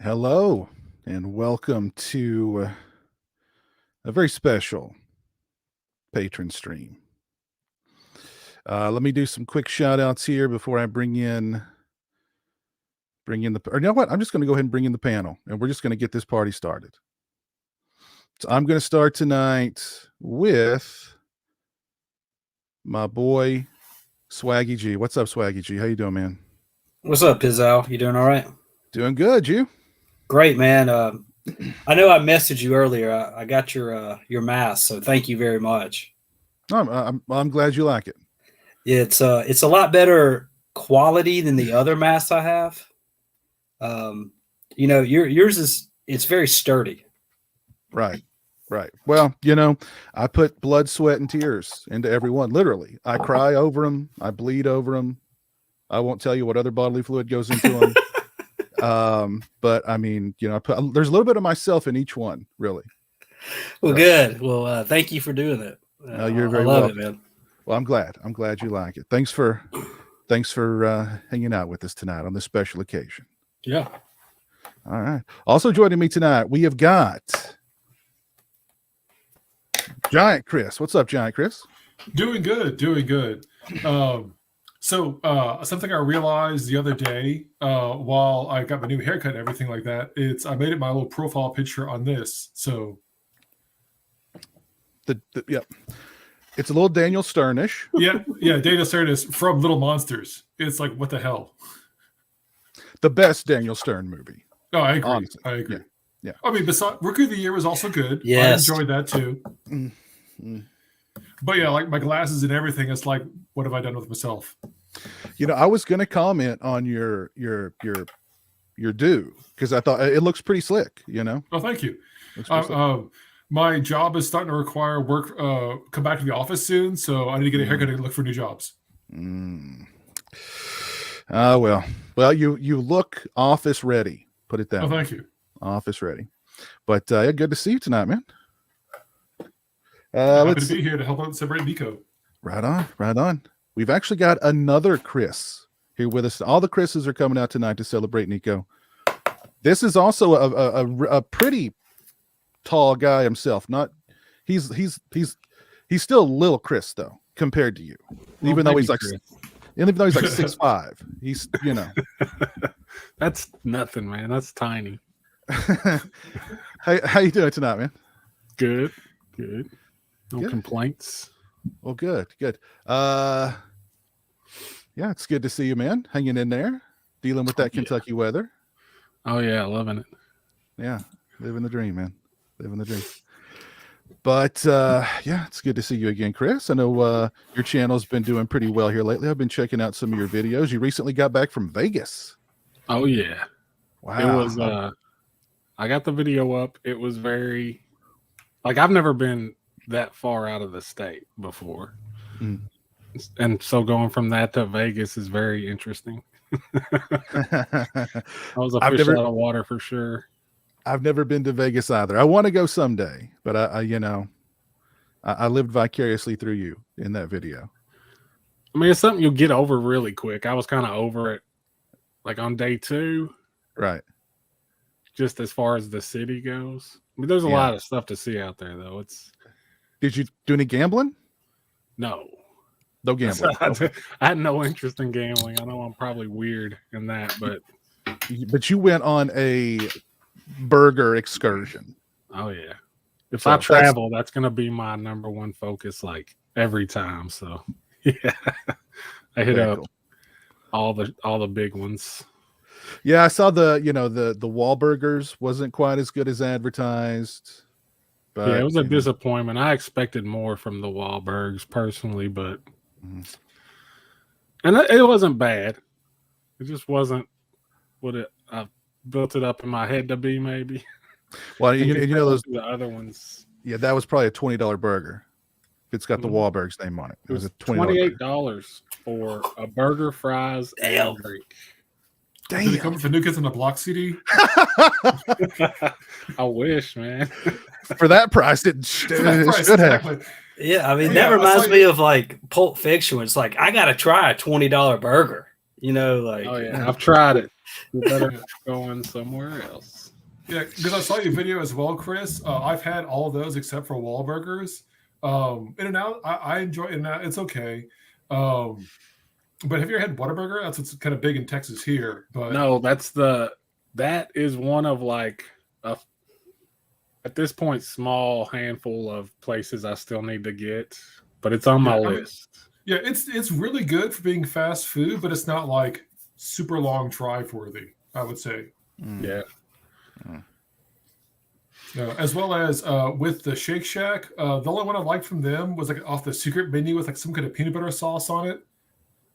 Hello, and welcome to a very special patron stream. Let me do some quick shout outs here before I bring in or you know what? I'm just going to go ahead and bring in the panel, and we're just going to get this party started. So I'm going to start tonight with my boy Swaggy G. What's up, Swaggy G? How you doing, man? What's up, Pizzo? You doing all right? Doing good. You? Great, man. I know I messaged you earlier. I got your mask, so thank you very much. I'm glad you like it. Yeah, it's a lot better quality than the other masks I have. Yours it's very sturdy. Right. Well, I put blood, sweat, and tears into everyone. Literally, I cry over them. I bleed over them. I won't tell you what other bodily fluid goes into them. But I mean, there's a little bit of myself in each one, really. Well, good. Well, thank you for doing it. You're very welcome, man. Well, I'm glad you like it. Thanks for hanging out with us tonight on this special occasion. Yeah. All right. Also joining me tonight, we have got Giant Chris. What's up, Giant Chris? Doing good. So something I realized the other day while I got my new haircut and everything like that, I made it my little profile picture on this. So yep. It's a little Daniel Sternish. Yeah, Daniel Stern is from Little Monsters. It's like, what the hell? The best Daniel Stern movie. Oh, I agree. Honestly. I agree. Yeah. I mean, besides, Rookie of the Year was also good. Yes. I enjoyed that too. Mm-hmm. But yeah, like my glasses and everything, it's like, what have I done with myself? I was going to comment on your do because I thought it looks pretty slick. Oh, thank you. My job is starting to require work. Come back to the office soon, so I need to get a haircut and look for new jobs. Well, you look office ready. Put it that way. Oh, thank you. Office ready. But good to see you tonight, man. Happy to be here to help out celebrate Nico. Right on. We've actually got another Chris here with us. All the Chris's are coming out tonight to celebrate Nico. This is also a pretty tall guy himself. He's still little Chris though compared to you. Well, even though he's like 6'5", he's That's nothing, man. That's tiny. How you doing tonight, man? Good. No complaints. Well, good. Yeah, it's good to see you, man. Hanging in there, dealing with that Kentucky weather. Oh yeah, loving it. Yeah, living the dream, man. Living the dream. But yeah, it's good to see you again, Chris. I know your channel's been doing pretty well here lately. I've been checking out some of your videos. You recently got back from Vegas. Oh yeah. Wow. It was I got the video up. It was very I've never been that far out of the state before. And so going from that to Vegas is very interesting. I was a fish out of water for sure. I've never been to Vegas either. I want to go someday, but I lived vicariously through you in that video. I mean, it's something you'll get over really quick. I was kind of over it on day 2. Right. Just as far as the city goes. I mean, there's a lot of stuff to see out there though. Did you do any gambling? No gambling. I had no interest in gambling. I know I'm probably weird in that, but you went on a burger excursion. Oh yeah. If I travel, that's going to be my number one focus every time. So yeah, I hit up all the big ones. Yeah, I saw the Wahlburgers wasn't quite as good as advertised. But, yeah, it was a disappointment. I expected more from the Wahlbergs personally, but and it wasn't bad. It just wasn't what I built it up in my head to be. Maybe. Well, those the other ones. Yeah, that was probably a $20 burger. It's got the Wahlbergs name on it. It was a $28 for a burger, fries, and a drink. Damn. Did it come with the New Kids on the Block CD? I wish, man. For that price, it should have. Yeah, I mean that reminds me of Pulp Fiction. It's I gotta try a $20 burger. You know, like Oh yeah, I've tried it. You better go in somewhere else. Yeah, because I saw your video as well, Chris. I've had all of those except for Wahlburgers. In-N-Out, I enjoy In-N-Out. It's okay. But have you ever had Whataburger? That's what's kind of big in Texas here. But No, that is one of like at this point small handful of places I still need to get, but it's on my list. Yeah, it's really good for being fast food, but it's not like super long drive worthy, I would say. Yeah. As well as with the Shake Shack, the only one I liked from them was like off the secret menu with like some kind of peanut butter sauce on it.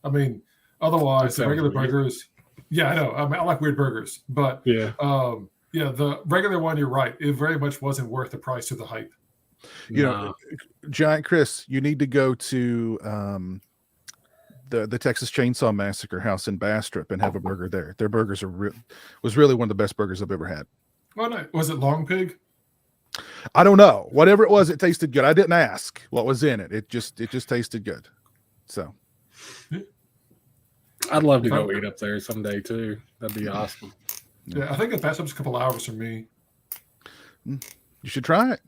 I mean, otherwise the regular burgers. Yeah, I know. I mean, I like weird burgers, but yeah, the regular one. You're right. It very much wasn't worth the price or the hype. You know, Giant Chris, you need to go to the Texas Chainsaw Massacre house in Bastrop and have a burger there. Their burgers was really one of the best burgers I've ever had. Oh, no. Was it Long Pig? I don't know. Whatever it was, it tasted good. I didn't ask what was in it. It just tasted good. So I'd love to go eat up there someday too. That'd be awesome. Yeah, I think the Bastrop's a couple hours from me. You should try it.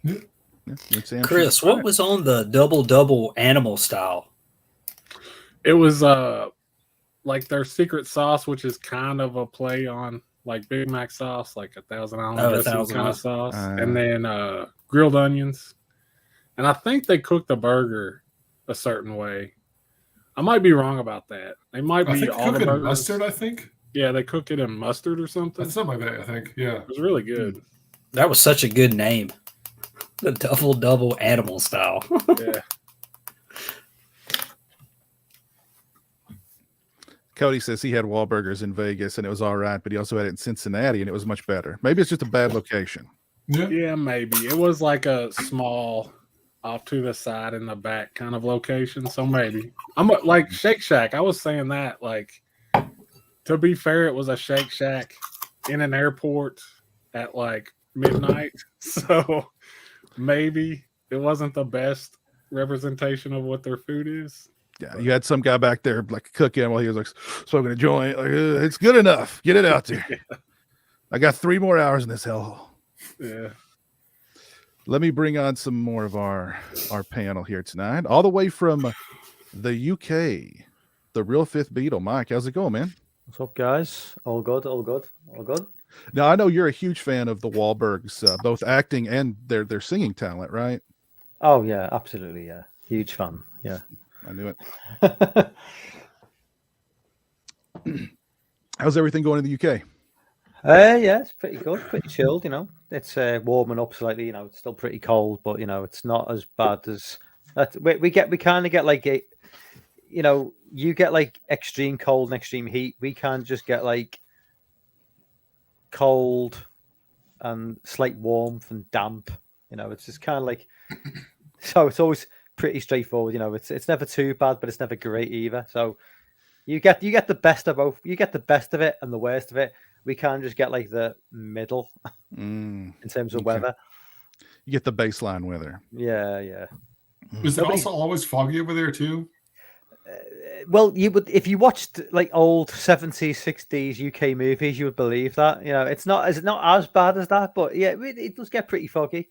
Yeah. Chris, what was on the double animal style? It was like their secret sauce, which is kind of a play on like Big Mac sauce, like 1,000 Island dressing kind of sauce, and then grilled onions. And I think they cook the burger a certain way. I might be wrong about that. They might be all the burgers. Mustard, I think. Yeah, they cook it in mustard or something. That's something like that, I think. Yeah, it was really good. That was such a good name. The double animal style. Yeah. Cody says he had Wahlburgers in Vegas and it was all right, but he also had it in Cincinnati and it was much better. Maybe it's just a bad location. Yeah, maybe. It was like a small off to the side in the back kind of location. So maybe. Like Shake Shack. I was saying that, like, to be fair, it was a Shake Shack in an airport at like midnight. So maybe it wasn't the best representation of what their food is. Yeah, you had some guy back there like cooking while he was like smoking a joint. Like, it's good enough. Get it out there. Yeah. I got 3 more hours in this hellhole. Yeah. Let me bring on some more of our panel here tonight, all the way from the UK, the real Fifth Beatle. Mike, how's it going, man? What's up, guys? All good, all good, all good. Now I know you're a huge fan of the Wahlbergs, both acting and their singing talent, right? Oh yeah, absolutely, yeah. Huge fan. Yeah. I knew it. How's everything going in the UK? Yeah, it's pretty good, pretty chilled. You know, it's warming up slightly. You know, it's still pretty cold, but you know, it's not as bad as that. We kind of get like a, you know, you get like extreme cold and extreme heat. We can't just get like cold and slight warmth and damp. You know, it's just kind of like, so it's always pretty straightforward. You know, it's never too bad, but it's never great either. So you get the best of both. You get the best of it and the worst of it. We can't just get like the middle in terms of weather. You get the baseline weather. Yeah, yeah. Is it also always foggy over there too? Well, you would if you watched like old 70s, 60s UK movies, you would believe that. You know, it's not as bad as that, but yeah, it does get pretty foggy.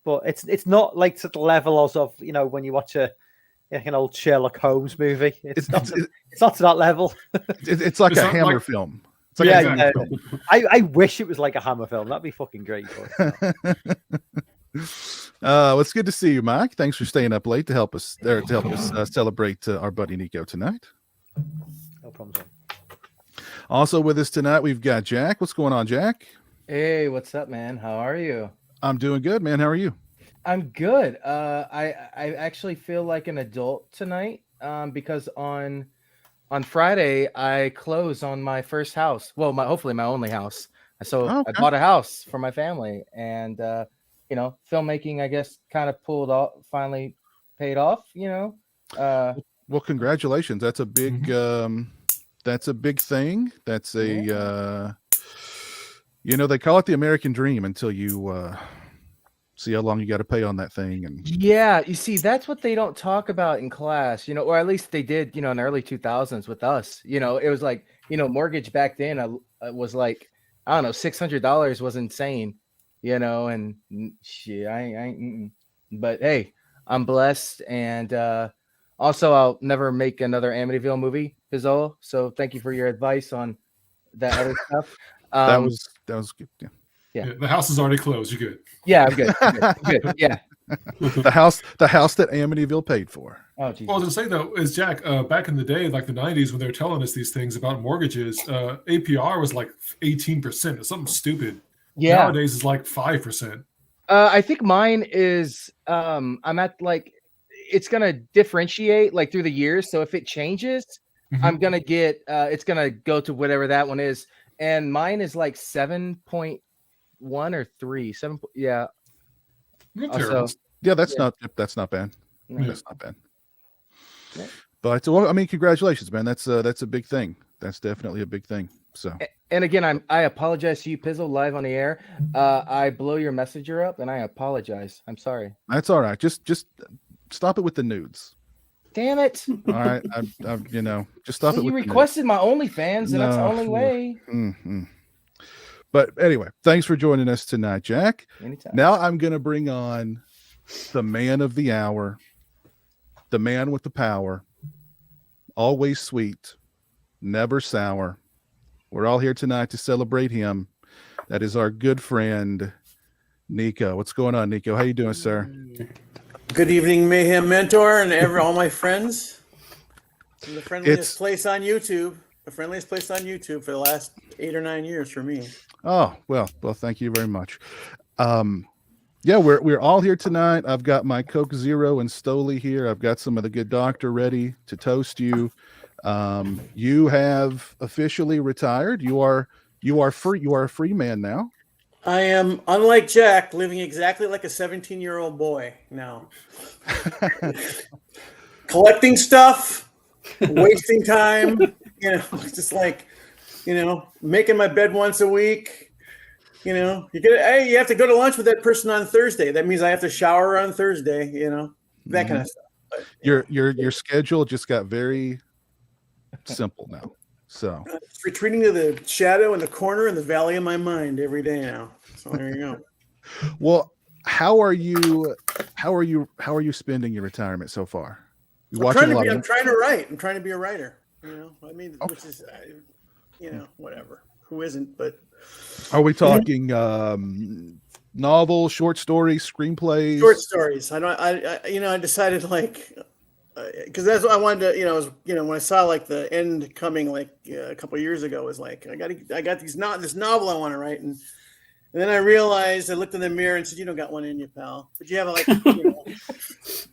But it's not like to the level of, you know, when you watch an old Sherlock Holmes movie. It's not to that level. It's like a Hammer film. It's like yeah, I wish it was like a Hammer film. That'd be fucking great. But, well, it's good to see you, Mike. Thanks for staying up late to help us celebrate our buddy Nico tonight. No problem. Also with us tonight, we've got Jack. What's going on, Jack? Hey, what's up, man? How are you? I'm doing good, man. How are you? I'm good. I actually feel like an adult tonight because on Friday I closed on my first house. Well, hopefully my only house. So okay. I bought a house for my family, and you know, filmmaking, I guess, kind of finally paid off. You know. Well, congratulations. That's a big. That's a big thing. That's a. You know, they call it the American dream until you see how long you got to pay on that thing. And Yeah, you see, that's what they don't talk about in class, or at least they did, in the early 2000s with us. It was like, mortgage back then was like, I don't know, $600 was insane, and shit, but hey, I'm blessed, and also I'll never make another Amityville movie, Pizzola. So thank you for your advice on that other stuff. that was good. Yeah. Yeah. The house is already closed. You're good. Yeah, I'm good. I'm good. Yeah. the house that Amityville paid for. Oh, Jesus. Well, I was gonna say though, is Jack, back in the day, like the 90s, when they were telling us these things about mortgages, APR was like 18%. It's something stupid. Yeah. Nowadays it's like 5%. I think mine is I'm at like it's gonna differentiate like through the years. So if it changes, I'm gonna get it's gonna go to whatever that one is. And mine is like 7.1 or 3. 7. Yeah. Not terrible. Yeah, that's Yeah. not bad. No. That's not bad. Yeah. But well, I mean, congratulations, man. That's a big thing. That's definitely a big thing. So And again, I apologize to you, Pizzle, live on the air. I blow your messenger up, and I apologize. I'm sorry. that's all right. Just stop it with the nudes. Damn it! All right, just stop it You with requested my OnlyFans, and that's the No. only way. the nudes. Mhm. But anyway, thanks for joining us tonight, Jack. Anytime. Now I'm going to bring on the man of the hour, the man with the power, always sweet, never sour. We're all here tonight to celebrate him. That is our good friend, Nico. What's going on, Nico? How you doing, sir? Good evening, Mayhem Mentor, and all my friends. From the friendliest place on YouTube. The friendliest place on YouTube for the last 8 or 9 years for me. Oh, well, thank you very much. Yeah, we're all here tonight. I've got my Coke Zero and Stoli here. I've got some of the good doctor ready to toast you. You have officially retired. You are free. You are a free man now. I am, unlike Jack, living exactly like a 17-year-old boy now. Collecting stuff, wasting time, just like, making my bed once a week. You have to go to lunch with that person on Thursday. That means I have to shower on Thursday, that kind of stuff. But, Your schedule just got very simple now. So it's retreating to the shadow in the corner in the valley of my mind every day now. So there you go. well, how are you spending your retirement so far? I'm trying to write. I'm trying to be a writer. Which is, whatever. Who isn't? But are we talking novels, short stories, screenplays? Short stories. I decided because that's what I wanted to. When I saw the end coming a couple of years ago, was like I got this novel I want to write, and then I realized I looked in the mirror and said, "You don't got one in you, pal." But you have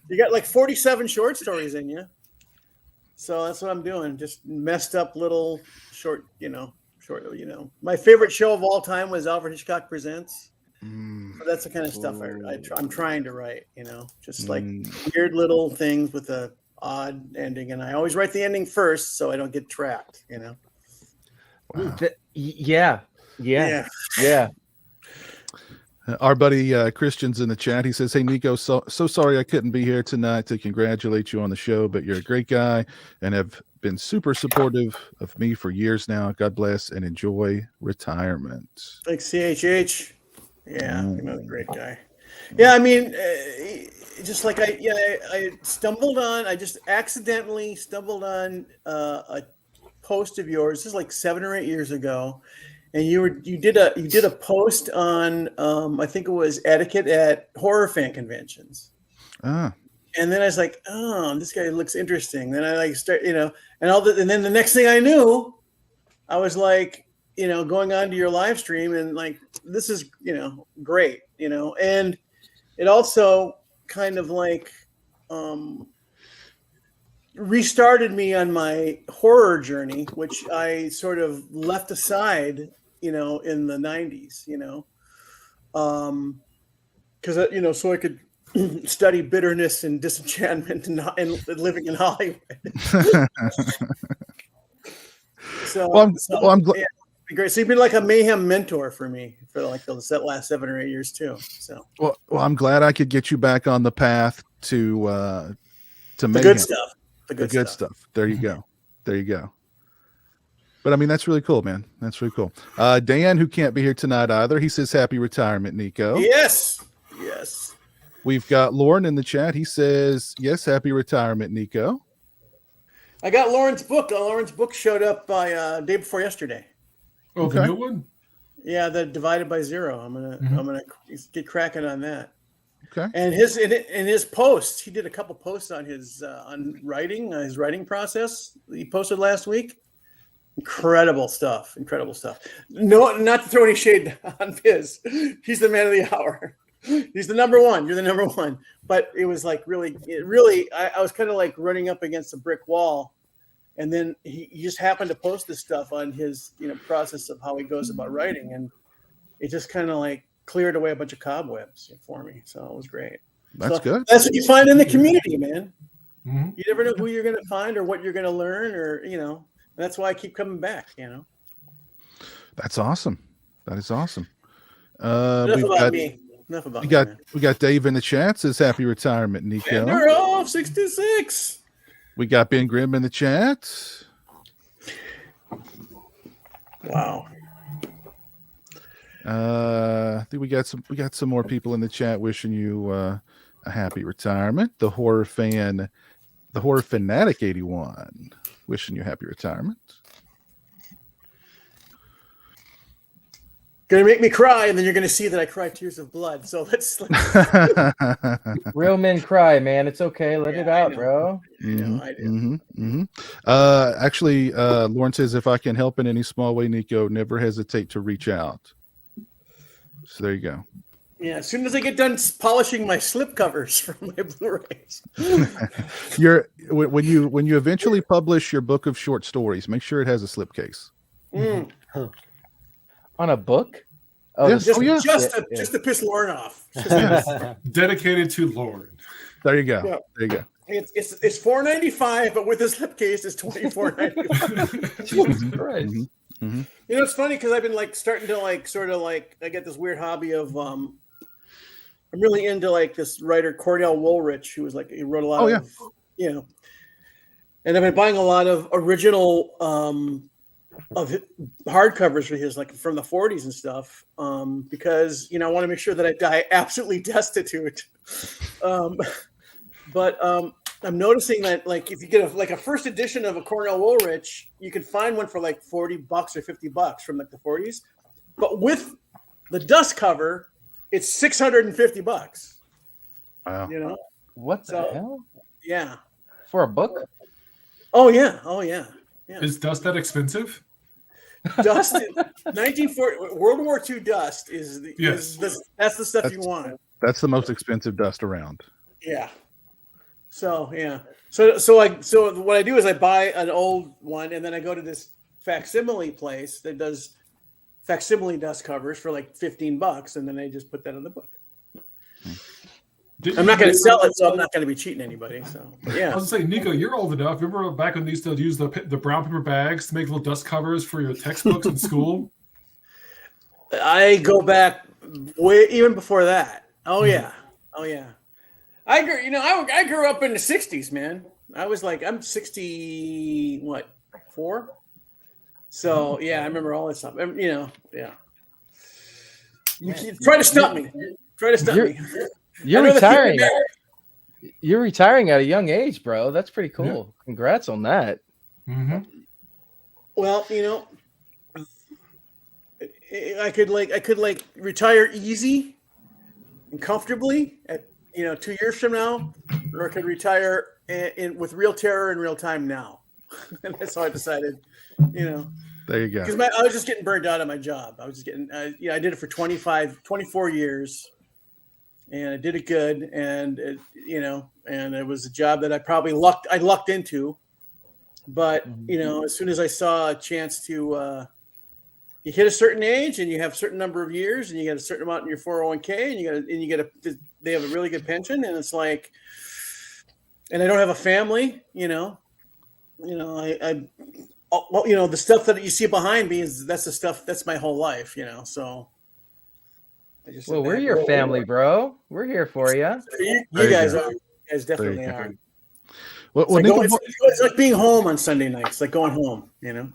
you got 47 short stories in you. So that's what I'm doing. Just messed up little short. My favorite show of all time was Alfred Hitchcock Presents. So that's the kind of stuff I'm trying to write, just weird little things with a odd ending. And I always write the ending first so I don't get trapped, Wow. Yeah. Our buddy Christian's in the chat. He says, "Hey Nico, so sorry I couldn't be here tonight to congratulate you on the show, but you're a great guy and have been super supportive of me for years now. God bless and enjoy retirement." Thanks, CHH. Yeah, another great guy. Yeah, just like I just accidentally stumbled on a post of yours. This is 7 or 8 years ago, and you did a post on I think it was etiquette at horror fan conventions. Ah. And then I was like, oh, this guy looks interesting. Then I start, and then the next thing I knew, I was going on to your live stream and this is, great, and it also kind of restarted me on my horror journey, which I sort of left aside, in the 90s, because, so I could study bitterness and disenchantment and living in Hollywood. Great. So you've been like a mayhem mentor for me for like the last 7 or 8 years too. So Well, I'm glad I could get you back on the path to the mayhem. good stuff. The The good, good stuff. stuff. There you go. There you go. But I mean, that's really cool, man. That's really cool. Dan, who can't be here tonight either, he says happy retirement, Nico. Yes. Yes. We've got Lauren in the chat. He says, yes, happy retirement, Nico. I got Lauren's book. Lauren's book showed up by day before yesterday. Oh, Okay. the new one? Yeah, the Divided by Zero. I'm gonna get cracking on that. Okay. And in his posts, he did a couple posts on his on writing, his writing process. He posted last week. Incredible stuff. No, not to throw any shade on Biz. He's the man of the hour. He's the number one. You're the number one. But it was like really, I was kind of like running up against a brick wall. And then he just happened to post this stuff on his, process of how he goes about writing. And it just kind of like cleared away a bunch of cobwebs for me. So it was great. That's good. That's what you find in the community, man. Mm-hmm. You never know who you're going to find or what you're going to learn or, that's why I keep coming back, That's awesome. That is awesome. Enough about me. We got Dave in the chat, says happy retirement, Nico. They're off 66. We got Ben Grimm in the chat. Wow. I think we got some more people in the chat wishing you a happy retirement. The horror fanatic 81 wishing you happy retirement. Gonna make me cry, and then you're gonna see that I cry tears of blood. So let's Real men cry, man. It's okay. Let it out, bro. I do. Actually, Lauren says, if I can help in any small way, Nico, never hesitate to reach out. So there you go. Yeah, as soon as I get done polishing my slip covers for my Blu-rays. When you eventually publish your book of short stories, make sure it has a slipcase. On a book? Oh, yes. Just to piss Lauren off. Dedicated to Lauren. There you go. Yeah. There you go. It's $4.95, but with the slipcase, it's $24.95. Jesus Christ. Mm-hmm. It's funny because I've been like starting to I get this weird hobby of I'm really into like this writer Cornell Woolrich, who was like he wrote a lot of and I've been buying a lot of original of hardcovers for his, like from the 40s and stuff, because I want to make sure that I die absolutely destitute. But I'm noticing that like if you get a first edition of a Cornell Woolrich, you can find one for like $40 or $50 from like the 40s, but with the dust cover, it's $650. Wow. What the hell? Yeah. For a book? Oh yeah. Is dust that expensive? Dust, 1940 World War II dust that's the stuff you want. That's the most expensive dust around. Yeah. So yeah. So what I do is I buy an old one and then I go to this facsimile place that does facsimile dust covers for like $15, and then I just put that in the book. I'm not going to sell it, so I'm not going to be cheating anybody. So yeah. I was gonna say, Nico, you're old enough. Remember back when they used to use the brown paper bags to make little dust covers for your textbooks in school? I go back way even before that. Oh yeah. I grew up in the 60s, man. I was like, I'm 4? So yeah, I remember all that stuff. Yeah. Try to stop me. You're retiring. You're retiring at a young age, bro. That's pretty cool. Yeah. Congrats on that. Mm-hmm. Well, I could retire easy and comfortably at 2 years from now, or I could retire with real terror in real time now. And that's how I decided. There you go. Because I was just getting burned out of my job. I was just getting. I did it for 24 years. And I did it good, and and it was a job that I lucked into, but as soon as I saw a chance to, you hit a certain age and you have a certain number of years and you get a certain amount in your 401k and they have a really good pension, and it's like, and I don't have a family, I well, you know, the stuff that you see behind me that's the stuff that's my whole life, you know. So I just Well, we're your family, bro. We're here for you. You There you guys go. are. You guys definitely go. are. Well, It's like, Nico, it's like being home on Sunday nights, like going home, you know.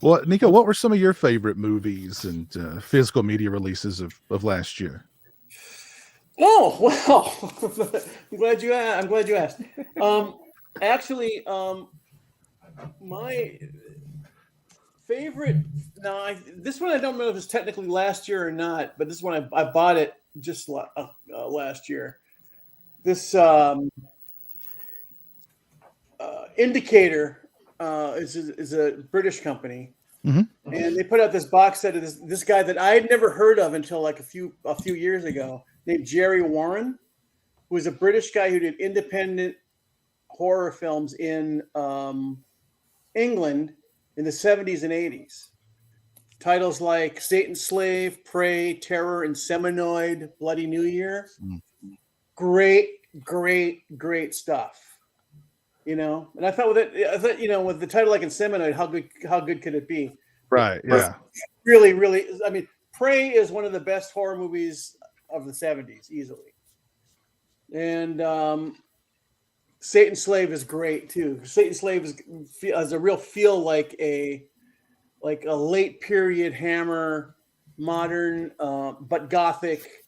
well, Nico, what were some of your favorite movies and physical media releases of last year? Oh well, I'm glad you asked. Actually, my favorite. Now, this one I don't know if it's technically last year or not, but this one I bought it just last year. This Indicator is a British company, and they put out this box set of this guy that I had never heard of until like a few years ago, named Jerry Warren, who was a British guy who did independent horror films in England in the 70s and 80s. Titles like Satan's Slave, Prey, Terror, and Seminoid, Bloody New Year. Great stuff. You know, and I thought you know, with the title like Inseminate, how good could it be? Right. Yeah. Really. I mean, Prey is one of the best horror movies of the 70s, easily. And Satan's Slave is great too. Satan's Slave has a real feel like a late period Hammer, modern but gothic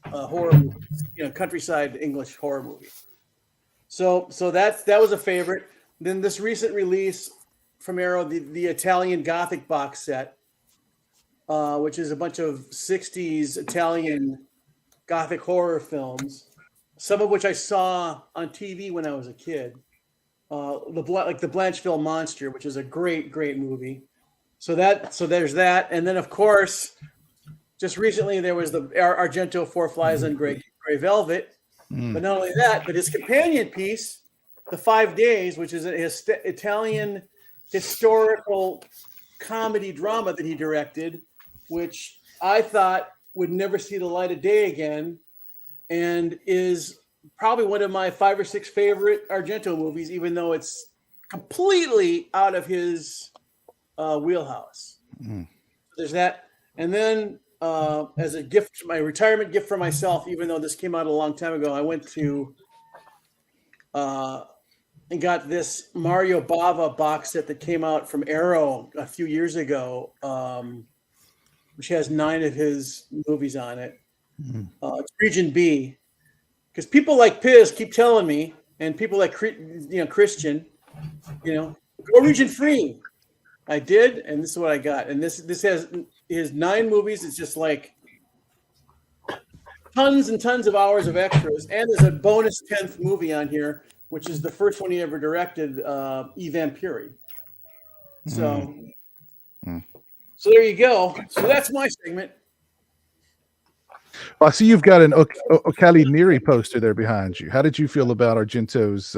horror movie. You know, countryside English horror movie. So that was a favorite. Then this recent release from Arrow, the Italian Gothic box set, which is a bunch of 60s Italian Gothic horror films, some of which I saw on TV when I was a kid. Like the Blancheville Monster, which is a great movie. So there's that, and then of course, just recently there was the Argento Four Flies on Gray Velvet. But not only that, but his companion piece, The 5 Days, which is his Italian historical comedy drama that he directed, which I thought would never see the light of day again, and is probably one of my 5 or 6 favorite Argento movies, even though it's completely out of his wheelhouse. There's that. And then as a gift, my retirement gift for myself, even though this came out a long time ago, I went to and got this Mario Bava box set that came out from Arrow a few years ago, which has 9 of his movies on it. It's Region B, because people like Piz keep telling me, and people like Christian, go region free. I did, and this is what I got. And this has his 9 movies. It's just like tons and tons of hours of extras, and there's a bonus 10th movie on here, which is the first one he ever directed, E. Vampiri. So, so there you go. So that's my segment. Well, I see you've got an Okali Neri poster there behind you. How did you feel about Argento's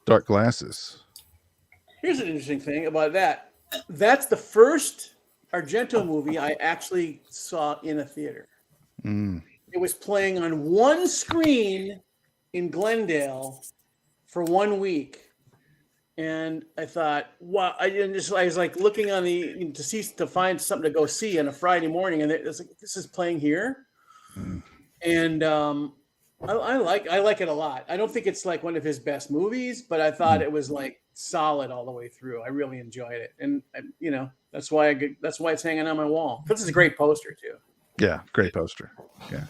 Dark Glasses? Here's an interesting thing about that. That's the first Argento movie I actually saw in a theater. It was playing on one screen in Glendale for 1 week. And I thought, wow! I was like looking on to find something to go see on a Friday morning, and it's like, this is playing here, and I like it a lot. I don't think it's like one of his best movies, but I thought it was like solid all the way through. I really enjoyed it, and that's why it's hanging on my wall. This is a great poster too. Yeah, great poster. Yeah.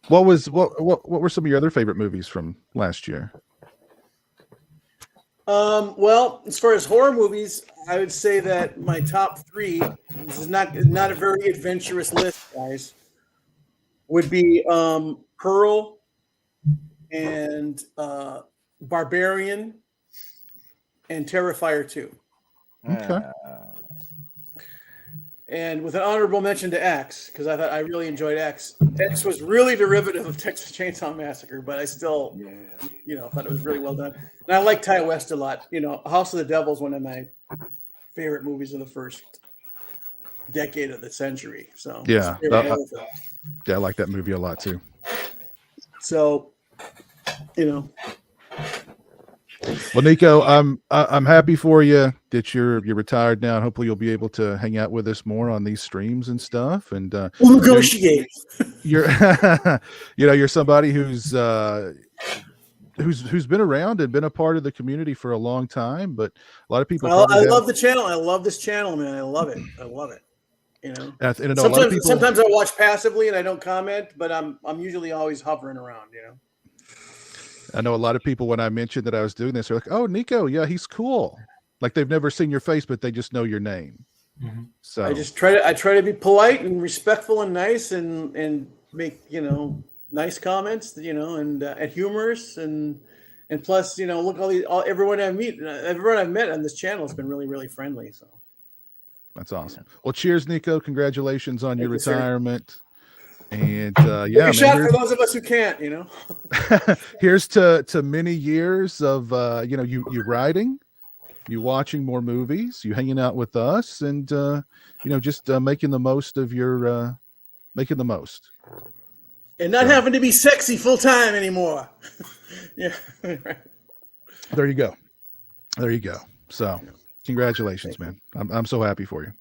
What were some of your other favorite movies from last year? Well, as far as horror movies, I would say that my top 3, this is not a very adventurous list, guys, would be Pearl and Barbarian and Terrifier 2. Okay. And with an honorable mention to X, because I really enjoyed X. X was really derivative of Texas Chainsaw Massacre, but I still, thought it was really well done. And I like Ty West a lot. House of the Devil is one of my favorite movies of the first decade of the century. So yeah, I like that movie a lot too. So, Well, Nico, I'm happy for you that you're retired now. And hopefully, you'll be able to hang out with us more on these streams and stuff. And We'll negotiate. you're you're somebody who's been around and been a part of the community for a long time. But a lot of people. I love the channel. I love this channel, man. I love it. I love it. You know. And I know a lot of people, sometimes I watch passively and I don't comment, but I'm usually always hovering around. You know. I know a lot of people, when I mentioned that I was doing this, are like, "Oh, Nico, yeah, he's cool." Like they've never seen your face, but they just know your name. Mm-hmm. So I try to be polite and respectful and nice and make nice comments, and humorous and plus look everyone I've met on this channel has been really, really friendly. So that's awesome. Well, cheers, Nico. Congratulations on your Thank you, sir. retirement. And Take a shot for those of us who can't, here's to many years of you writing, you watching more movies, you hanging out with us, and just making the most of your making the most. And not having to be sexy full time anymore. Yeah. There you go. There you go. So congratulations, man. I'm so happy for you.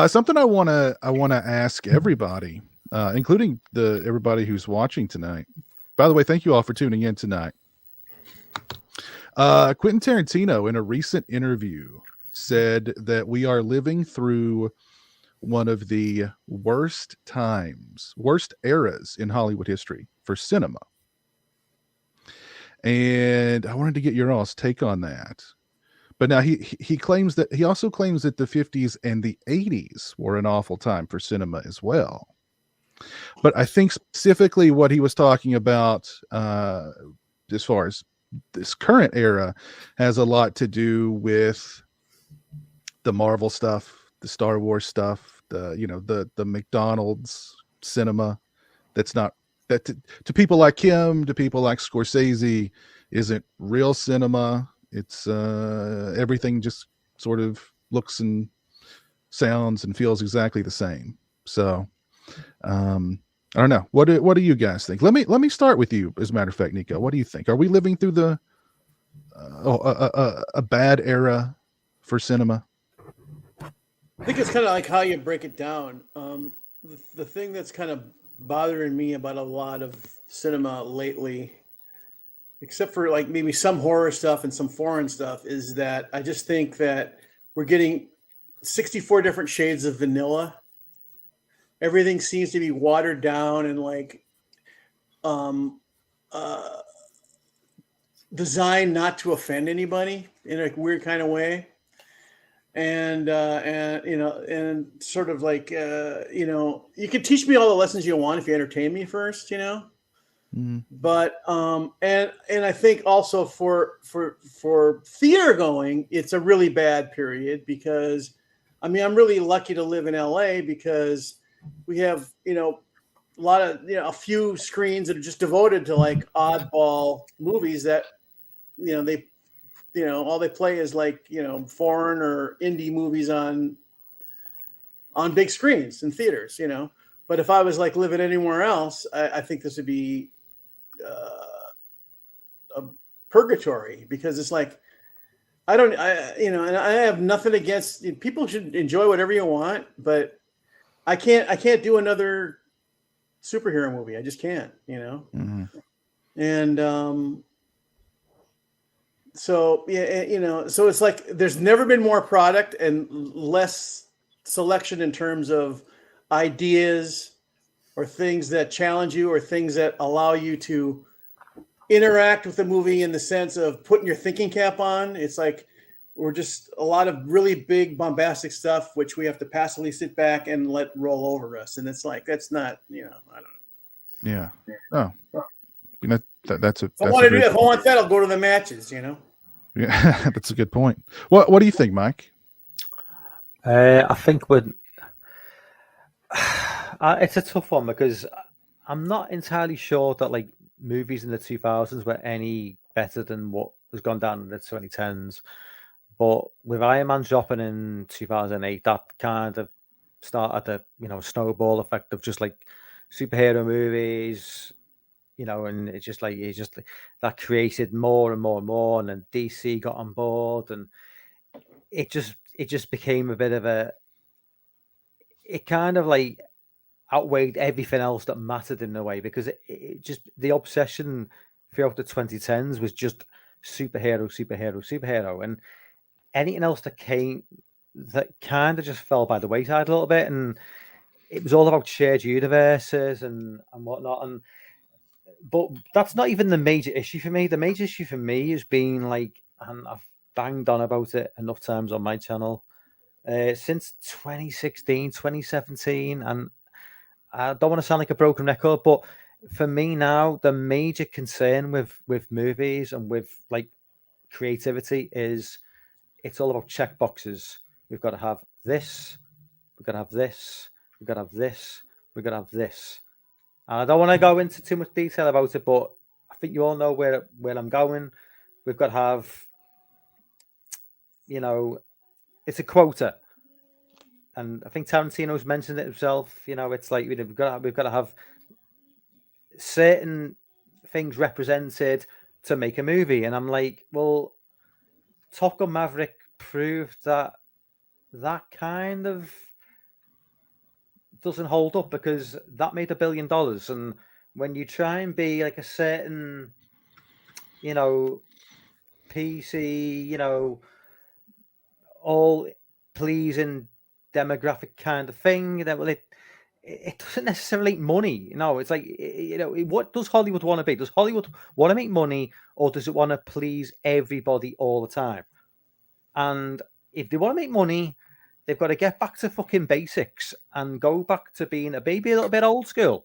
Something I want to ask everybody, including everybody who's watching tonight. By the way, thank you all for tuning in tonight. Quentin Tarantino, in a recent interview, said that we are living through one of the worst eras in Hollywood history for cinema. And I wanted to get your all's take on that. But now he also claims that the 50s and the 80s were an awful time for cinema as well. But I think specifically what he was talking about as far as this current era has a lot to do with the Marvel stuff, the Star Wars stuff, the McDonald's cinema that's not that to people like him, to people like Scorsese, isn't real cinema. It's everything just sort of looks and sounds and feels exactly the same. So I don't know. What do you guys think? Let me start with you. As a matter of fact, Nico, what do you think? Are we living through a bad era for cinema? I think it's kind of like how you break it down. The thing that's kind of bothering me about a lot of cinema lately, except for like maybe some horror stuff and some foreign stuff, is that I just think that we're getting 64 different shades of vanilla. Everything seems to be watered down and like designed not to offend anybody in a weird kind of way. And sort of like you can teach me all the lessons you want if you entertain me first, but and I think also for theater going, it's a really bad period because I'm really lucky to live in LA because we have a lot of a few screens that are just devoted to like oddball movies that they all they play is like foreign or indie movies on big screens in theaters, but if I was like living anywhere else, I think this would be a purgatory because it's like and I have nothing against people should enjoy whatever you want, but I can't do another superhero movie. I just can't, Mm-hmm. And so so it's like there's never been more product and less selection in terms of ideas or things that challenge you or things that allow you to interact with the movie in the sense of putting your thinking cap on. It's like we're just a lot of really big bombastic stuff which we have to passively sit back and let roll over us, and it's like that's not I don't know. Yeah. Oh, that's a. If I want that, I'll go to the matches. Yeah, that's a good point. What do you think, Mike? I think it's a tough one because I'm not entirely sure that like movies in the 2000s were any better than what has gone down in the 2010s. But with Iron Man dropping in 2008, that kind of started the snowball effect of just like superhero movies, you know, and it's just that created more and more and more, and then DC got on board, and it just became a bit of it kind of like outweighed everything else that mattered in a way, because it just, the obsession throughout the 2010s was just superhero, and anything else that came that kind of just fell by the wayside a little bit, and it was all about shared universes and whatnot. But that's not even the major issue for me. The major issue for me has been like, and I've banged on about it enough times on my channel since 2016, 2017, and I don't want to sound like a broken record, but for me now, the major concern with movies and with like creativity is it's all about check boxes. We've got to have this, we've got to have this, we've got to have this, we've got to have this. And I don't want to go into too much detail about it, but I think you all know where I'm going. We've got to have, you know, it's a quota. And I think Tarantino's mentioned it himself. You know, it's like, you know, we've got to have certain things represented to make a movie. And I'm like, well, Top Gun Maverick proved that kind of doesn't hold up, because that made $1 billion. And when you try and be like a certain, you know, PC, you know, all pleasing demographic kind of thing, that it doesn't necessarily make money. You know, it's like, you know, what does Hollywood want to be? Does Hollywood want to make money, or does it want to please everybody all the time? And if they want to make money, they've got to get back to fucking basics and go back to being a little bit old school.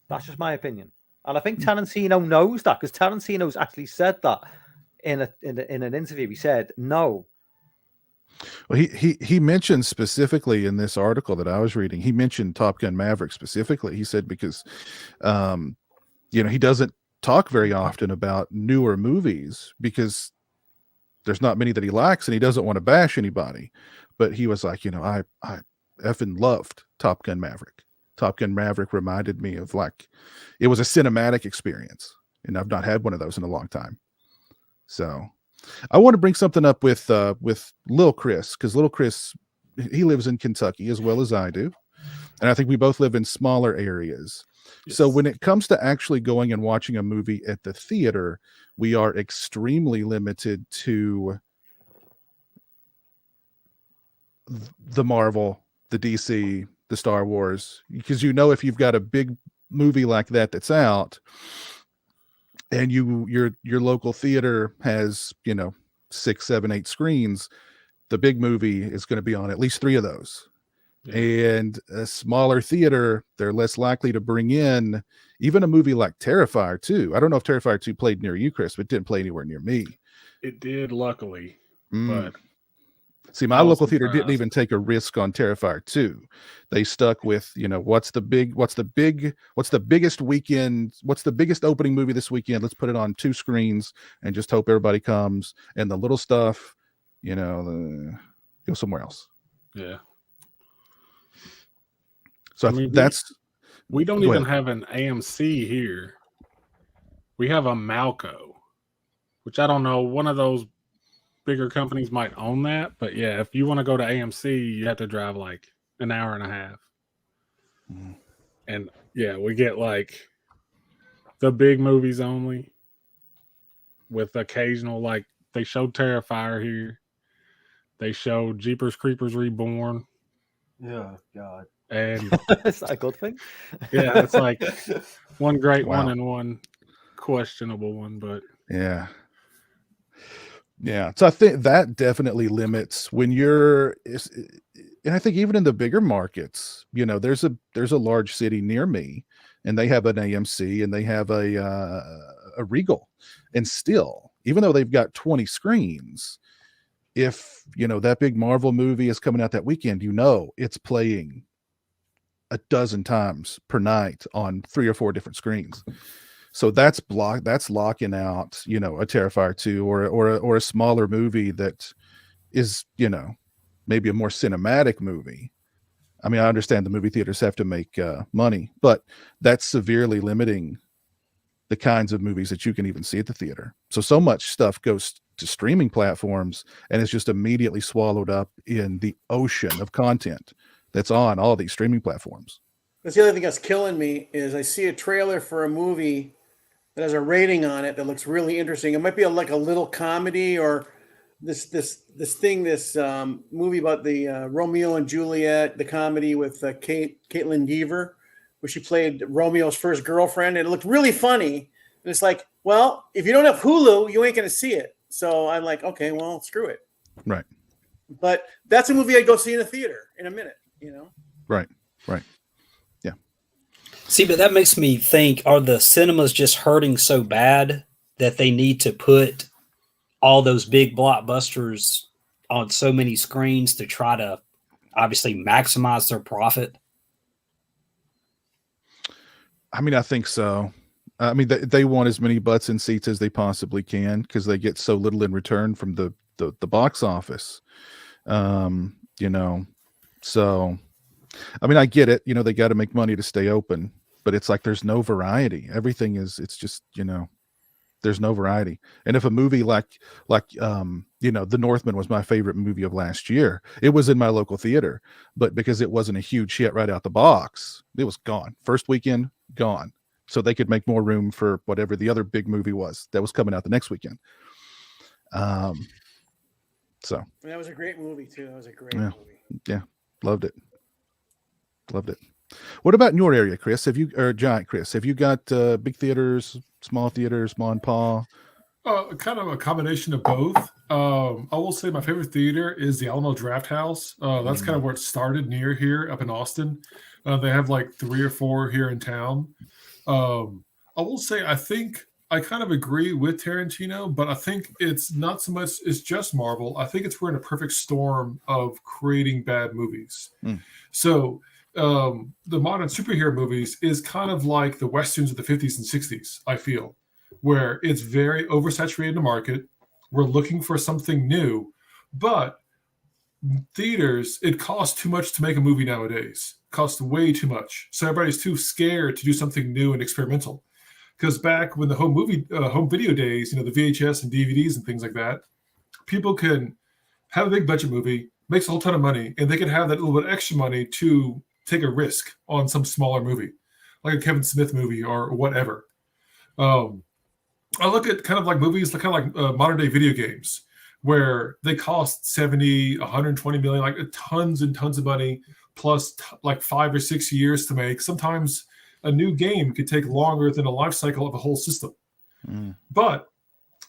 That's just my opinion. And I think Tarantino knows that, because Tarantino's actually said that in an interview. He said, no. Well, he mentioned specifically in this article that I was reading, he mentioned Top Gun Maverick specifically. He said because, you know, he doesn't talk very often about newer movies because there's not many that he likes, and he doesn't want to bash anybody. But he was like, you know, I effing loved Top Gun Maverick. Top Gun Maverick reminded me of, like, it was a cinematic experience, and I've not had one of those in a long time. So I want to bring something up with Lil Chris, because Lil Chris, he lives in Kentucky as well as I do, and I think we both live in smaller areas. Yes. So when it comes to actually going and watching a movie at the theater, we are extremely limited to the Marvel, the DC, the Star Wars, because, you know, if you've got a big movie like that that's out, and your local theater has, you know, 6, 7, 8 screens, the big movie is going to be on at least 3 of those. Yeah. And a smaller theater, they're less likely to bring in even a movie like Terrifier 2. I don't know if Terrifier 2 played near you, Chris, but it didn't play anywhere near me. It did, luckily. But see, my local theater didn't even take a risk on Terrifier 2. They stuck with, you know, what's the biggest weekend, what's the biggest opening movie this weekend? Let's put it on 2 screens and just hope everybody comes. And the little stuff, you know, go somewhere else. Yeah. So I mean, we don't even have an AMC here. We have a Malco, which I don't know. One of those bigger companies might own that, but yeah, if you want to go to AMC, you have to drive like an hour and a half. And yeah, we get like the big movies only, with occasional, like, they showed Terrifier here. They showed Jeepers Creepers Reborn. Oh God. And is that a good thing? Yeah, it's like one great one and one questionable one, but yeah. So I think that definitely limits when you're, and I think even in the bigger markets, you know, there's a large city near me, and they have an AMC and they have a Regal, and still, even though they've got 20 screens, if, you know, that big Marvel movie is coming out that weekend, you know, it's playing a dozen times per night on 3 or 4 different screens. So that's locking out, you know, a Terrifier 2 or a smaller movie that is, you know, maybe a more cinematic movie. I mean, I understand the movie theaters have to make money, but that's severely limiting the kinds of movies that you can even see at the theater. So much stuff goes to streaming platforms and is just immediately swallowed up in the ocean of content that's on all these streaming platforms. That's the other thing that's killing me is I see a trailer for a movie that has a rating on it that looks really interesting. It might be like a little comedy or this movie about the Romeo and Juliet, the comedy with Caitlin Dever, where she played Romeo's first girlfriend, and it looked really funny. And it's like, well, if you don't have Hulu, you ain't going to see it. So I'm like, okay, well, screw it. Right. But that's a movie I'd go see in a theater in a minute, you know? Right. Yeah. See, but that makes me think, are the cinemas just hurting so bad that they need to put all those big blockbusters on so many screens to try to obviously maximize their profit? I mean, I think so. I mean, they want as many butts in seats as they possibly can because they get so little in return from the box office. You know, so I mean, I get it. You know, they got to make money to stay open, but it's like there's no variety. Everything it's just, you know, there's no variety. And if a movie like you know, The Northman was my favorite movie of last year, it was in my local theater, but because it wasn't a huge hit right out the box, it was gone. First weekend, gone. So they could make more room for whatever the other big movie was that was coming out the next weekend. So that was a great movie too. That was a great movie. Yeah, loved it. What about in your area, Chris? Giant Chris? Have you got big theaters, small theaters, mom and pa? Kind of a combination of both. I will say my favorite theater is the Alamo Drafthouse. That's kind of where it started, near here up in Austin. They have like 3 or 4 here in town. I will say I think I kind of agree with Tarantino, but I think it's not so much it's just Marvel. I think we're in a perfect storm of creating bad movies. So the modern superhero movies is kind of like the westerns of the 50s and 60s, I feel, where it's very oversaturated in the market. We're looking for something new, but theaters, it costs too much to make a movie nowadays. It costs way too much. So everybody's too scared to do something new and experimental. Because back when the home video days, you know, the VHS and DVDs and things like that, people can have a big budget movie, makes a whole ton of money, and they can have that little bit extra money to take a risk on some smaller movie, like a Kevin Smith movie or whatever. I look at kind of like movies, kind of like modern day video games, where they cost 70, 120 million, like tons and tons of money, plus like 5 or 6 years to make. Sometimes a new game could take longer than a life cycle of a whole system. But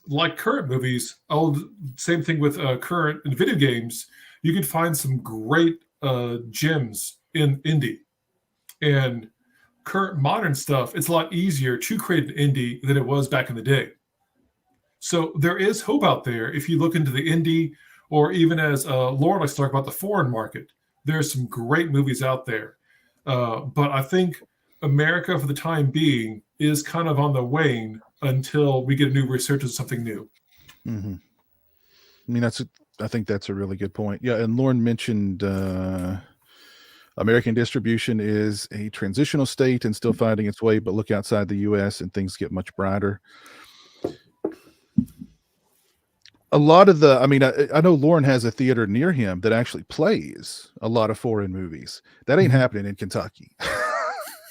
like current movies, same thing with current video games, you could find some great gems in indie. And current modern stuff, it's a lot easier to create an indie than it was back in the day. So there is hope out there if you look into the indie, or even as Lauren likes to talk about, the foreign market. There's some great movies out there. But I think America, for the time being, is kind of on the wane until we get a new resurgence of something new. I mean, I think that's a really good point. Yeah, and Lauren mentioned American distribution is a transitional state and still finding its way, but look outside the U.S. and things get much brighter. A lot of I know Lauren has a theater near him that actually plays a lot of foreign movies. That ain't happening in Kentucky.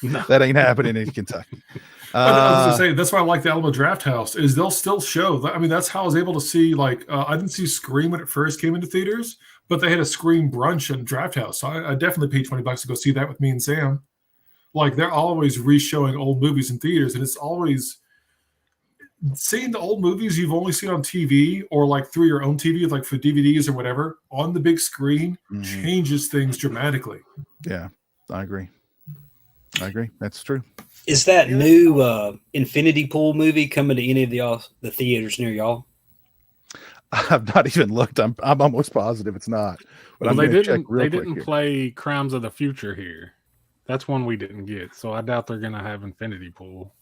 No. That ain't happening in Kentucky. I was going to say, that's why I like the Alamo Drafthouse, is they'll still show. I mean, that's how I was able to see, like, I didn't see Scream when it first came into theaters, but they had a Scream brunch at Drafthouse. So I definitely paid $20 to go see that with me and Sam. Like, they're always re-showing old movies in theaters, and it's always seeing the old movies you've only seen on TV or like through your own TV, like for DVDs or whatever, on the big screen changes things dramatically. Yeah, I agree. That's true. Is that new Infinity Pool movie coming to any of the theaters near y'all? I've not even looked. I'm almost positive it's not. But well, they didn't play Crimes of the Future here. That's one we didn't get. So I doubt they're going to have Infinity Pool.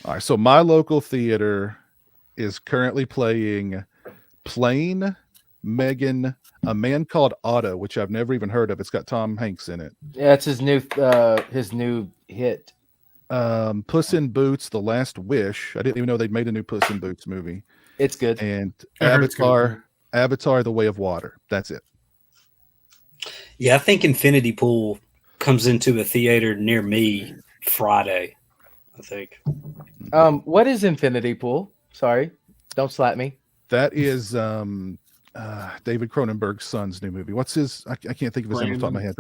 All right. So my local theater is currently playing Plane, Megan, A Man Called Otto, which I've never even heard of. It's got Tom Hanks in it. Yeah, it's his new hit. Puss in Boots, The Last Wish. I didn't even know they'd made a new Puss in Boots movie. It's good. And I heard it's good. Avatar: The Way of Water. That's it. Yeah, I think Infinity Pool comes into a theater near me Friday. I think. What is Infinity Pool? Sorry, don't slap me. That is David Cronenberg's son's new movie. What's his? I can't think of his name off the top of my head.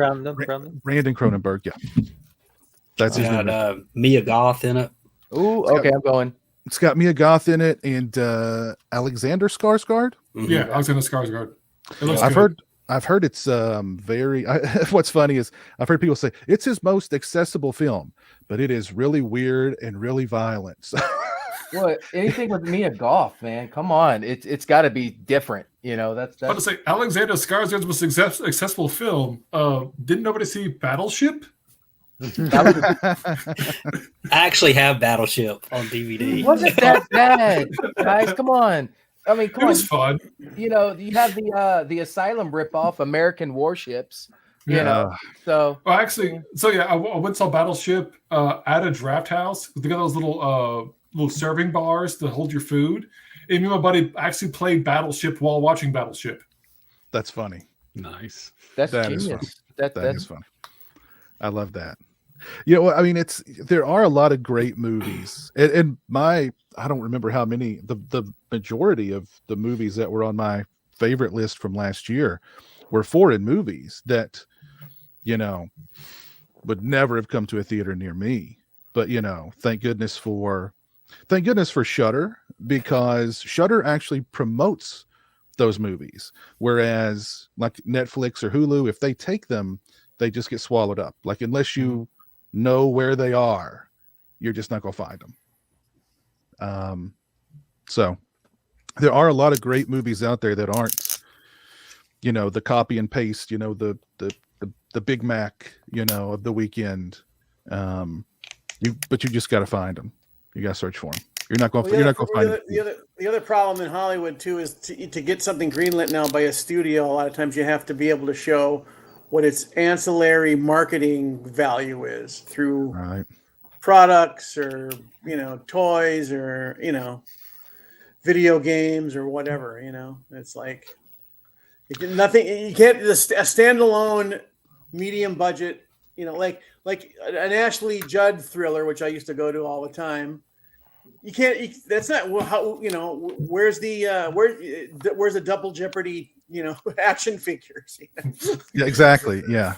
Brandon Cronenberg. Yeah, that's his name. Mia Goth in it. Ooh, okay, I'm going. It's got Mia Goth in it and Alexander Skarsgård. Mm-hmm. Yeah, Alexander Skarsgård. It looks good. I've heard it's very. What's funny is I've heard people say it's his most accessible film, but it is really weird and really violent. What? Anything with Mia Goth, man? Come on, it's got to be different. You know, that's. I was to say Alexander Skarsgård's most accessible film. Didn't nobody see Battleship? I actually have Battleship on DVD. It wasn't that bad, guys. Come on. I mean, come on. It was fun. You know, you have the Asylum ripoff, American Warships. You know, so. Well, actually, I went and saw Battleship at a draft house. They got those little serving bars to hold your food. And me and my buddy actually played Battleship while watching Battleship. That's funny. Nice. That's that genius. Is funny. That is funny. I love that. You know, I mean, there are a lot of great movies, and I don't remember how many. The majority of the movies that were on my favorite list from last year were foreign movies that, you know, would never have come to a theater near me. But you know, thank goodness for Shudder, because Shudder actually promotes those movies, whereas like Netflix or Hulu, if they take them, they just get swallowed up. Like unless you know where they are, you're just not gonna find them. So there are a lot of great movies out there that aren't, you know, the copy and paste, you know, the Big Mac, you know, of the weekend. But you just got to find them. You got to search for them. You're not going to find them. The other problem in Hollywood too is to get something greenlit now by a studio. A lot of times you have to be able to show what its ancillary marketing value is through products or, you know, toys or, you know, video games or whatever. You know, it's like you can't a standalone medium budget, you know, like an Ashley Judd thriller, which I used to go to all the time. You can't. That's not how, you know. Where's the Double Jeopardy, you know, action figures? You know? Yeah, exactly. Yeah.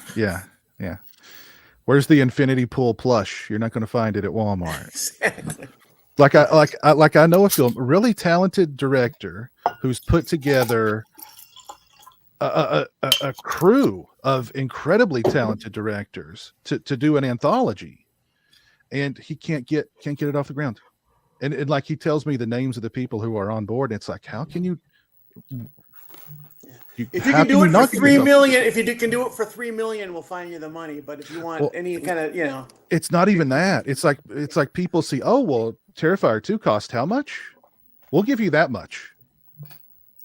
Where's the Infinity Pool plush? You're not going to find it at Walmart. Exactly. Like I know a film, a really talented director who's put together a crew of incredibly talented directors to do an anthology, and he can't get it off the ground. And like he tells me the names of the people who are on board, and it's like, how can you? If you can do it for $3 million, if you can do it for $3 million, we'll find you the money. But if you want any kind of, you know, it's not even that. It's like people see, oh well, Terrifier 2 cost how much? We'll give you that much.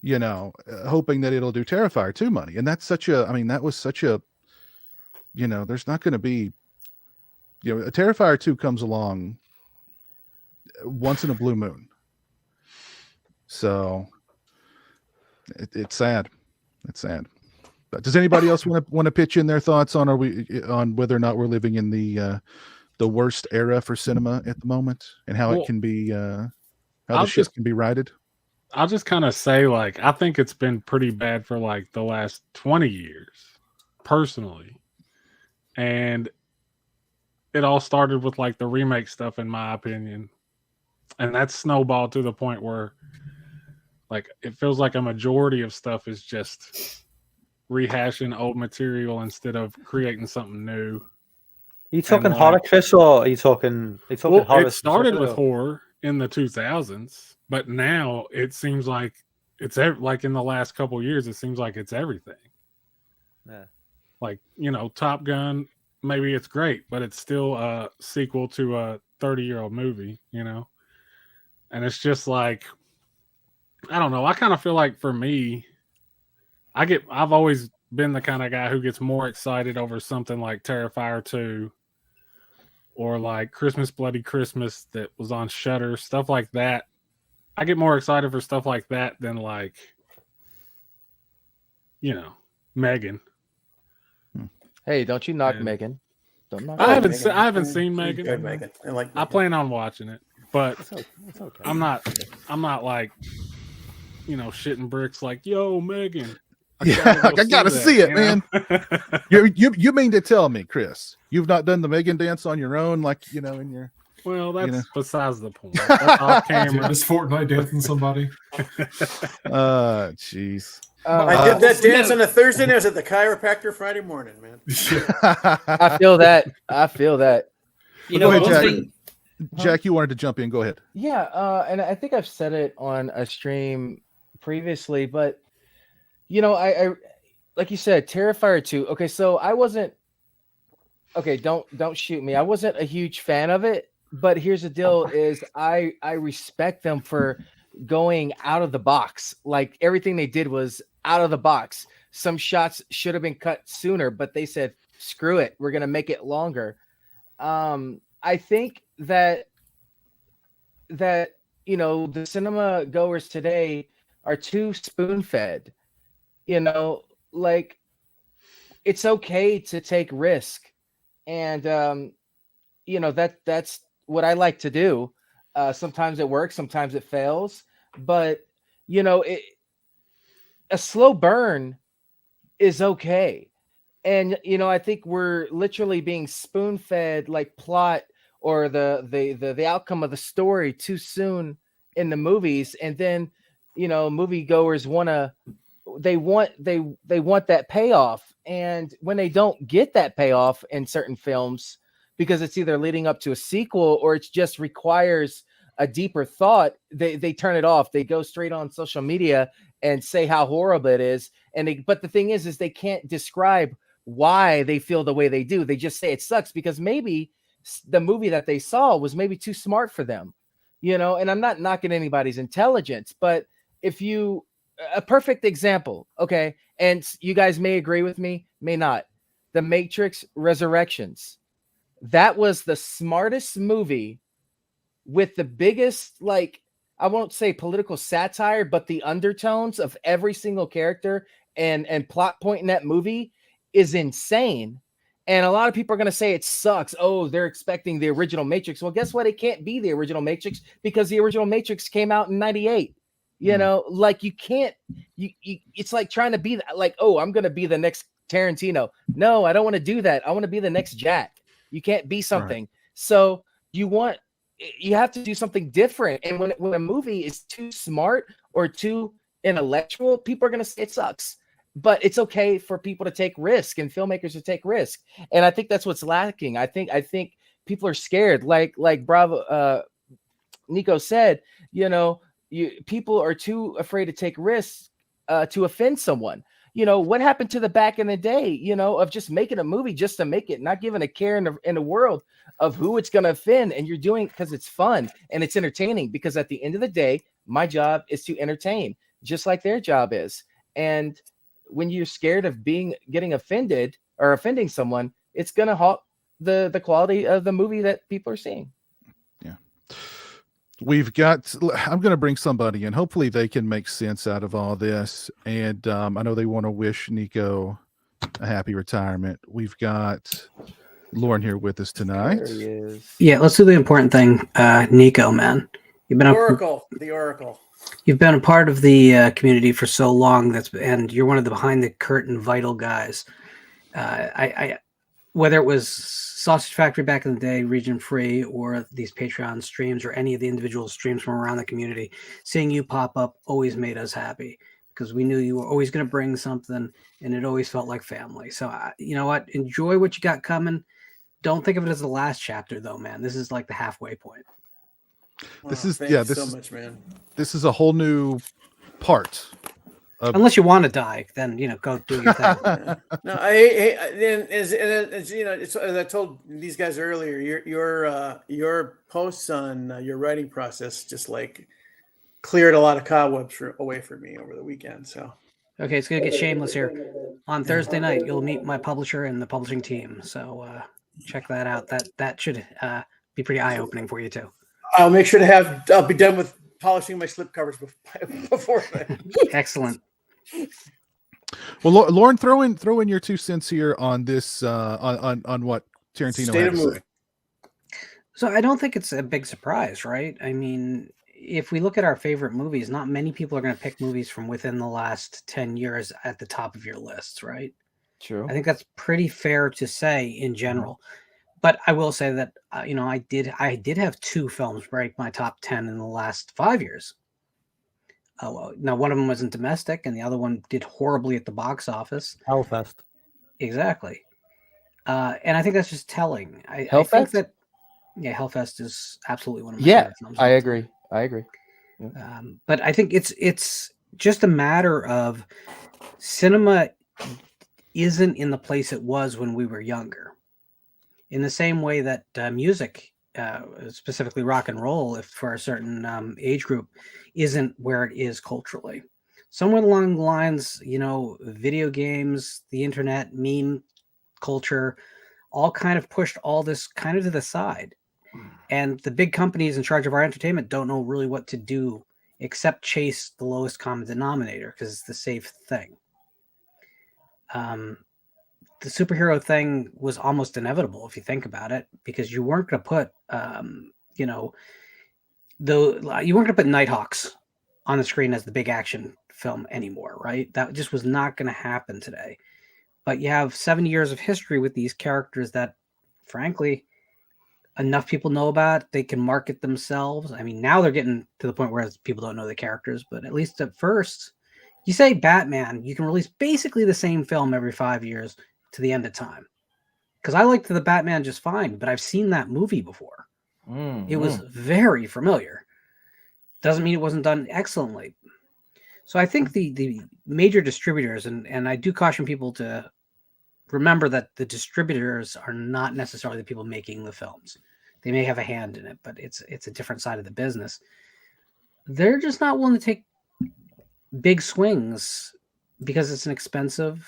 You know, hoping that it'll do Terrifier 2 money, and that's such a. I mean, that was such a. You know, there's not going to be. You know, a Terrifier 2 comes along once in a blue moon. So it's sad. It's sad. But does anybody else want to pitch in their thoughts on whether or not we're living in the worst era for cinema at the moment, and how it can be how the ship can be righted? I'll just kind of say, like, I think it's been pretty bad for like the last 20 years, personally. And it all started with like the remake stuff, in my opinion. And that's snowballed to the point where like it feels like a majority of stuff is just rehashing old material instead of creating something new. Are you talking horror, Chris, or are you talking horror? It started with horror in the 2000s, but now it seems like it's like in the last couple of years, it seems like it's everything. Yeah. Like, you know, Top Gun, maybe it's great, but it's still a sequel to a 30-year-old movie, you know? And it's just like, I don't know. I kind of feel like for me, I've always been the kind of guy who gets more excited over something like Terrifier 2 or like Christmas Bloody Christmas that was on Shudder, stuff like that. I get more excited for stuff like that than like, Megan. Hey, don't you knock And- Megan? Don't knock. I Megan. haven't seen Megan. Good Megan. I like. I Megan. plan on watching it, but It's okay. I'm not like, shitting bricks like, yo, Megan. I gotta see it, man. man. You mean to tell me, Chris, you've not done the Megan dance on your own, like in your? Well, that's know. besides the point. That's off camera. This Fortnite dancing somebody. Jeez. I did that dance on a Thursday. And I was at the chiropractor Friday morning, man. I feel that. You Go know, ahead, one Jack. thing. Jack, you wanted to jump in. Go ahead. Yeah, and I think I've said it on a stream previously, but I like you said, Terrifier 2. Okay, so I wasn't. Okay, don't shoot me. I wasn't a huge fan of it, but here's the deal: is I respect them for going out of the box. Like everything they did was out of the box. Some shots should have been cut sooner, but they said, "Screw it, we're gonna make it longer." I think that the cinema goers today are too spoon-fed. Like it's okay to take risk, and that's what I like to do. Sometimes it works, sometimes it fails, but a slow burn is okay. And I think we're literally being spoon-fed like plot or the outcome of the story too soon in the movies, and then moviegoers want that payoff, and when they don't get that payoff in certain films because it's either leading up to a sequel or it just requires a deeper thought, they turn it off. They go straight on social media and say how horrible it is, but the thing is they can't describe why they feel the way they do. They just say it sucks because maybe the movie that they saw was maybe too smart for them, and I'm not knocking anybody's intelligence, but a perfect example, okay, and you guys may agree with me, may not. The Matrix Resurrections. That was the smartest movie with the biggest, like, I won't say political satire, but the undertones of every single character and plot point in that movie is insane. And a lot of people are going to say it sucks. Oh, they're expecting the original Matrix. Well, guess what? It can't be the original Matrix because the original Matrix came out in 98. Like you can't, it's like trying to be like, oh, I'm going to be the next Tarantino. No, I don't want to do that. I want to be the next Jack. You can't be something. Right. So you have to do something different. And when a movie is too smart or too intellectual, people are going to say it sucks. But it's okay for people to take risk and filmmakers to take risk. And I think that's what's lacking. I think people are scared. Like Bravo, Nico said, people are too afraid to take risks to offend someone. What happened to the back in the day, of just making a movie just to make it, not giving a care in the world of who it's going to offend. And you're doing it because it's fun and it's entertaining, because at the end of the day, my job is to entertain just like their job is. And when you're scared of getting offended or offending someone, it's going to halt the quality of the movie that people are seeing. Yeah. I'm going to bring somebody in. Hopefully they can make sense out of all this. And I know they want to wish Nico a happy retirement. We've got Lauren here with us tonight. There he is. Yeah, let's do the important thing. Nico, man. You've been the Oracle. You've been a part of the community for so long. And you're one of the behind the curtain vital guys. I whether it was Sausage Factory back in the day, Region Free, or these Patreon streams, or any of the individual streams from around the community, seeing you pop up always made us happy, because we knew you were always going to bring something, and it always felt like family. So you know what? Enjoy what you got coming. Don't think of it as the last chapter, though, man. This is like the halfway point. This is so much, man. This is a whole new part. Unless you want to die, then go do your thing. No, as I told these guys earlier, your posts on your writing process just like cleared a lot of cobwebs away from me over the weekend. So Okay, it's gonna get shameless here. On Thursday night, you'll meet my publisher and the publishing team. So check that out. That should be pretty eye opening for you too. I'll make sure to I'll be done with polishing my slipcovers before then. Excellent. Well, Lauren, throw in your 2 cents here on this on what Tarantino State had of to movie. say. So I don't think it's a big surprise, right? I mean, if we look at our favorite movies, not many people are going to pick movies from within the last 10 years at the top of your lists, right? True. I think that's pretty fair to say in general. But I will say that I did have 2 films break my top 10 in the last 5 years. Now one of them wasn't domestic, and the other one did horribly at the box office. Hellfest. Exactly. And I think that's just telling. I think Hellfest? that Hellfest is absolutely one of my Yeah, favorite films. I agree. But I think it's just a matter of cinema isn't in the place it was when we were younger. In the same way that music, specifically rock and roll, if for a certain age group, isn't where it is culturally. Somewhere along the lines, video games, the internet, meme culture, all kind of pushed all this kind of to the side. And the big companies in charge of our entertainment don't know really what to do except chase the lowest common denominator because it's the safe thing. The superhero thing was almost inevitable if you think about it, because you weren't going to put, you weren't going to put Nighthawks on the screen as the big action film anymore, right? That just was not going to happen today. But you have 70 years of history with these characters that, frankly, enough people know about. They can market themselves. I mean, now they're getting to the point where people don't know the characters, but at least at first, you say Batman, you can release basically the same film every 5 years to the end of time. Because I liked the Batman just fine, but I've seen that movie before. It was very familiar. Doesn't mean it wasn't done excellently. So I think the major distributors, and I do caution people to remember that the distributors are not necessarily the people making the films. They may have a hand in it, but it's a different side of the business. They're just not willing to take big swings because it's an expensive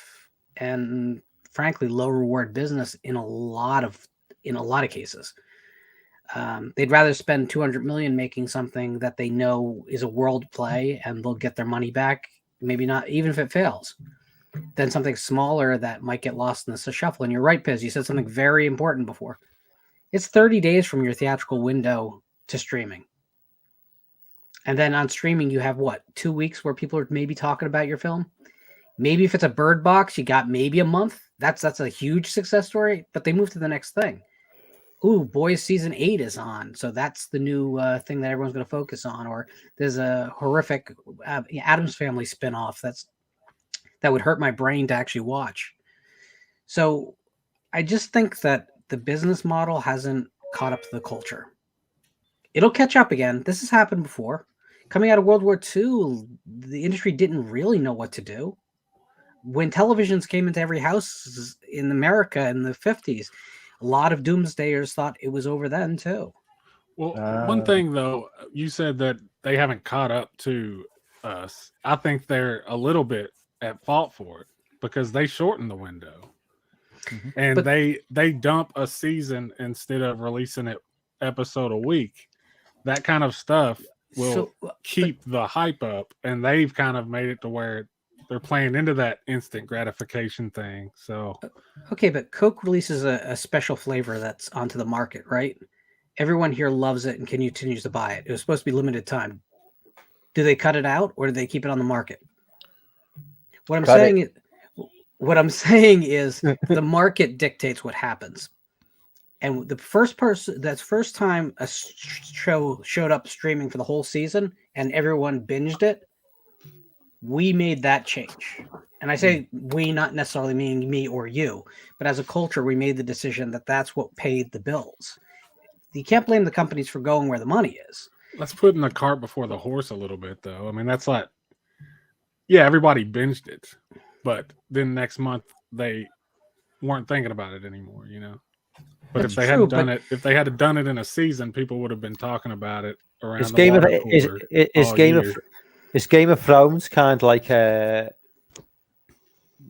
and frankly low reward business in a lot of cases. They'd rather spend 200 million making something that they know is a world play and they'll get their money back, maybe not even if it fails, than something smaller that might get lost in the shuffle. And you're right, Piz, you said something very important before. It's 30 days from your theatrical window to streaming. And then on streaming, you have 2 weeks where people are maybe talking about your film. Maybe if it's a Bird Box, you got maybe a month. That's a huge success story, but they move to the next thing. Ooh, Boys season 8 is on, so that's the new thing that everyone's going to focus on. Or there's a horrific Addams Family spinoff that would hurt my brain to actually watch. So I just think that the business model hasn't caught up to the culture. It'll catch up again. This has happened before. Coming out of World War II, the industry didn't really know what to do. When televisions came into every house in America in the 50s, a lot of doomsdayers thought it was over then too. Well, one thing though, you said that they haven't caught up to us. I think they're a little bit at fault for it because they shorten the window. Mm-hmm. And but they dump a season instead of releasing it episode a week. That kind of stuff will keep the hype up, and they've kind of made it to where they're playing into that instant gratification thing. So okay, but Coke releases a special flavor that's onto the market, right? Everyone here loves it and continues to buy it. It was supposed to be limited time. Do they cut it out or do they keep it on the market? What I'm saying is the market dictates what happens. And the first time a show showed up streaming for the whole season and everyone binged it, we made that change. And I say we, not necessarily meaning me or you, but as a culture, we made the decision that that's what paid the bills. You can't blame the companies for going where the money is. Let's put in the cart before the horse a little bit, though. I mean, that's like, yeah, everybody binged it, but then next month they weren't thinking about it anymore, you know. But if they hadn't done it in a season, people would have been talking about it around the water cooler. Is Game of Thrones kind of like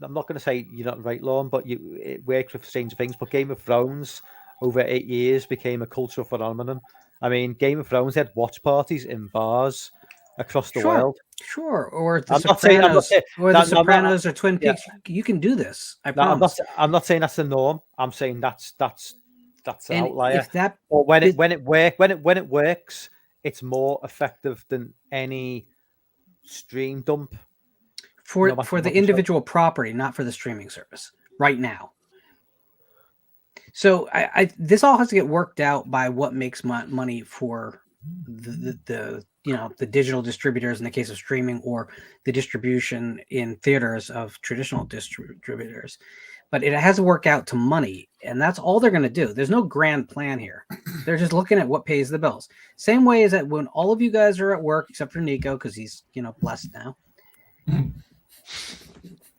I'm not going to say you're not right, Lauren, but it works with Stranger Things. But Game of Thrones, over 8 years, became a cultural phenomenon. I mean, Game of Thrones had watch parties in bars across the world. Sure, or The I'm not saying- I'm not Sopranos, saying- or no, The no, I'm not- Sopranos, or Twin yeah. Peaks. You can do this. I No, promise. I'm not saying that's the norm. I'm saying that's an And outlier. if that, But when it works, it's more effective than any stream dump. for no matter for the what the show- individual property, not for the streaming service, right now. So this all has to get worked out by what makes money for the the digital distributors in the case of streaming, or the distribution in theaters of traditional distributors. But it has to work out to money, and that's all they're going to do. There's no grand plan here. They're just looking at what pays the bills. Same way as that when all of you guys are at work, except for Nico, because he's blessed now.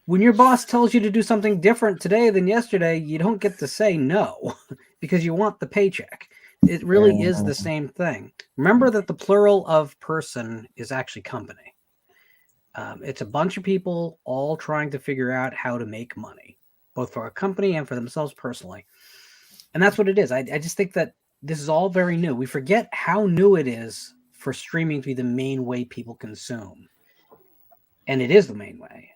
When your boss tells you to do something different today than yesterday, you don't get to say no because you want the paycheck. It really is the same thing. Remember that the plural of person is actually company. It's a bunch of people all trying to figure out how to make money, both for a company and for themselves personally. And that's what it is. I just think that this is all very new. We forget how new it is for streaming to be the main way people consume. And it is the main way.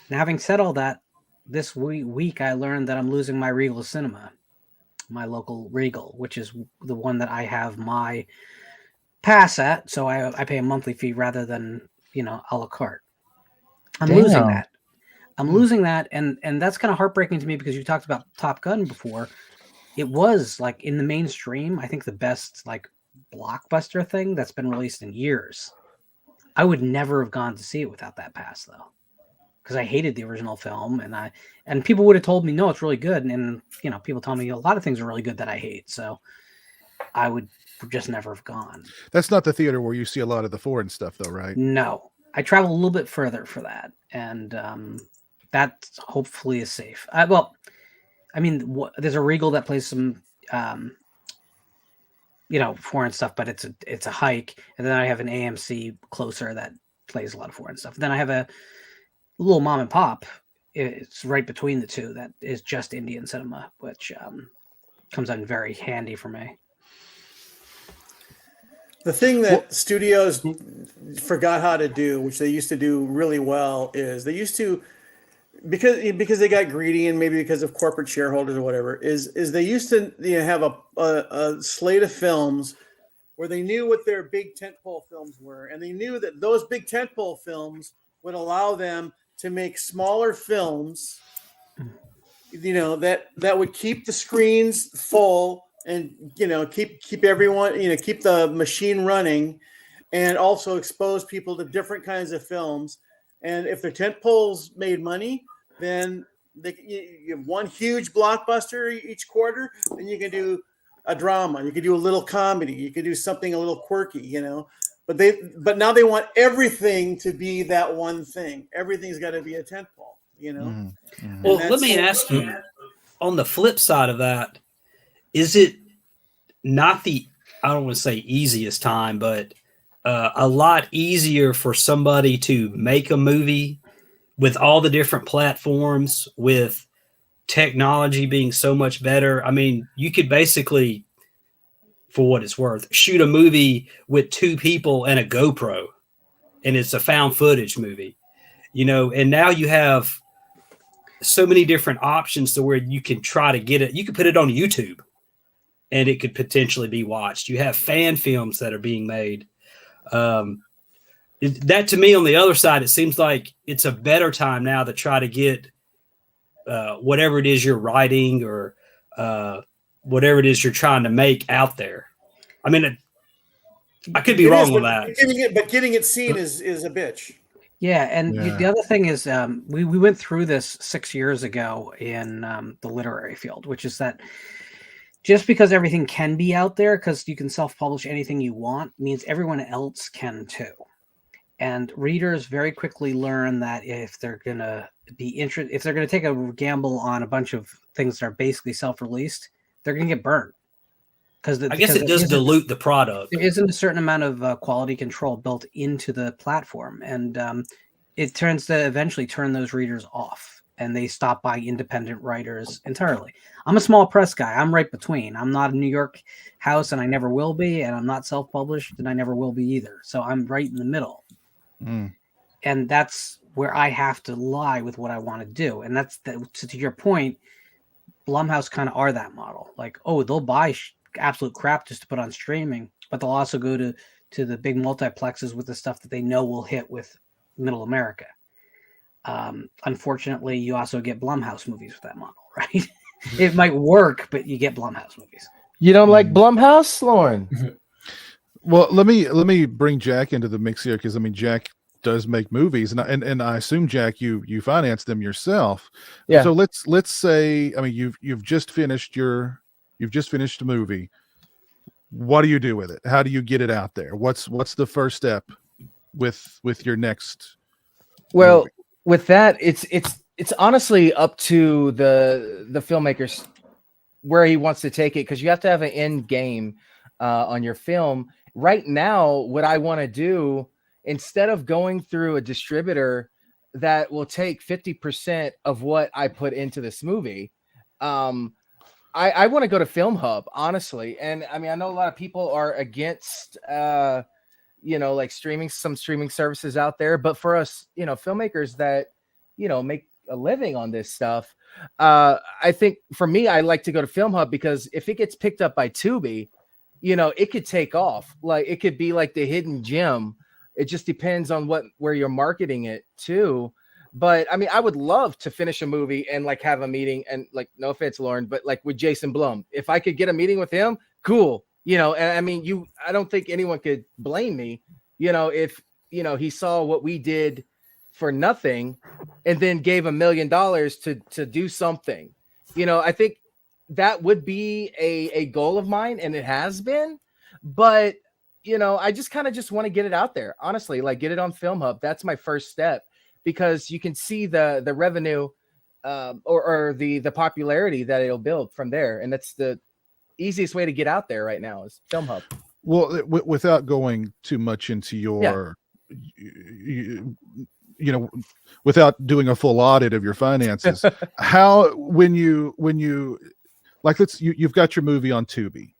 Now, having said all that, this week I learned that I'm losing my Regal Cinema, my local Regal, which is the one that I have my pass at. So I pay a monthly fee rather than, a la carte. I'm losing that. I'm losing that. And that's kind of heartbreaking to me because you talked about Top Gun before. It was like in the mainstream, I think the best like blockbuster thing that's been released in years. I would never have gone to see it without that pass though. Because I hated the original film, and people would have told me, no, it's really good. And people tell me a lot of things are really good that I hate. So I would just never have gone. That's not the theater where you see a lot of the foreign stuff, though, right? No, I travel a little bit further for that, and that hopefully is safe. There's a Regal that plays some, foreign stuff, but it's a hike. And then I have an AMC closer that plays a lot of foreign stuff. Then I have a little mom and pop. It's right between the two that is just Indian cinema, which comes in very handy for me. The thing that studios forgot how to do, which they used to do really well, is they used to, because they got greedy and maybe because of corporate shareholders or whatever, is they used to have a slate of films where they knew what their big tentpole films were, and they knew that those big tentpole films would allow them to make smaller films, that would keep the screens full and keep everyone, keep the machine running, and also expose people to different kinds of films. And if their tent poles made money, then you have one huge blockbuster each quarter, and you can do a drama, you could do a little comedy, you could do something a little quirky, But now they want everything to be that one thing. Everything's got to be a tentpole, Mm-hmm. Well, let me ask you, on the flip side of that, is it not I don't want to say easiest time, but a lot easier for somebody to make a movie with all the different platforms, with technology being so much better? I mean, you could basically, for what it's worth, shoot a movie with two people and a GoPro, and it's a found footage movie, and now you have so many different options to where you can try to get it. You could put it on YouTube and it could potentially be watched. You have fan films that are being made. That to me, on the other side, it seems like it's a better time now to try to get whatever it is you're writing or whatever it is you're trying to make out there. I mean, I could be wrong on that. But getting it seen is a bitch. Yeah, and the other thing is we went through this 6 years ago in the literary field, which is that just because everything can be out there, because you can self-publish anything you want, means everyone else can too. And readers very quickly learn that if they're going to if they're going to take a gamble on a bunch of things that are basically self-released, they're going to get burned. I guess it does dilute the product. There isn't a certain amount of quality control built into the platform. And it turns to eventually turn those readers off, and they stop buying independent writers entirely. I'm a small press guy. I'm right between. I'm not a New York house, and I never will be, and I'm not self-published, and I never will be either. So I'm right in the middle. And that's where I have to lie with what I want to do. And that's to your point, Blumhouse kind of are that model. Like, oh, they'll buy absolute crap just to put on streaming, but they'll also go to the big multiplexes with the stuff that they know will hit with middle America. Unfortunately, you also get Blumhouse movies with that model, right? It might work, but you get Blumhouse movies. You don't like Blumhouse, Lauren? Well, let me bring Jack into the mix here, because I mean, Jack does make movies, and I assume, Jack, you finance them yourself. Yeah. So let's say, I mean, you've just finished a movie. What do you do with it? How do you get it out there? What's the first step with your next? Well, movie? with that, it's honestly up to the filmmakers where he wants to take it, because you have to have an end game on your film. Right now, what I want to do, instead of going through a distributor that will take 50% of what I put into this movie, I want to go to Film Hub, honestly. And I mean, I know a lot of people are against, like some streaming services out there, but for us, filmmakers that, make a living on this stuff, I think for me, I like to go to Film Hub, because if it gets picked up by Tubi, it could take off. Like, it could be like the hidden gem. It just depends on where you're marketing it to. But I mean, I would love to finish a movie and like have a meeting, and like, no offense, Lauren, but like with Jason Blum, if I could get a meeting with him, cool. And I mean, I don't think anyone could blame me, if, he saw what we did for nothing and then gave $1 million to do something. I think that would be a goal of mine, and it has been, but I just kind of just want to get it out there, honestly, like get it on Film Hub. That's my first step, because you can see the revenue or the popularity that it'll build from there. And that's the easiest way to get out there right now, is Film Hub. Well, without going too much into your, without doing a full audit of your finances, when you like, you've got your movie on Tubi.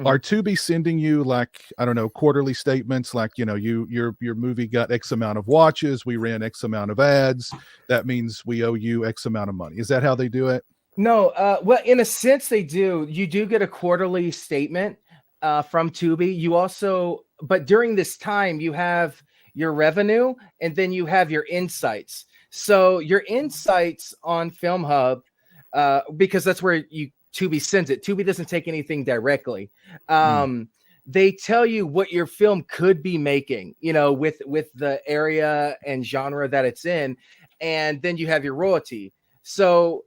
Are Tubi sending you, like, I don't know, quarterly statements, like, your movie got X amount of watches, we ran X amount of ads, that means we owe you X amount of money? Is that how they do it? No, well, in a sense they do. You do get a quarterly statement from Tubi. You also, but during this time, you have your revenue, and then you have your insights. So your insights on Film Hub, because that's where Tubi sends it. Tubi doesn't take anything directly. They tell you what your film could be making, with the area and genre that it's in, and then you have your royalty. So,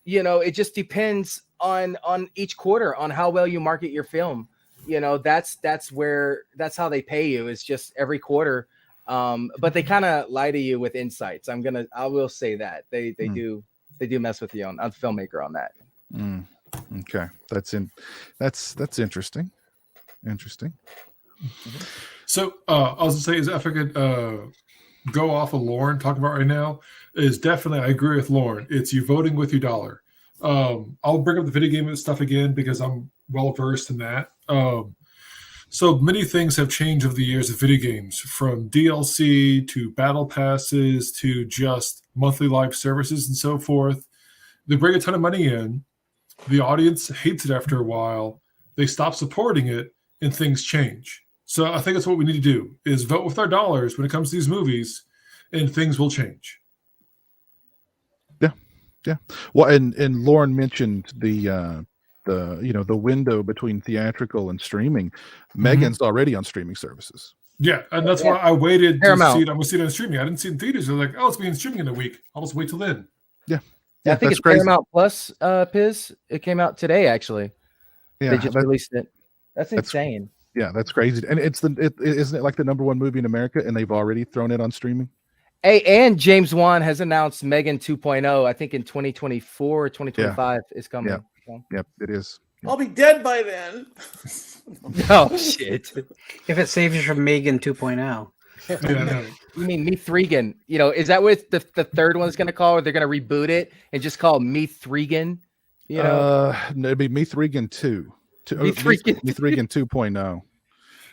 it just depends on each quarter on how well you market your film. That's how they pay you, is just every quarter. But they kind of lie to you with insights. I will say that they do mess with you on filmmaker on that. Okay, that's interesting. So I was gonna say, is if I could go off of Lauren talking about right now, is definitely, I agree with Lauren. It's you voting with your dollar. I'll bring up the video game stuff again, because I'm well versed in that. So many things have changed over the years of video games, from DLC to battle passes to just monthly live services and so forth. They bring a ton of money in. The audience hates it after a while. They stop supporting it, and things change. So I think that's what we need to do, is vote with our dollars when it comes to these movies, and things will change. Yeah. Well, and Lauren mentioned the window between theatrical and streaming. Megan's already on streaming services. Yeah, and that's why I waited Paramount. to see it. I'm going to see it on streaming. I didn't see it in theaters. They're like, oh, it's being streaming in a week. I'll just wait till then. Yeah, I think it's crazy. Paramount Plus, Piz. It came out today, actually. Yeah, they just released it. That's insane. Yeah, that's crazy. And isn't it like the #1 movie in America, and they've already thrown it on streaming? Hey, and James Wan has announced Megan 2.0. I think in 2024 or 2025 is coming. Yeah. So. Yep, it is. I'll be dead by then. Oh shit! If it saves you from Megan 2.0. Yeah, no. You mean Meath Regan? You know, is that what the third one's going to call? Or they're going to reboot it and just call Meath Regan? You know, No, it'd be Meath Regan 2. Meath Regan Meath Regan 2.0.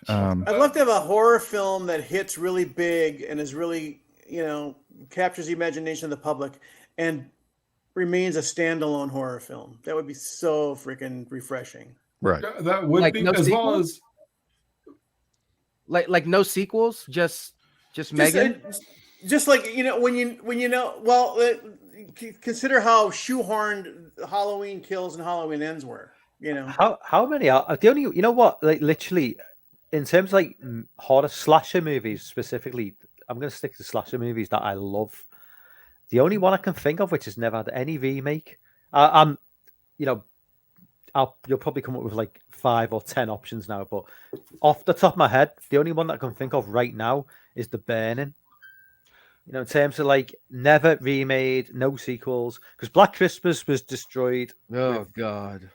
I'd love to have a horror film that hits really big and is really, captures the imagination of the public and remains a standalone horror film. That would be so freaking refreshing. Right. That would Like be no as well sequels? as like no sequels, just Megan. Just like consider how shoehorned Halloween Kills and Halloween Ends were. How many are the only? You know what? Like literally, in terms of like horror slasher movies specifically, I'm going to stick to slasher movies that I love. The only one I can think of which has never had any remake. You'll probably come up with like 5 or 10 options now, but off the top of my head, the only one that I can think of right now is The Burning. In terms of like never remade, no sequels, because Black Christmas was destroyed. Oh God.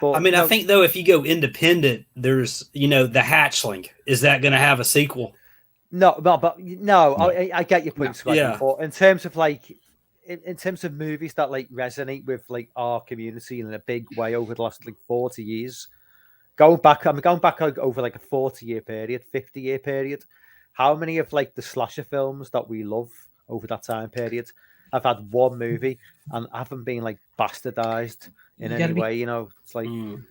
But, I mean, I think though, if you go independent, there's the Hatchling. Is that going to have a sequel? No. I get your point, Scott. Yeah. But in terms of like, in terms of movies that like resonate with like our community in a big way over the last like 40 years, going back over like a 40-year period, 50-year period. How many of like the slasher films that we love over that time period have had one movie and haven't been like bastardized in any way? It's like you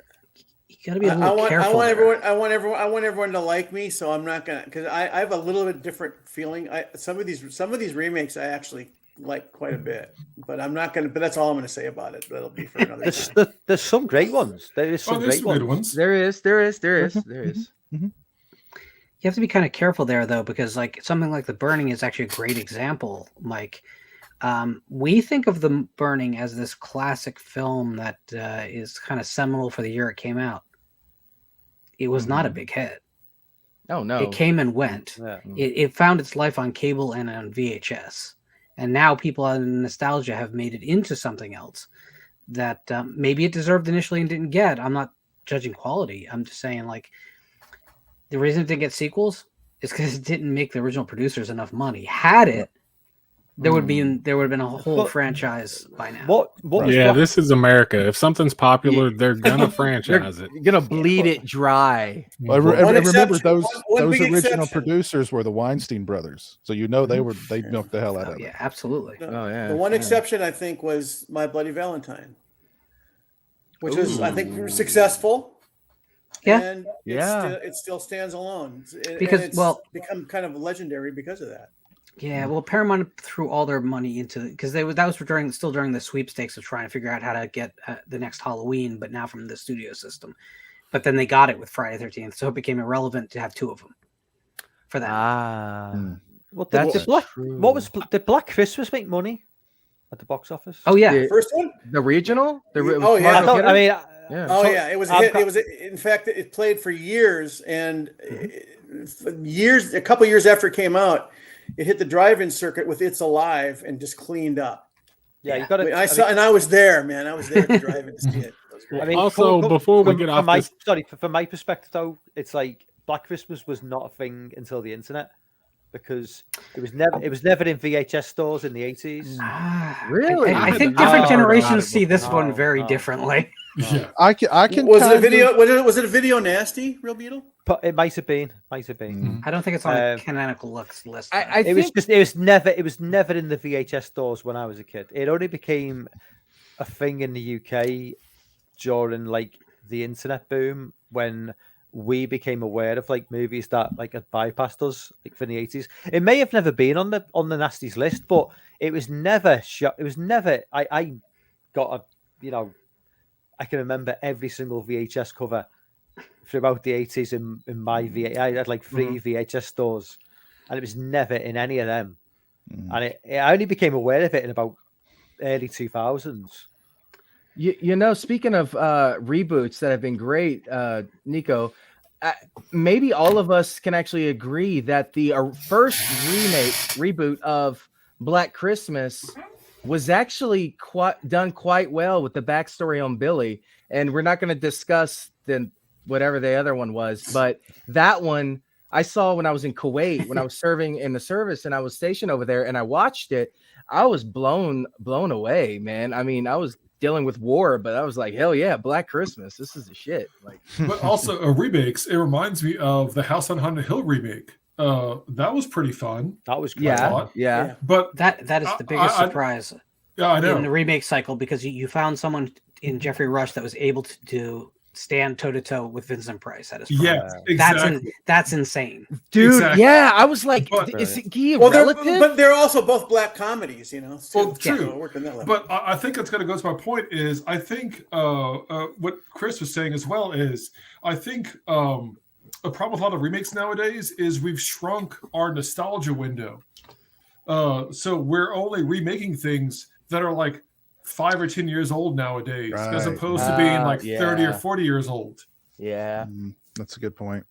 gotta be a little careful. I want everyone to like me, so I'm not gonna, because I have a little bit different feeling. Some of these remakes I actually like quite a bit, but I'm not gonna. But that's all I'm gonna say about it. That'll be for another time. There's some great ones. There is some great good ones. There is. You have to be kind of careful there, though, because like something like The Burning is actually a great example. Mike, we think of The Burning as this classic film that is kind of seminal for the year it came out. It was not a big hit. Oh no! It came and went. Yeah. It found its life on cable and on VHS, and now people on nostalgia have made it into something else that maybe it deserved initially and didn't get. I'm not judging quality. I'm just saying like. The reason it didn't get sequels is because it didn't make the original producers enough money. Had it, there would have been a whole franchise by now. This is America. If something's popular, they're gonna franchise it. You're gonna bleed it dry. Well, remember those big original exception. producers were the Weinstein brothers, so they milked the hell out of it. Yeah, absolutely. The one exception I think was My Bloody Valentine, which was I think successful. Yeah. And it still stands alone. Because, it's become kind of legendary because of that. Yeah, well, Paramount threw all their money into because that was during the sweepstakes of trying to figure out how to get the next Halloween, but now from the studio system. But then they got it with Friday 13th, so it became irrelevant to have 2 of them for that. Did Black Christmas make money at the box office? Oh yeah, The first one, the regional. It was a hit. It was, in fact, it played for years, and a couple years after it came out, it hit the drive-in circuit with "It's Alive" and just cleaned up. Yeah, you got it. I was there, man. I was there at the drive-in to see it. Before we get off this, from my perspective, though, it's like Black Christmas was not a thing until the internet. Because it was never in VHS stores in the 80s. Really? I think different generations see this one very differently. Yeah. I can. Was it a video? Was it a video nasty, Real Beetle? But it might have been. I don't think it's on a canonical list. It was never in the VHS stores when I was a kid. It only became a thing in the UK during like the internet boom when we became aware of like movies that like had bypassed us like from the 80s. It may have never been on the nasties list, but it was never I got I can remember every single VHS cover throughout the 80s in my VHS. I had like 3 VHS stores and it was never in any of them. And I only became aware of it in about early 2000s. Speaking of reboots that have been great, Nico, maybe all of us can actually agree that the first reboot of Black Christmas was actually done quite well with the backstory on Billy. And we're not going to discuss whatever the other one was, but that one I saw when I was in Kuwait, when I was serving in the service and I was stationed over there and I watched it. I was blown away, man. I mean, I was dealing with war, but I was like, hell yeah, Black Christmas. This is the shit. Like, but also remakes. It reminds me of the House on Haunted Hill remake. That was pretty fun. That was great. Yeah. But That is the biggest surprise I know. in the remake cycle, because you found someone in Jeffrey Rush that was able to stand toe to toe with Vincent Price at his prime. Yes, exactly. That's insane, dude. Exactly. Yeah, I was like, is he a relative? But they're also both black comedies, you know. Well, true. That but I think that's going to go to my point. Is I think what Chris was saying as well is I think a problem with a lot of remakes nowadays is we've shrunk our nostalgia window. So we're only remaking things that are like 5 or 10 years old nowadays, as opposed to being like 30 or 40 years old. Yeah. That's a good point.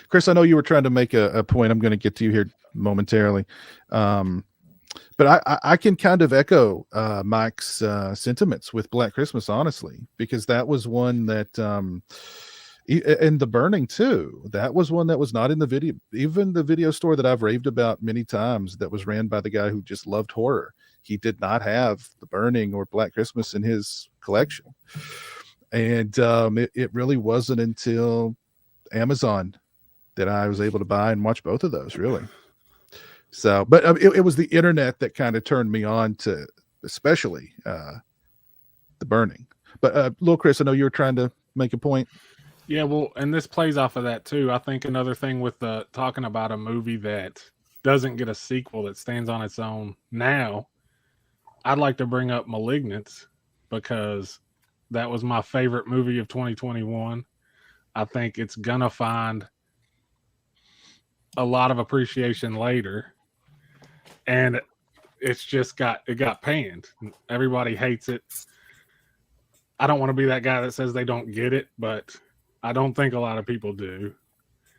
Chris, I know you were trying to make a point. I'm going to get to you here momentarily. But I can kind of echo Mike's sentiments with Black Christmas, honestly, because that was one that, and The Burning too, that was one that was not in the video, even the video store that I've raved about many times, that was ran by the guy who just loved horror. He did not have The Burning or Black Christmas in his collection. And it really wasn't until Amazon that I was able to buy and watch both of those, really. So, but it was the internet that kind of turned me on to especially The Burning. But little Chris, I know you were trying to make a point. Yeah, well, and this plays off of that too. I think another thing with talking about a movie that doesn't get a sequel that stands on its own now, I'd like to bring up *Malignant*, because that was my favorite movie of 2021. I think it's gonna find a lot of appreciation later, and it's just got panned. Everybody hates it. I don't want to be that guy that says they don't get it, but I don't think a lot of people do.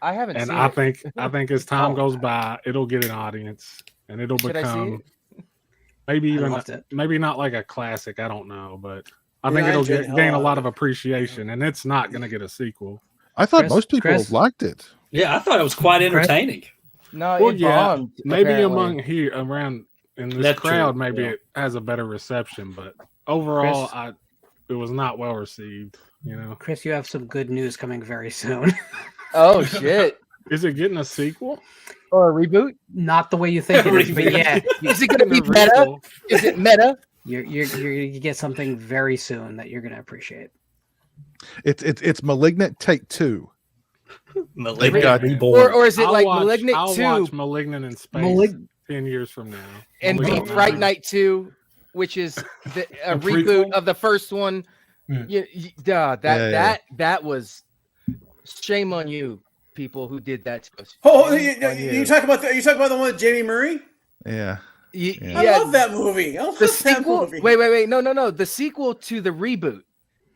I haven't and seen I it. I think as time goes by, it'll get an audience, and it'll become maybe not like a classic. I don't know, but I think it'll gain a lot of appreciation, and it's not going to get a sequel. I thought most people liked it. Yeah, I thought it was quite entertaining. No, well, it bombed. Maybe apparently. around in this That's crowd, true, maybe yeah. it has a better reception, but overall, it was not well received. You know, Chris, you have some good news coming very soon. Oh shit! Is it getting a sequel or a reboot? Not the way you think it is, but yeah. Is it going to be meta? Is it meta? You get something very soon that you're going to appreciate. It's Malignant Take 2. Malignant Reborn. Or is it like I'll Malignant 2? I'll watch Malignant in Space 10 years from now. And be Fright Night 2, which is a reboot of the first one. That was shame on you, people who did that to us. Oh, you talk about the one with Jamie Murray? Yeah. I love that movie. The sequel. Wait. No. The sequel to the reboot.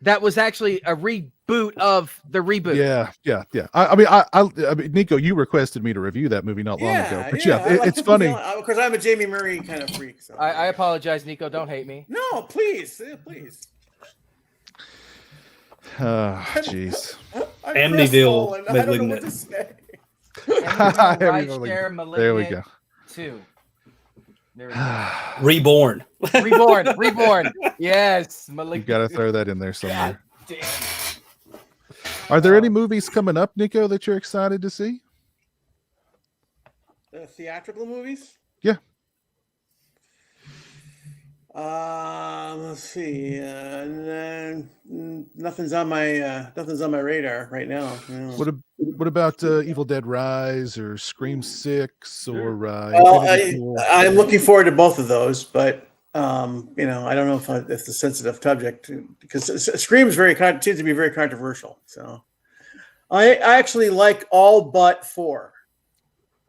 That was actually a reboot of the reboot. Yeah. I mean, Nico, you requested me to review that movie not long ago. But it's funny. Because I'm a Jamie Murray kind of freak. So. I apologize, Nico. Don't hate me. No, please. Jeez. Amityville I don't know what to say. There we go. 2. There we go. Reborn. Yes, You got to throw that in there somewhere. God damn. Are there any movies coming up, Nico, that you're excited to see? Theatrical movies? Yeah. Let's see. Nothing's on my radar right now. What about Evil Dead Rise or Scream 6 or? I'm looking forward to both of those, but I don't know if it's a sensitive subject because Scream seems to be very controversial. So I actually like all but 4.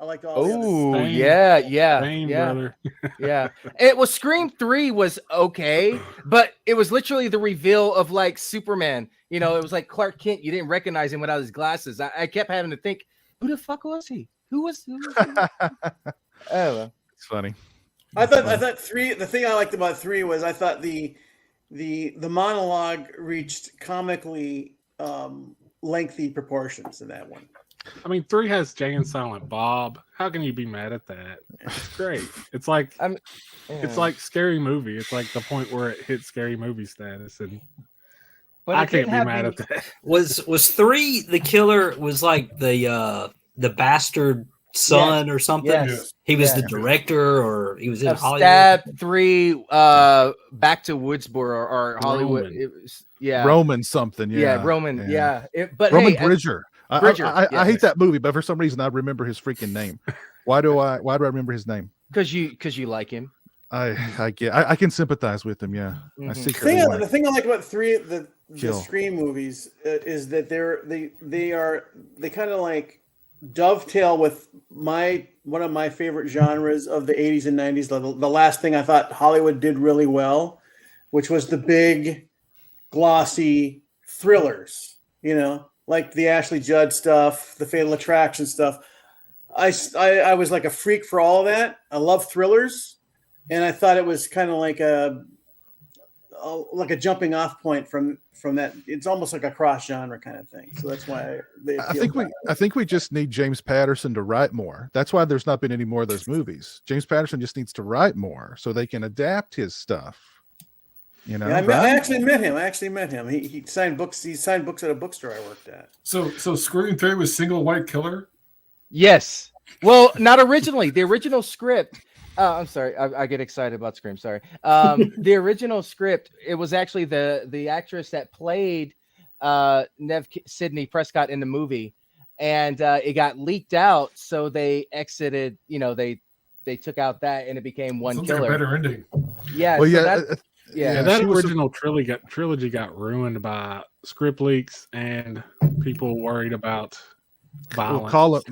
I liked all. Oh yeah. Brother. Yeah. It was Scream 3 was okay, but it was literally the reveal of like Superman. You know, it was like Clark Kent. You didn't recognize him without his glasses. I kept having to think, who the fuck was he? Who was he? Oh, it's funny. I thought 3. The thing I liked about 3 was I thought the monologue reached comically lengthy proportions in that one. I mean, 3 has Jay and Silent Bob. How can you be mad at that? It's great. It's like it's like Scary Movie. It's like the point where it hits Scary Movie status, and I can't be mad at that. Was 3 the killer? Was like the bastard son or something? Yes. He was the director, or he was in Hollywood. Stab 3, back to Woodsboro or Hollywood. Roman. It was, Roman something. Yeah, Roman. Yeah. But Roman hey, Bridger. Bridger, I hate that movie, but for some reason I remember his freaking name. Why do I remember his name? because you like him. I can sympathize with him. Yeah, I see. The thing I like about the Scream movies is that they kind of like dovetail with one of my favorite genres of the 80s and 90s. The last thing I thought Hollywood did really well, which was the big, glossy thrillers. You know, like the Ashley Judd stuff, the Fatal Attraction stuff. I was like a freak for all of that. I love thrillers. And I thought it was kind of like a jumping off point from that. It's almost like a cross genre kind of thing. So that's why I think we just need James Patterson to write more. That's why there's not been any more of those movies. James Patterson just needs to write more so they can adapt his stuff. You know, I actually met him. He signed books. He signed books at a bookstore I worked at. So Scream 3 was single white killer. Yes. Well, not originally. The original script. I'm sorry. I get excited about Scream. Sorry. The original script. It was actually the actress that played Sidney Prescott in the movie, and it got leaked out. So they exited. You know, they took out that, and it became one Sounds killer. like a better ending. Yeah. Well, so yeah. That original trilogy got ruined by script leaks and people worried about violence.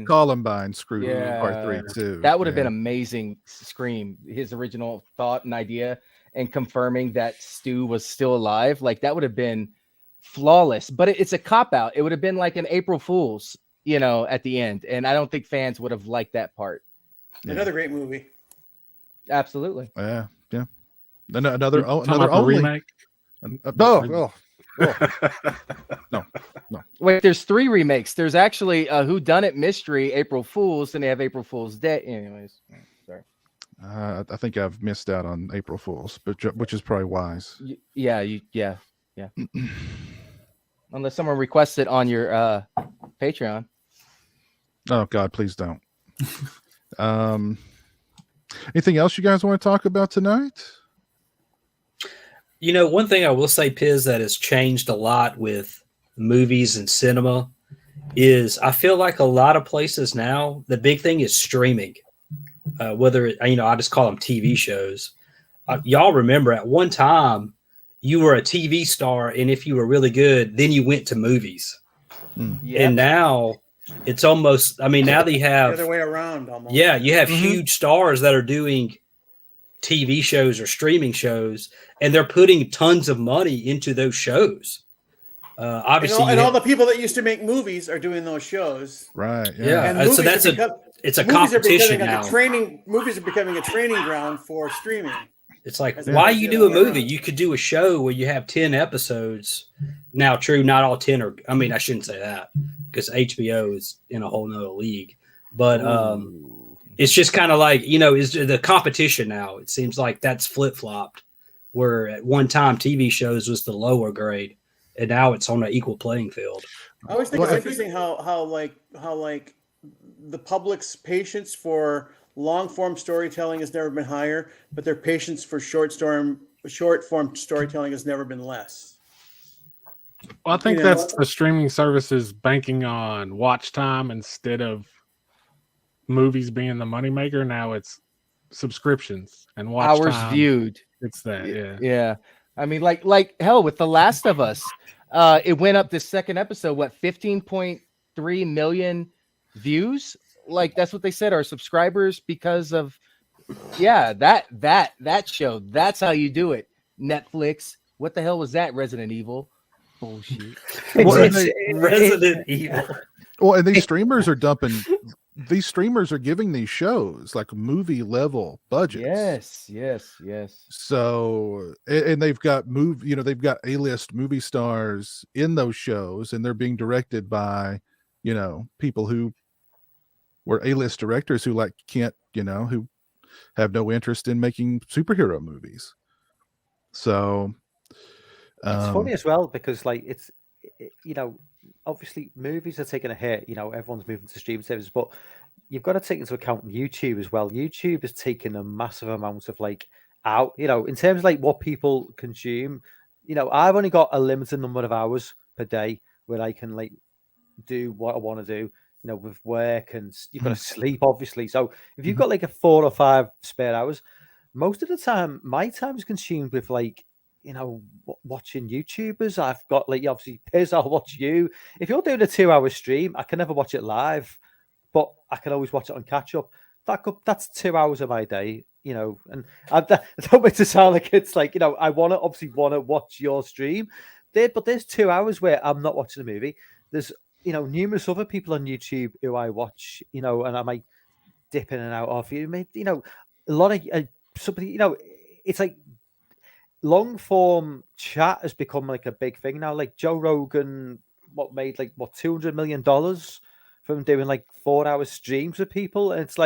Columbine screwed part 3 too. That would have been amazing. Scream, his original thought and idea, and confirming that Stu was still alive. Like that would have been flawless. But it's a cop out. It would have been like an April Fool's, you know, at the end. And I don't think fans would have liked that part. Another great movie. Absolutely. Yeah. Another remake. No. Wait, there's 3 remakes. There's actually a Whodunit Mystery, April Fool's, and they have April Fool's Day. Anyways, sorry. I think I've missed out on April Fool's, which is probably wise. Yeah. Unless someone requests it on your Patreon. Oh God, please don't. Anything else you guys want to talk about tonight? You know, one thing I will say, Piz, that has changed a lot with movies and cinema is I feel like a lot of places now, the big thing is streaming. Whether, I just call them TV shows. Y'all remember at one time you were a TV star, and if you were really good, then you went to movies. Yep. And now it's almost, now they have the other way around almost. Yeah, you have huge stars that are doing TV shows or streaming shows, and they're putting tons of money into those shows. Obviously, and all the people that used to make movies are doing those shows, right? Yeah, and so it's a competition now. Movies are becoming a training ground for streaming. It's like, why you do a movie? You could do a show where you have 10 episodes. Now, true, not all 10 are. I shouldn't say that because HBO is in a whole nother league, but it's just kind of like, is the competition now. It seems like that's flip-flopped, where at one time TV shows was the lower grade, and now it's on an equal playing field. I always think it's interesting how the public's patience for long-form storytelling has never been higher, but their patience for short-form storytelling has never been less. Well, I think that's the streaming services banking on watch time instead of movies being the moneymaker. Now it's subscriptions and watch hours time. Viewed. It's that, yeah. Like hell with The Last of Us. It went up this second episode, 15.3 million views? Like that's what they said, our subscribers, because of that show. That's how you do it. Netflix. What the hell was that? Resident Evil. Bullshit. Resident Evil. Well, and these streamers are dumping. These streamers are giving these shows like movie level budgets. Yes. So, and they've got they've got A-list movie stars in those shows, and they're being directed by people who were A-list directors who can't, who have no interest in making superhero movies. So it's funny as well because obviously movies are taking a hit. Everyone's moving to streaming services, but you've got to take into account YouTube as well. YouTube has taken a massive amount of out, in terms of what people consume. I've only got a limited number of hours per day where I can do what I want to do, with work, and you've got to sleep, obviously. So if you've got a 4 or 5 spare hours, most of the time my time is consumed with watching YouTubers. I've got obviously Piz, I'll watch you. If you're doing a 2-hour stream, I can never watch it live, but I can always watch it on catch up. That's 2 hours of my day, and I don't make it sound like it's I obviously want to watch your stream but there's 2 hours where I'm not watching a movie. There's numerous other people on YouTube who I watch, and I might dip in and out of a lot of somebody, it's long form chat has become a big thing now. Joe Rogan, made $200 million from doing 4-hour streams with people, and it's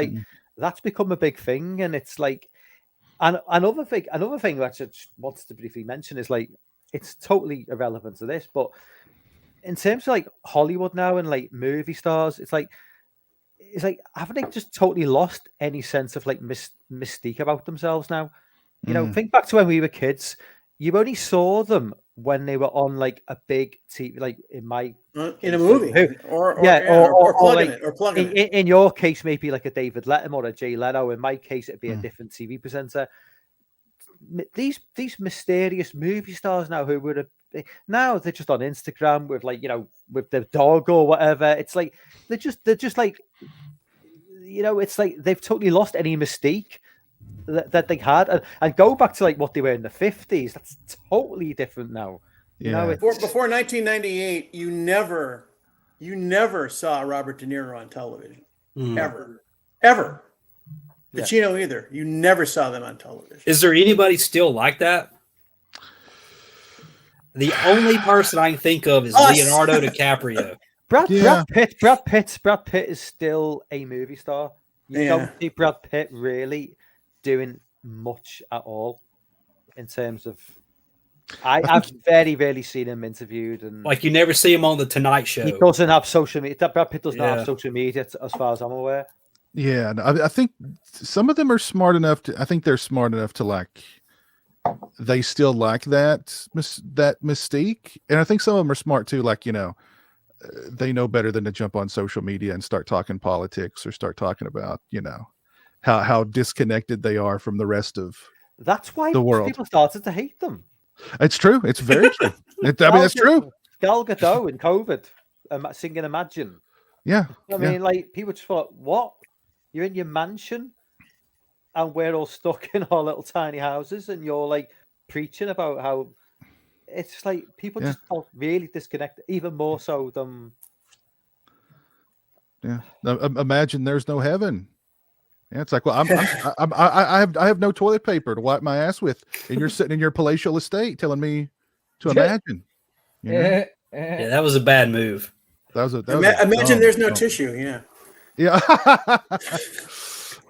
that's become a big thing. And it's and another thing which I just wanted to briefly mention is it's totally irrelevant to this, but in terms of Hollywood now and movie stars, it's haven't they just totally lost any sense of mystique about themselves now? Think back to when we were kids. You only saw them when they were on a big TV, in a movie, or plugging it. In your case, maybe a David Letterman or a Jay Leno. In my case, it'd be a different TV presenter. These mysterious movie stars now who would have now they're just on Instagram with with their dog or whatever. It's they're just it's they've totally lost any mystique that they had, and go back to what they were in the 50s. That's totally different now. Before 1998, you never saw Robert De Niro on television, ever. Pacino either. You never saw them on television. Is there anybody still like that? The only person I can think of is Leonardo DiCaprio. Brad Pitt is still a movie star. You don't see Brad Pitt really doing much at all in terms of. I've very rarely seen him interviewed, and you never see him on the Tonight Show. He doesn't have social media. Brad Pitt does not have social media, as far as I'm aware. Yeah, I think some of them are smart enough to. I think they're smart enough to they still like that mystique, and I think some of them are smart too. They know better than to jump on social media and start talking politics or start talking about how disconnected they are from the rest of that's why the world. People started to hate them. It's true. It's very true. That's true. Gal Gadot in COVID singing Imagine. Yeah. I mean, people just thought, what? You're in your mansion and we're all stuck in our little tiny houses, and you're preaching about how it's people just felt really disconnected, even more so than. Yeah. Imagine there's no heaven. Yeah, it's well, I have no toilet paper to wipe my ass with, and you're sitting in your palatial estate telling me to imagine. Yeah, that was a bad move. Imagine there's no tissue. Yeah. Yeah.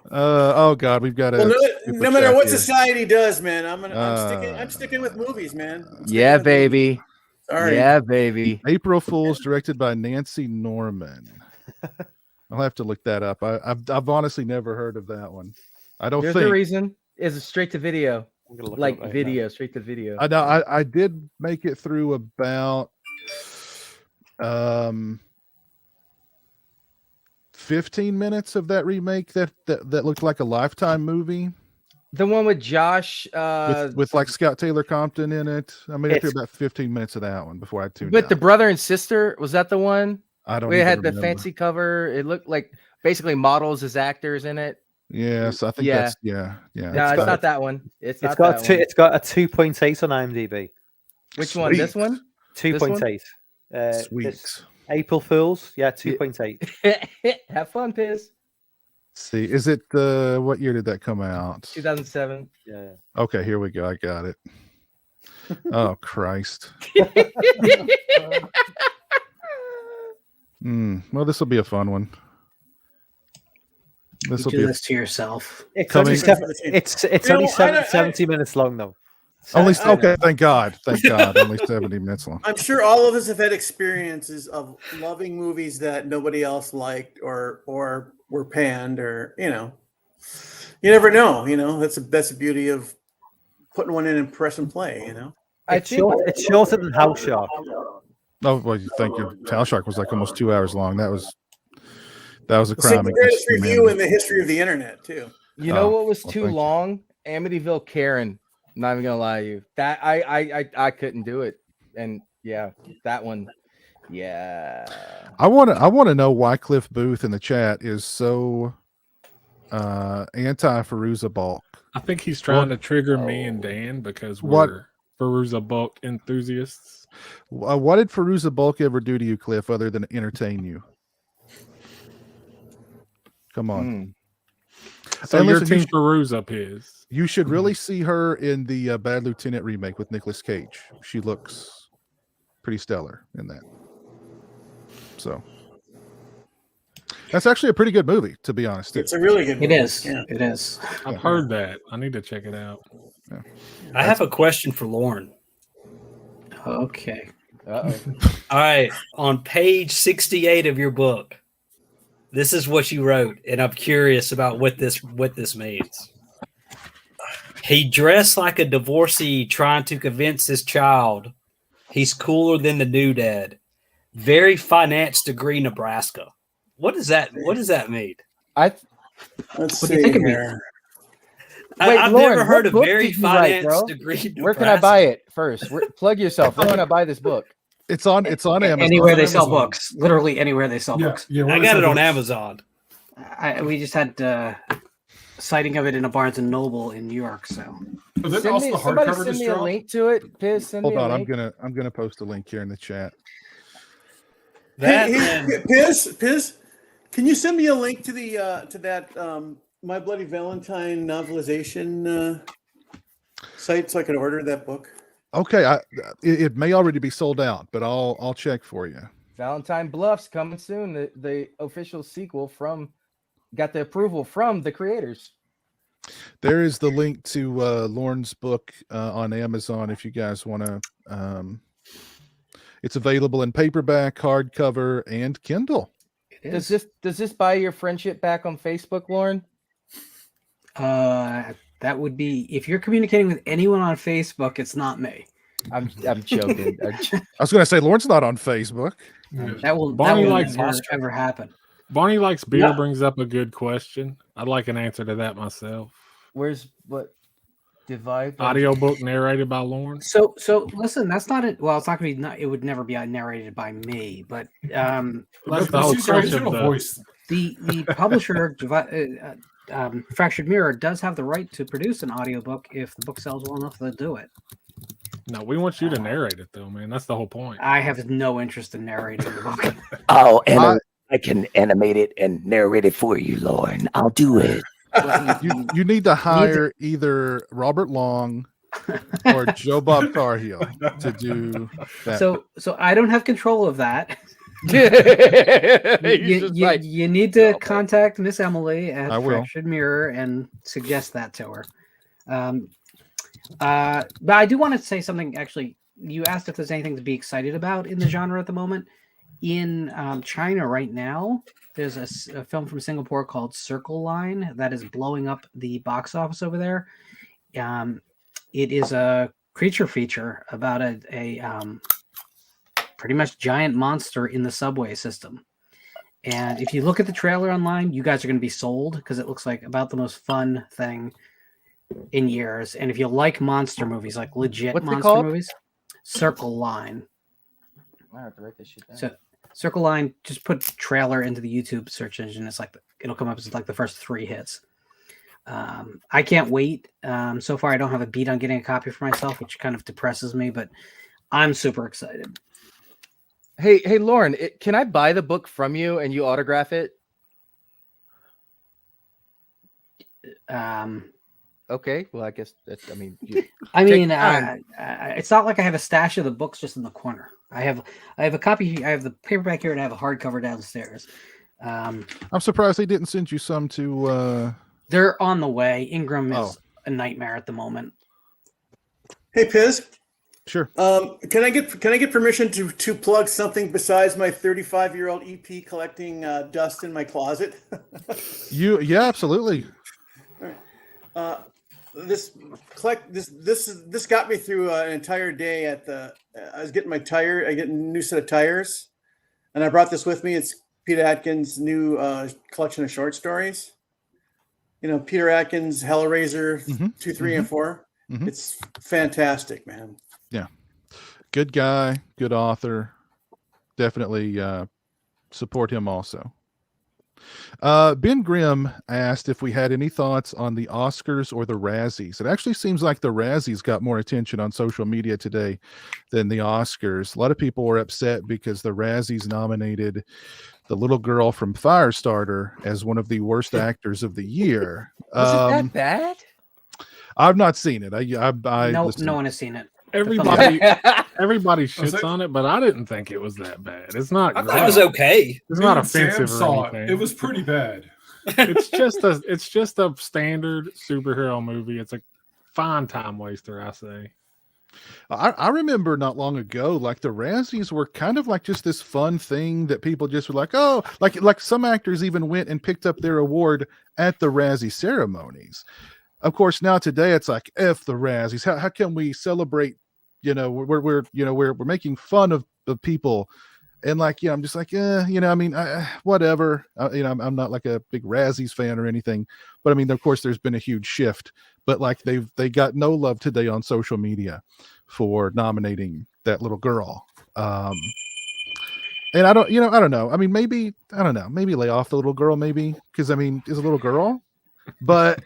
Oh God, we've got to. No matter what society does, man, I'm sticking with movies, man. Yeah, baby. Sorry. Yeah, baby. April Fools, directed by Nancy Norman. I'll have to look that up. I've honestly never heard of that one. I don't There's think. the reason is straight to video, straight to video. I know. I did make it through about 15 minutes of that remake that looked like a Lifetime movie. The one with Josh with Scott Taylor Compton in it. I made it through about 15 minutes of that one before I tuned out. With the brother and sister, was that the one? I don't. We had the fancy cover. It looked like basically models as actors in it. Yes, I think that's yeah. No, it's not that one. It's got a 2.8 on IMDb. Which one? This one? 2.8. Sweet. April Fools. Yeah, 2.8. Have fun, Piz. See, is it what year did that come out? 2007. Yeah. Okay, here we go. I got it. Oh Christ. Well, this will be a fun one. This will You be do this to yourself. It's Coming- only, it's You only know, I- 70 minutes long, though. only I- okay. Thank God. Thank God. Only 70 minutes long. I'm sure all of us have had experiences of loving movies that nobody else liked or were panned, or you never know. That's the beauty of putting one in and press and play. It's shorter than House Shark. Oh, well, thank you. Tail Shark was like almost 2 hours long. That was a It's the crime greatest against review humanity. in the history of the internet too. You know Oh, what was well, too thank you. long? Amityville Karen. I'm not even gonna lie to you. That I couldn't do it. And yeah, that one. Yeah. I want to know why Cliff Booth in the chat is so anti Feruza Balk. I think he's trying to trigger me and Dan because What- we're Feruza Balk enthusiasts. What did Feruza Balk ever do to you, Cliff, other than entertain you? Come on. So And your listen, you team Feruza Piz. You should really see her in the Bad Lieutenant remake with Nicolas Cage. She looks pretty stellar in that. So that's actually a pretty good movie, to be honest. It's a really good It movie. is. Yeah. It is. I've heard that. I need to check it out. I have a question for Lauren. Okay. Uh-oh. All right, on page 68 of your book, this is what you wrote, and I'm curious about what this means. He dressed like a divorcee trying to convince his child he's cooler than the new dad. Very finance degree, Nebraska. What does that mean? Let's What do see you think it here. Wait, I've Lauren, never heard what of book very did you write, finance bro? degree. Where can I buy it first? Plug yourself. Where can I buy this book? It's on Amazon. Anywhere they sell Amazon. books. Literally anywhere they sell Yeah, books. yeah. I got it on Amazon. We just had sighting of it in a Barnes and Noble in New York. So But then Send also me, the somebody hardcover send just me a dropped. link to it. Piz, send Hold me a on, link. I'm gonna post a link here in the chat. That Hey, and Piz, can you send me a link to that My Bloody Valentine novelization site so I can order that book? Okay, it may already be sold out, but I'll check for you. Valentine Bluffs coming soon. The official sequel got the approval from the creators. There is the link to Lauren's book on Amazon if you guys want to. It's available in paperback, hardcover, and Kindle. it Does is. this buy your friendship back on Facebook, Lauren? That would be if you're communicating with anyone on Facebook. It's not me. I'm joking. I was going to say Lauren's not on Facebook. That will Barney that will likes never Foster. ever happen. Barney likes beer Yeah. brings up a good question. I'd like an answer to that myself. Where's what divide? Audiobook narrated by Lauren. So listen, that's not it. Well, it's not going to be. It would never be narrated by me. But That's the whole She's got crutch of original the- voice. the publisher, Fractured Mirror, does have the right to produce an audiobook if the book sells well enough to do it. No, we want you to narrate it though, man. That's the whole point. I have no interest in narrating the book. Oh, and I can animate it and narrate it for you, Lauren. I'll do it. You need to hire either Robert Long or Joe Bob Carhill to do that. So I don't have control of that. He's just like, You need to "No, contact Miss Emily at I will. Fractured Mirror and suggest that to her. But I do want to say something. Actually, you asked if there's anything to be excited about in the genre at the moment. In China right now, there's a film from Singapore called Circle Line that is blowing up the box office over there. It is a creature feature about a pretty much giant monster in the subway system. And if you look at the trailer online, you guys are going to be sold because it looks like about the most fun thing in years. And if you like monster movies, like legit What's it monster called? movies, Circle Line. I have to write this shit down. So Circle Line, just put trailer into the YouTube search engine. It's like it'll come up as like the first 3 hits. I can't wait. So far, I don't have a beat on getting a copy for myself, which kind of depresses me, but I'm super excited. Hey, Lauren, can I buy the book from you and you autograph it? Okay, well, I guess that's. I mean, I mean, time. it's not like I have a stash of the books just in the corner. I have a copy. I have the paperback here, and I have a hardcover downstairs. I'm surprised they didn't send you some to. They're on the way. Ingram is a nightmare at the moment. Hey, Piz. Sure. Can I get permission to plug something besides my 35-year-old EP collecting dust in my closet? Yeah, absolutely. All right. This got me through an entire day at the. I was getting I get a new set of tires, and I brought this with me. It's Peter Atkins' new collection of short stories. You know, Peter Atkins, Hellraiser 2, 3, and 4. Mm-hmm. It's fantastic, man. Yeah, good guy, good author. Definitely support him also. Ben Grimm asked if we had any thoughts on the Oscars or the Razzies. It actually seems like the Razzies got more attention on social media today than the Oscars. A lot of people were upset because the Razzies nominated the little girl from Firestarter as one of the worst actors of the year. Was it that bad? I've not seen it. No one has seen it. Everybody shits on it, but I didn't think it was that bad. It's not. I thought it was okay. It's not offensive or anything. It was pretty bad. It's just a standard superhero movie. It's a fine time waster, I say. I remember not long ago, like the Razzies were kind of like just this fun thing that people just were like, oh, like some actors even went and picked up their award at the Razzie ceremonies. Of course, now today it's like F the Razzies. How can we celebrate? You know, we're making fun of the people, and like, I'm just like, I mean, whatever. I'm not like a big Razzies fan or anything, but I mean, of course, there's been a huge shift. But like they got no love today on social media for nominating that little girl. And I don't know. I mean, maybe lay off the little girl, maybe, because I mean, is a little girl. But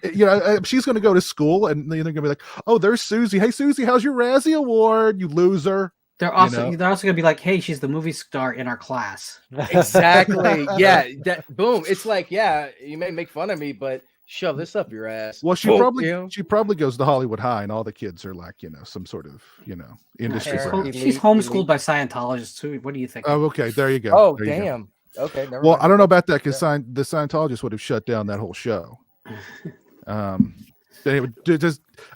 she's going to go to school, and they're going to be like, "Oh, there's Susie. Hey, Susie, how's your Razzie award? You loser." They're also going to be like, "Hey, she's the movie star in our class." Exactly. Yeah. Boom. It's like, yeah, you may make fun of me, but shove this up your ass. Well, she probably goes to Hollywood High, and all the kids are like, some sort of industry. She's homeschooled by Scientologists too. What do you think? Oh, okay. There you go. Oh, damn. Okay. Never mind. I don't know about that because the Scientologists would have shut down that whole show. Anyway,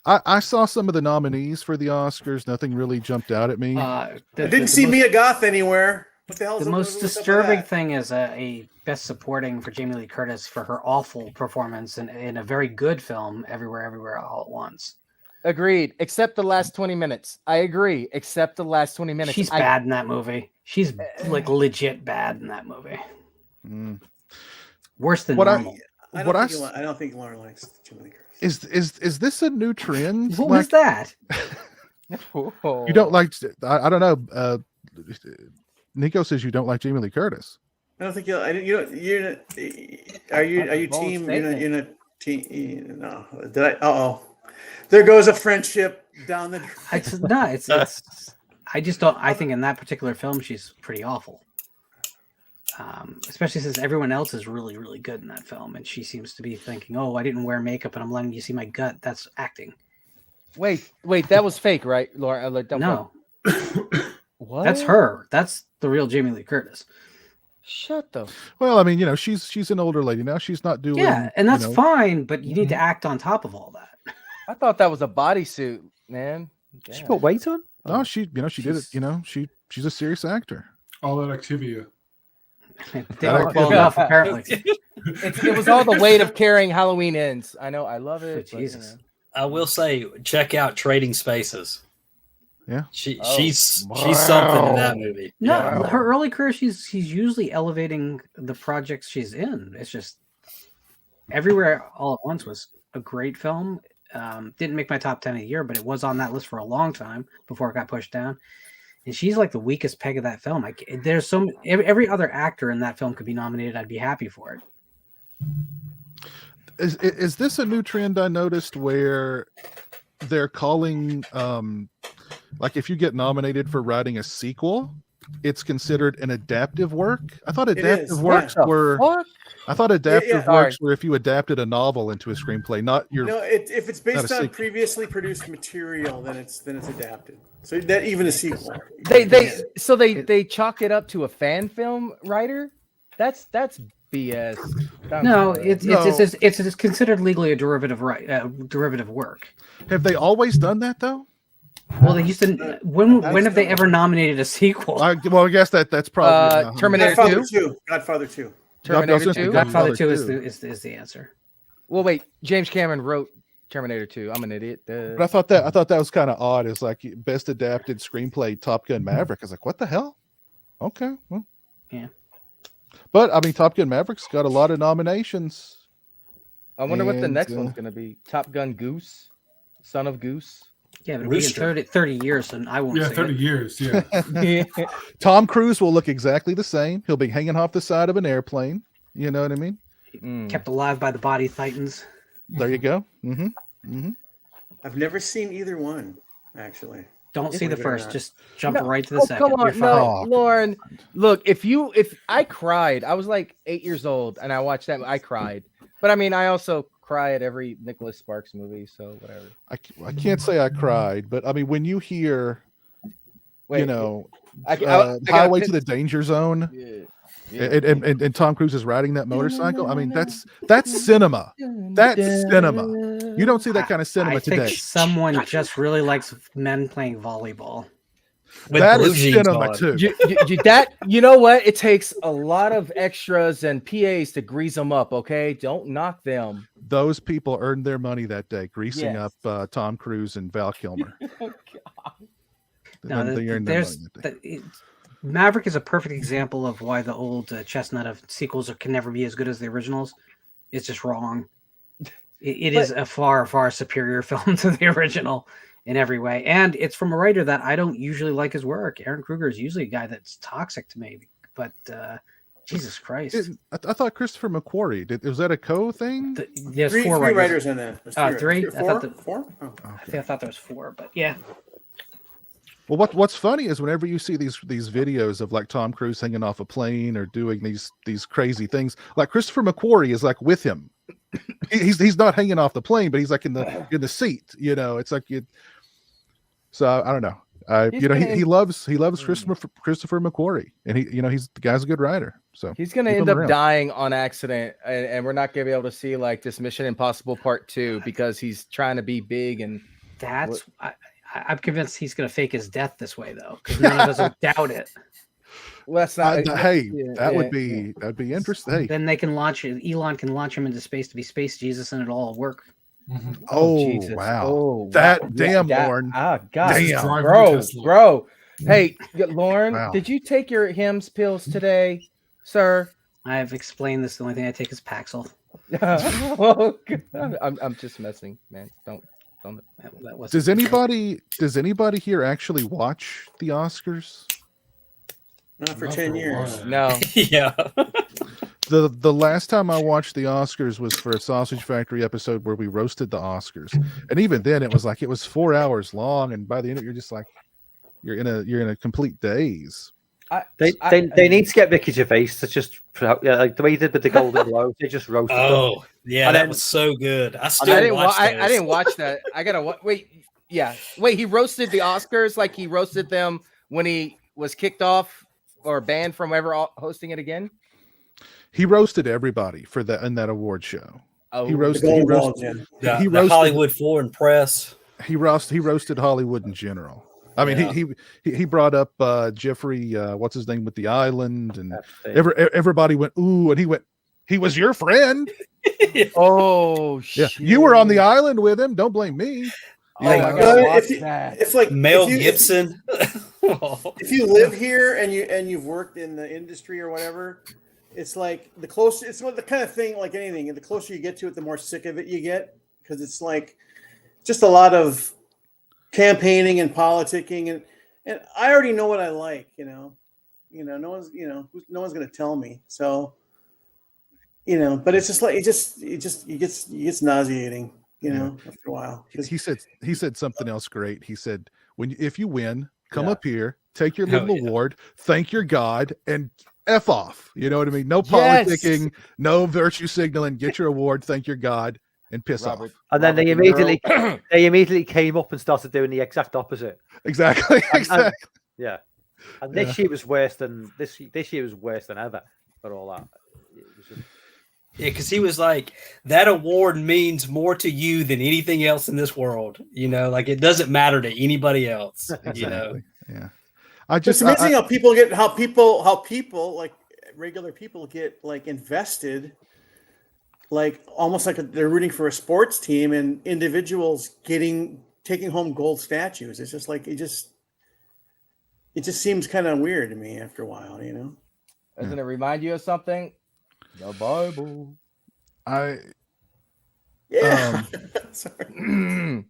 I saw some of the nominees for the Oscars. Nothing really jumped out at me. I didn't see Mia Goth anywhere. What the hell? The most disturbing thing is a Best Supporting for Jamie Lee Curtis for her awful performance in a very good film, Everywhere, All at Once. Agreed. Except the last 20 minutes. I agree. Except the last 20 minutes. She's bad in that movie. She's like legit bad in that movie. Worse than normal. I don't think Lauren likes Jamie Lee Curtis. Is this a new trend? What was that? You don't like? I don't know. Nico says you don't like Jamie Lee Curtis. I don't think you're. Are you team? You're not team. No. Did I? Oh. There goes a friendship down the drain. It's. I just don't. I think in that particular film, she's pretty awful. Especially since everyone else is really, really good in that film, and she seems to be thinking, "Oh, I didn't wear makeup, and I'm letting you see my gut." That's acting. Wait, that was fake, right, Laura? No. What? That's her. That's the real Jamie Lee Curtis. Shut the. Well, I mean, she's an older lady now. She's not doing. Yeah, and that's fine, but you need to act on top of all that. I thought that was a bodysuit, man. She put weight on? No, she did it. She's a serious actor. All that Activia. They work well enough, apparently. It was all the weight of carrying Halloween Ends. I know, I love it. Jesus. I will say, check out Trading Spaces. Yeah, she's something in that movie. No, her early career, she's usually elevating the projects she's in. It's just Everywhere All at Once was a great film. Didn't make my top 10 of the year, but it was on that list for a long time before it got pushed down. And she's like the weakest peg of that film. There's every other actor in that film could be nominated. I'd be happy for it. Is this a new trend I noticed where they're calling like if you get nominated for writing a sequel, it's considered an adaptive work? I thought adaptive works were. What? I thought adaptive yeah. works where if you adapted a novel into a screenplay, not your. No, if it's based a on sequel. previously produced material, then it's adapted. So that even a sequel. They chalk it up to a fan film writer. That's BS. No, it's considered legally a derivative derivative work. Have they always done that though? Well, they used to. When have they ever nominated a sequel? I guess that's probably Terminator Godfather 2. 2. Godfather 2. Terminator 2. Godfather 2 is the answer. Well, wait. James Cameron wrote Terminator 2. I'm an idiot. But I thought that was kind of odd. It's like best adapted screenplay, Top Gun Maverick. I was like, what the hell? Okay, well, yeah. But I mean, Top Gun Maverick's got a lot of nominations. I wonder what the next one's going to be. Top Gun Goose, Son of Goose. Yeah, but in 30 years, and I won't. Yeah, see 30 it. years. Yeah. Tom Cruise will look exactly the same. He'll be hanging off the side of an airplane. You know what I mean? Kept alive by the body titans. There you go. I've never seen either one, actually. Don't see the Believe it or first. not. Just jump right to the second. Come on, You're fine. no, Lauren. Look, if I cried, I was like 8 years old, and I watched that. I cried, but I mean, I also cry at every Nicholas Sparks movie, so whatever. I can't say I cried, but I mean, when you hear, Wait, Highway to the Danger Zone, Yeah. and Tom Cruise is riding that motorcycle. I mean, that's cinema. That's cinema. You don't see that kind of cinema I today. think someone just really likes men playing volleyball. With That blue is jeans cinema on. too. You know what? It takes a lot of extras and PAs to grease them up. Okay, don't knock them. Those people earned their money that day, greasing Yes. up Tom Cruise and Val Kilmer. No, They earned their money that day. Maverick is a perfect example of why the old chestnut of sequels can never be as good as the originals. It's just wrong. It is a far, far superior film to the original in every way. And it's from a writer that I don't usually like his work. Aaron Kruger is usually a guy that's toxic to me, but Jesus Christ. I thought Christopher McQuarrie, was that a co-thing? There's Three four writers in there. There's three? Four? Four? Oh. I thought there was four, but yeah. Well, what's funny is whenever you see these videos of like Tom Cruise hanging off a plane or doing these crazy things, like Christopher McQuarrie is like with him. He's not hanging off the plane, but he's like in the seat. You know, it's like So I don't know. He loves Christopher McQuarrie, and he's the guy's a good writer. So he's gonna end up dying on accident, and we're not gonna be able to see like this Mission Impossible Part 2 because he's trying to be big and I'm convinced he's going to fake his death this way, though, because none of us will doubt it. Well, that's not. That'd be interesting. Hey. Then they can launch it. Elon can launch him into space to be Space Jesus, and it'll all work. Mm-hmm. Oh wow! Lauren. Ah, God, damn, bro. Hey, Lauren, did you take your Hims pills today, sir? I have explained this. The only thing I take is Paxil. Oh, God. I'm just messing, man. Don't. Does anybody here actually watch the Oscars? Not for 10 years. No. Yeah. The last time I watched the Oscars was for a Sausage Factory episode where we roasted the Oscars, and even then it was 4 hours long, and by the end you're just like you're in a complete daze. They need to get Ricky Gervais to just like the way he did with the Golden Globes. They just roasted. Oh yeah, that was so good. I didn't watch that. I gotta wait. Yeah, wait. He roasted the Oscars like he roasted them when he was kicked off or banned from ever hosting it again. He roasted everybody in that award show. Oh, he roasted the Hollywood Foreign Press. He roasted Hollywood in general. I mean, he brought up Jeffrey, what's his name, with the island, and everybody went ooh, and he was your friend. Oh yeah, shit. You were on the island with him. Don't blame me. It's like Mel Gibson. If you live here and you've worked in the industry or whatever, it's like the closer. It's the kind of thing like anything. The closer you get to it, the more sick of it you get, because it's like just a lot of campaigning and politicking, and I already know what I like. No one's going to tell me. So but it's just like it gets nauseating. After a while. He said something else great. He said, if you win, come up here, take your little award, thank your God, and F off. You know what I mean? No Yes. politicking, no virtue signaling. Get your award, thank your God, and piss off. And then they Robert immediately came up and started doing the exact opposite. Exactly. Exactly. Yeah. And this year was worse than this year was worse than ever for all that. It was just... Yeah, because he was like, that award means more to you than anything else in this world. You know, like it doesn't matter to anybody else. Exactly. You know, Yeah. It's amazing how people like regular people get like invested, like almost like they're rooting for a sports team, and individuals taking home gold statues. It's just like it just seems kind of weird to me after a while, you know. Doesn't it remind you of something? The Bible. Sorry.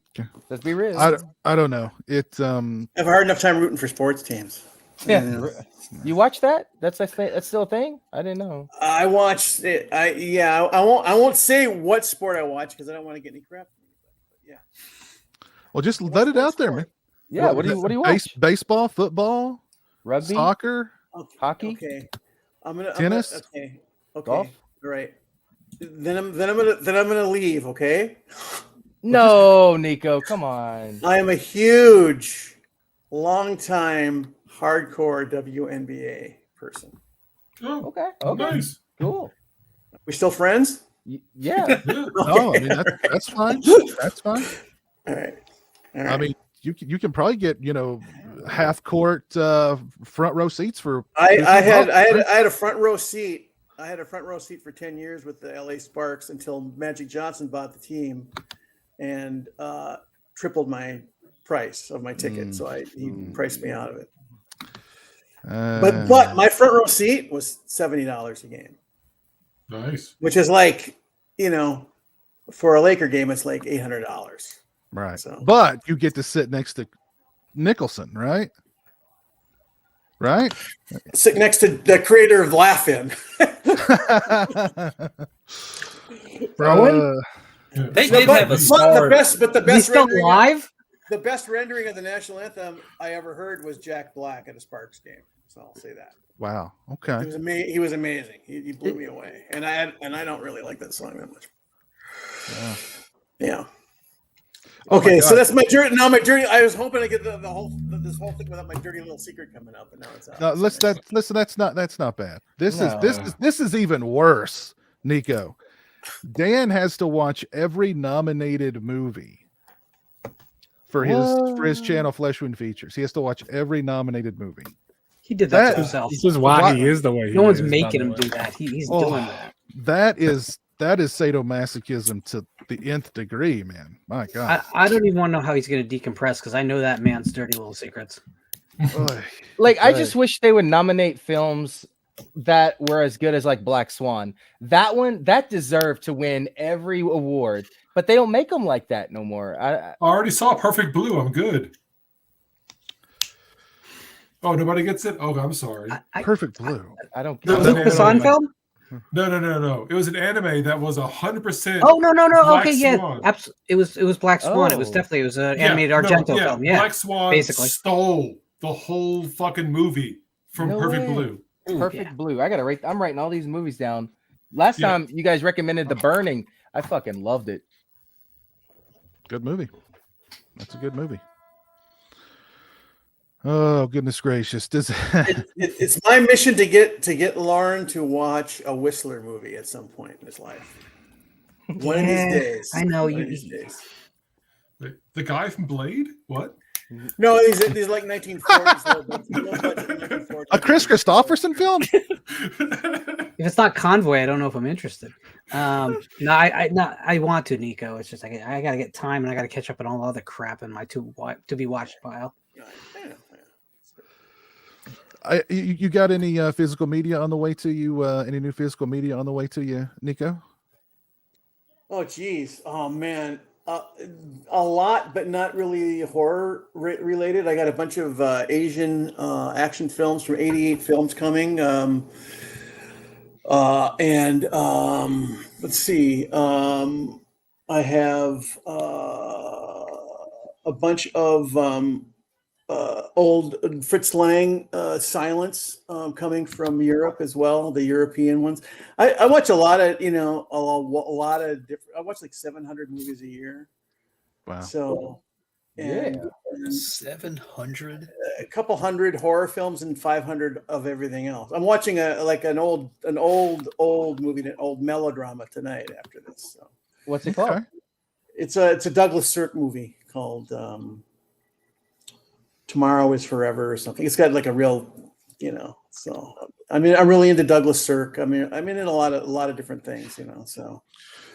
Let's be real. I don't know. It's I've had a hard enough time rooting for sports teams. Yeah. You watch that? That's still a thing? I didn't know. I watched it. I won't say what sport I watch because I don't want to get any crap. But yeah. Well, just let it out there, man. Yeah. What do you watch? Baseball, football, Rugby, soccer, hockey. Okay. Tennis. Okay. Golf? All right. Then I'm gonna leave. Okay. No, Nico, come on. I am a huge, long-time, hardcore WNBA person. Oh, Okay. nice. Cool. We still friends? Yeah. No, I mean that's fine. That's fine. All right. I mean, you can probably get half court front row seats for. I had a front row seat. I had a front row seat for 10 years with the LA Sparks until Magic Johnson bought the team and tripled my price of my ticket. So he priced me out of it. But my front row seat was $70 a game. Nice. Which is like, for a Laker game, it's like $800. Right. So. But you get to sit next to Nicholson, right? Right? Sit next to the creator of Laugh-In. they did have a star. The best still live? The best rendering of the national anthem I ever heard was Jack Black at a Sparks game. So I'll say that. Wow. Okay. He was amazing. He blew me away. And I don't really like that song that much. Yeah. Okay, so that's my journey. Now my journey. I was hoping to get this whole thing without my dirty little secret coming up, and now it's out. No, listen. That's not bad. This is even worse, Nico. Dan has to watch every nominated movie for his channel Flesh Wound Features. He has to watch every nominated movie. He did that to himself. This is why he is the way he is. No one's making him do that. He's doing that. That is sadomasochism to the nth degree, man. My God. I don't even want to know how he's going to decompress because I know that man's dirty little secrets. I just wish they would nominate films that were as good as like Black Swan. That deserved to win every award, but they don't make them like that no more. I already saw Perfect Blue. I'm good. Oh, nobody gets it? Oh, I'm sorry. Perfect Blue. I don't get it. The Seinfeld? No. It was an anime that was 100%. Oh no. Black Okay, Swan. yeah. It was Black Swan. It was an animated Argento film. Yeah. Black Swan basically stole the whole fucking movie from Perfect Blue. Perfect Blue. I'm writing all these movies down. Last time you guys recommended The Burning, I fucking loved it. Good movie. That's a good movie. Oh goodness gracious! It's my mission to get Lauren to watch a Whistler movie at some point in his life. One of these days. I know you. The guy from Blade? What? No, these like 1940s. A Chris Christopherson film? If it's not Convoy, I don't know if I'm interested. I want to, Nico. It's just I got to get time and I got to catch up on all the other crap in my to be watched pile. You got any physical media on the way to you? Any new physical media on the way to you, Nico? Oh, geez. Oh, man. A lot, but not really horror related. I got a bunch of Asian action films from 88 Films coming. Let's see. I have a bunch of old Fritz Lang silence coming from Europe as well, the European ones. I watch a lot of, a lot of different. I watch like 700 movies a year. Wow. So, and 700, a couple hundred horror films and 500 of everything else. I'm watching an old movie, an old melodrama tonight after this. So. What's it called? It's a Douglas Sirk movie called Tomorrow is Forever or something. It's got like a real, so I mean, I'm really into Douglas Sirk. I'm in a lot of different things, So,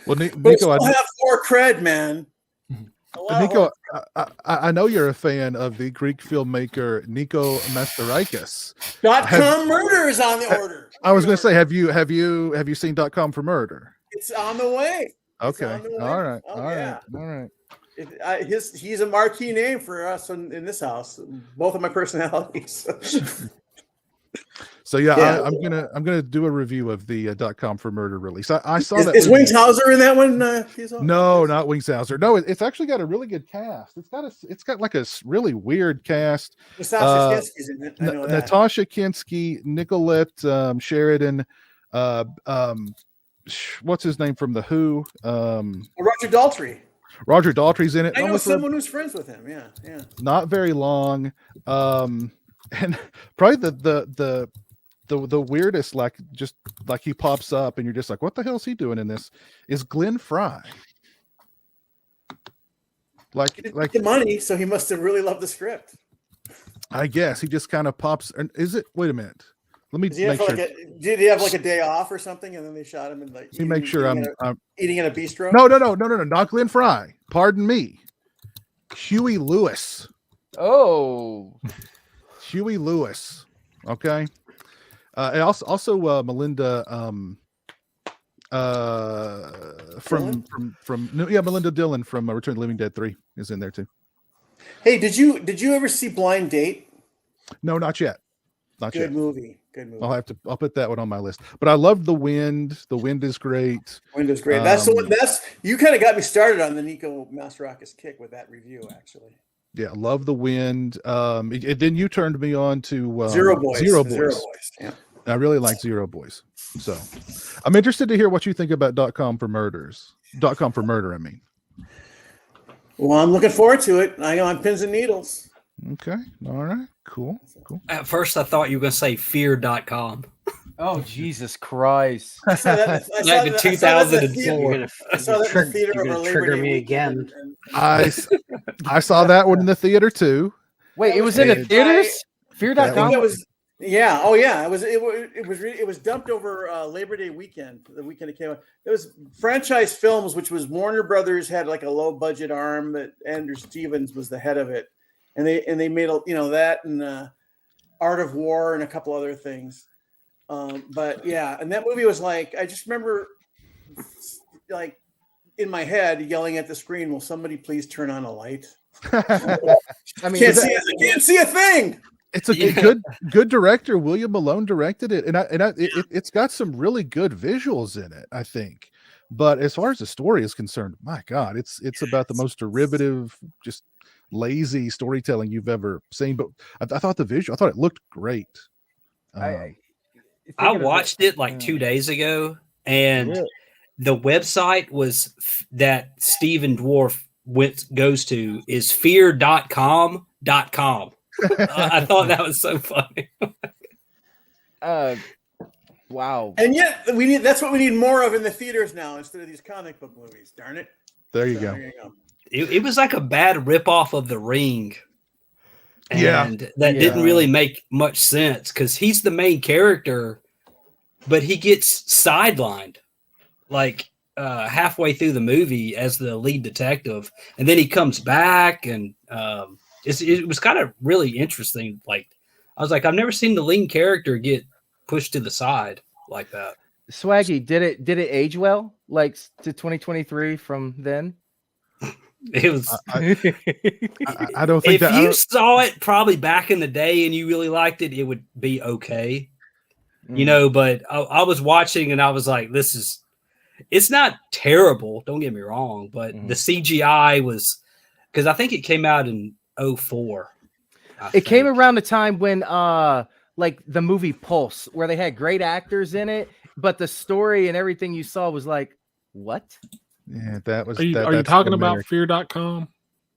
well, but Nico, I have more cred, man. Nico, I know you're a fan of the Greek filmmaker Nico Mastorakis. .com Murder is on the order. I was going to say, have you seen .com for Murder? It's on the way. Okay. All right. Oh, All yeah. right. All right. He's a marquee name for us in this house. Both of my personalities. So yeah. I'm gonna do a review of the .com for Murder release. I saw that. Is Wings Hauser in that one? No, not Wings Hauser. No, it's actually got a really good cast. It's got like a really weird cast. Natasha Kinski's in it. I know that. Natasha Kinski, Nicolette Sheridan. What's his name from The Who? Roger Daltrey. Roger Daltrey's in it. I know someone who's friends with him. Yeah. Not very long. And probably the weirdest, like just like he pops up and you're just like, what the hell is he doing in this? Is Glenn Fry. Like the money, so he must have really loved the script. I guess he just kind of pops. And is it? Wait a minute. Let me make sure. Did he have like a day off or something, and then they shot him in like? Let me make sure I'm eating in a bistro. No, not Glenn Fry. Pardon me, Huey Lewis. Oh, Huey Lewis. Okay. And also Melinda Melinda Dillon from Return of the Living Dead 3 is in there too. Hey, did you ever see Blind Date? No, not yet. Not yet. Good movie. I'll put that one on my list. But I love The Wind. The Wind is great. That's the one. You kind of got me started on the Nico Mastorakis kick with that review, actually. Yeah, love The Wind. Then you turned me on to Zero Boys. Yeah. I really like Zero Boys. So I'm interested to hear what you think about .com for Murder, I mean. Well, I'm looking forward to it. I know I'm pins and needles. Okay. All right. Cool. At first, I thought you were going to say fear.com. Oh, Jesus Christ. I saw that in 2004. I saw that in the theater You're over going to Labor trigger Day me weekend, again. I saw that one in the theater too. Wait, it was in the theaters? Fear.com? It was. Yeah. Oh, yeah. It was dumped over Labor Day weekend. The weekend it came out. It was Franchise Films, which was Warner Brothers had like a low budget arm that Andrew Stevens was the head of it, and they made that and Art of War and a couple other things. But yeah, and that movie was like, I just remember like in my head yelling at the screen, "Will somebody please turn on a light?" I mean, I can't see a thing. It's a good director. William Malone directed it, and it's got some really good visuals in it, I think. But as far as the story is concerned, my God, it's about the most derivative, just lazy storytelling you've ever seen. But I thought it looked great. I watched it like 2 days ago, and the website was that Stephen Dwarf goes to is fear.com.com. I thought that was so funny. Wow. And yet that's what we need more of in the theaters now instead of these comic book movies. Darn it. There you go. It was like a bad ripoff of The Ring. And that didn't really make much sense because he's the main character, but he gets sidelined like halfway through the movie as the lead detective. And then he comes back and it was kind of really interesting. Like, I was like, I've never seen the lead character get pushed to the side like that. Swaggy, did it age well, like to 2023 from then? It was. I don't think if you saw it probably back in the day and you really liked it, it would be okay, But I was watching and I was like, it's not terrible. Don't get me wrong, but the CGI was because I think it came out in 2004. It came around the time when like the movie Pulse, where they had great actors in it, but the story and everything you saw was like, what? Yeah, that was. Are you that's talking about American. fear.com?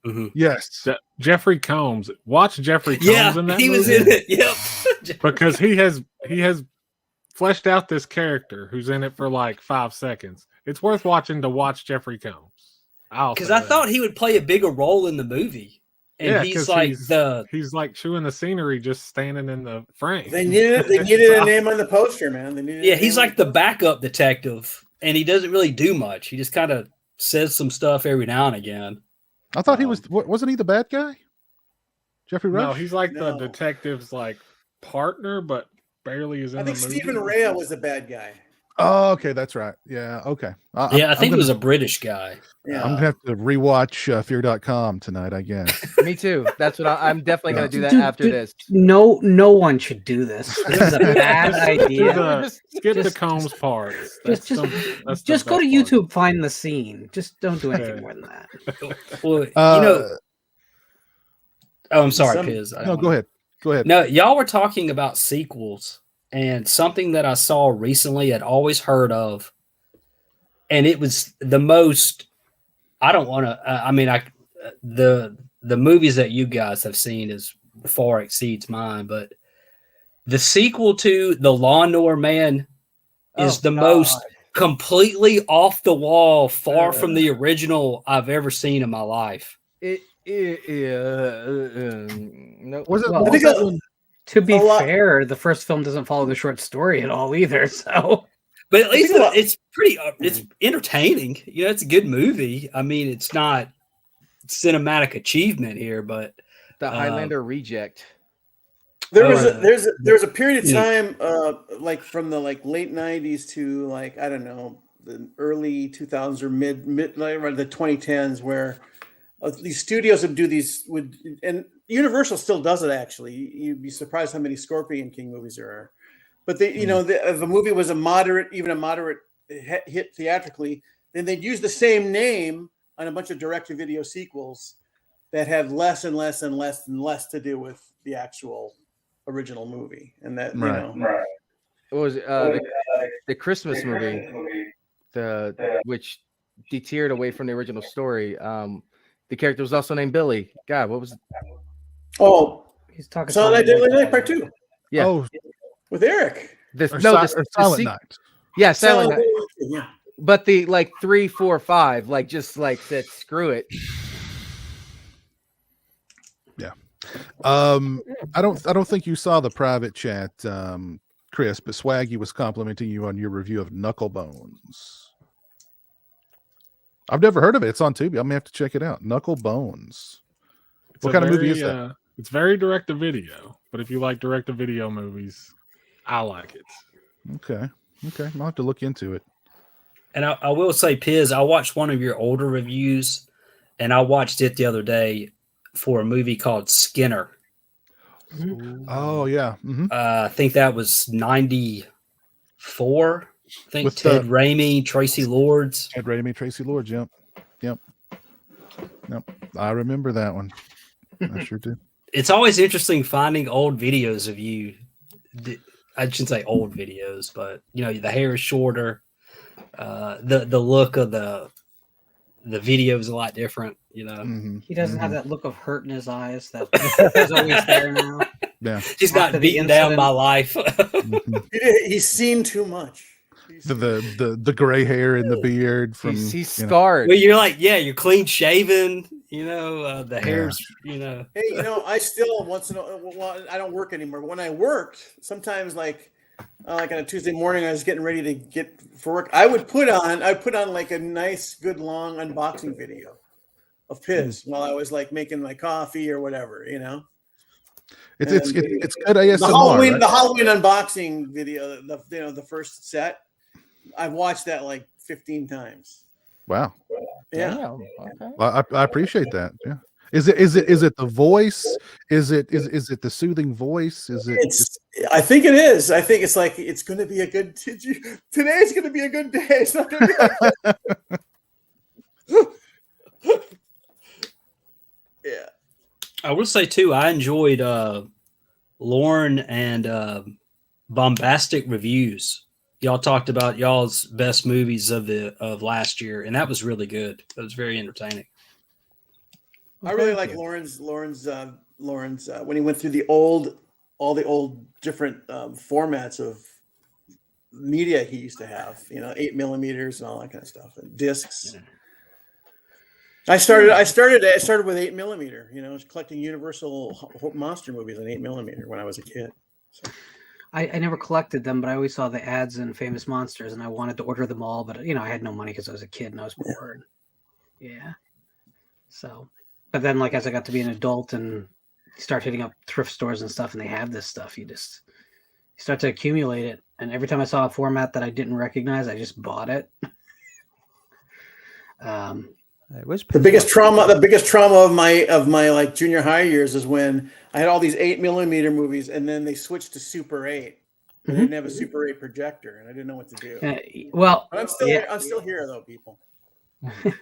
Mm-hmm. Yes. Jeffrey Combs. Watch Jeffrey Combs Yeah, in that he was movie. in it. Yep. Because he has fleshed out this character who's in it for like 5 seconds. It's worth watching to watch Jeffrey Combs. Because I thought he would play a bigger role in the movie. And he's like he's like chewing the scenery, just standing in the frame. They needed a name on the poster, man. They needed. He's like the backup detective, and he doesn't really do much. He just kind of says some stuff every now and again. I thought he was. Wasn't he the bad guy? Jeffrey Rush? No, he's like the detective's like partner, but barely is in I think the movie. Stephen Rea was the bad guy. Oh, okay, that's right. Yeah, okay. I think it was a British guy. Yeah. I'm gonna have to rewatch Fear.com tonight, I guess. Me too. That's what I'm definitely gonna do that Dude, after dude, this. No one should do this. This is a bad idea. Skip the Combs parts. Just go to YouTube, find the scene. Just don't do anything more than that. Well, I'm sorry, Piz. No, go ahead. Go ahead. No, y'all were talking about sequels, and something that I saw recently I'd always heard of, and it was the most. I don't want to. The movies that you guys have seen is far exceeds mine, but the sequel to The Lawnmower Man is the most completely off the wall, far from the original I've ever seen in my life. No. To be fair, the first film doesn't follow the short story at all either. So, but at least it's pretty. It's entertaining. You know, it's a good movie. I mean, it's not cinematic achievement here, but the Highlander reject. There was a period of time, like from the late '90s to I don't know, the early 2000s or mid the 2010s, where these studios would do these and Universal still does it. Actually, you'd be surprised how many Scorpion King movies there are. But if a movie was a moderate hit theatrically, then they'd use the same name on a bunch of direct-to-video sequels that had less and less and less and less to do with the actual original movie. And that It was the Christmas movie, which deterred away from the original story. The character was also named Billy. God, what was it? Oh, he's talking. Silent Night, Deadly Night Part 2. Yeah. Oh, with Eric. Silent Night. Yeah, Silent Night. Yeah. But the 3, 4, 5, just said screw it. Yeah. I don't think you saw the private chat, Chris, but Swaggy was complimenting you on your review of Knucklebones. I've never heard of it. It's on Tubi. I'm gonna have to check it out. Knucklebones. What kind of movie is that? It's very direct to video, but if you like direct to video movies, I like it. Okay. I'll have to look into it. And I will say, Piz, I watched one of your older reviews, and I watched it the other day for a movie called Skinner. Oh yeah. Mm-hmm. I think that was 94. I think with Ted Raimi, Tracy Lords. Ted Raimi, Tracy Lords. Yep. I remember that one. I sure do. It's always interesting finding old videos of you. I shouldn't say old videos, but the hair is shorter. The look of the video is a lot different. Mm-hmm. He doesn't have that look of hurt in his eyes that is always there now. Yeah, he's got beaten down by life. Mm-hmm. He's seen too much. The gray hair and the beard from he's scarred. Well, you're you're clean shaven. The hair's. Hey, I still once in a while. I don't work anymore. But when I worked, sometimes like on a Tuesday morning, I was getting ready to get for work. I put on a nice, good, long unboxing video of Piz while I was making my coffee or whatever. It's good ASMR. The Halloween unboxing video, the first set, I've watched that 15 times. Wow. Yeah. Okay. Well, I appreciate that. Yeah. Is it the voice? Is it the soothing voice? I think it is. I think it's it's going to be a good. Today's going to be a good day. It's not going to be. Yeah. I will say too, I enjoyed Lauren and Bombastic Reviews. Y'all talked about y'all's best movies of last year, and that was really good. It was very entertaining. I really like Lauren's when he went through all the old different formats of media he used to have, 8mm and all that kind of stuff, and discs. Yeah. I started with 8mm, I was collecting Universal monster movies on 8mm when I was a kid. So. I never collected them, but I always saw the ads in Famous Monsters, and I wanted to order them all, but I had no money because I was a kid and I was bored. Yeah. So, but then as I got to be an adult and start hitting up thrift stores and stuff, and they have this stuff, you start to accumulate it. And every time I saw a format that I didn't recognize, I just bought it. It was the biggest trauma of my like junior high years is when I had all these 8mm movies, and then they switched to Super 8. They didn't have a Super 8 projector, and I didn't know what to do. But I'm still here though, people. Well,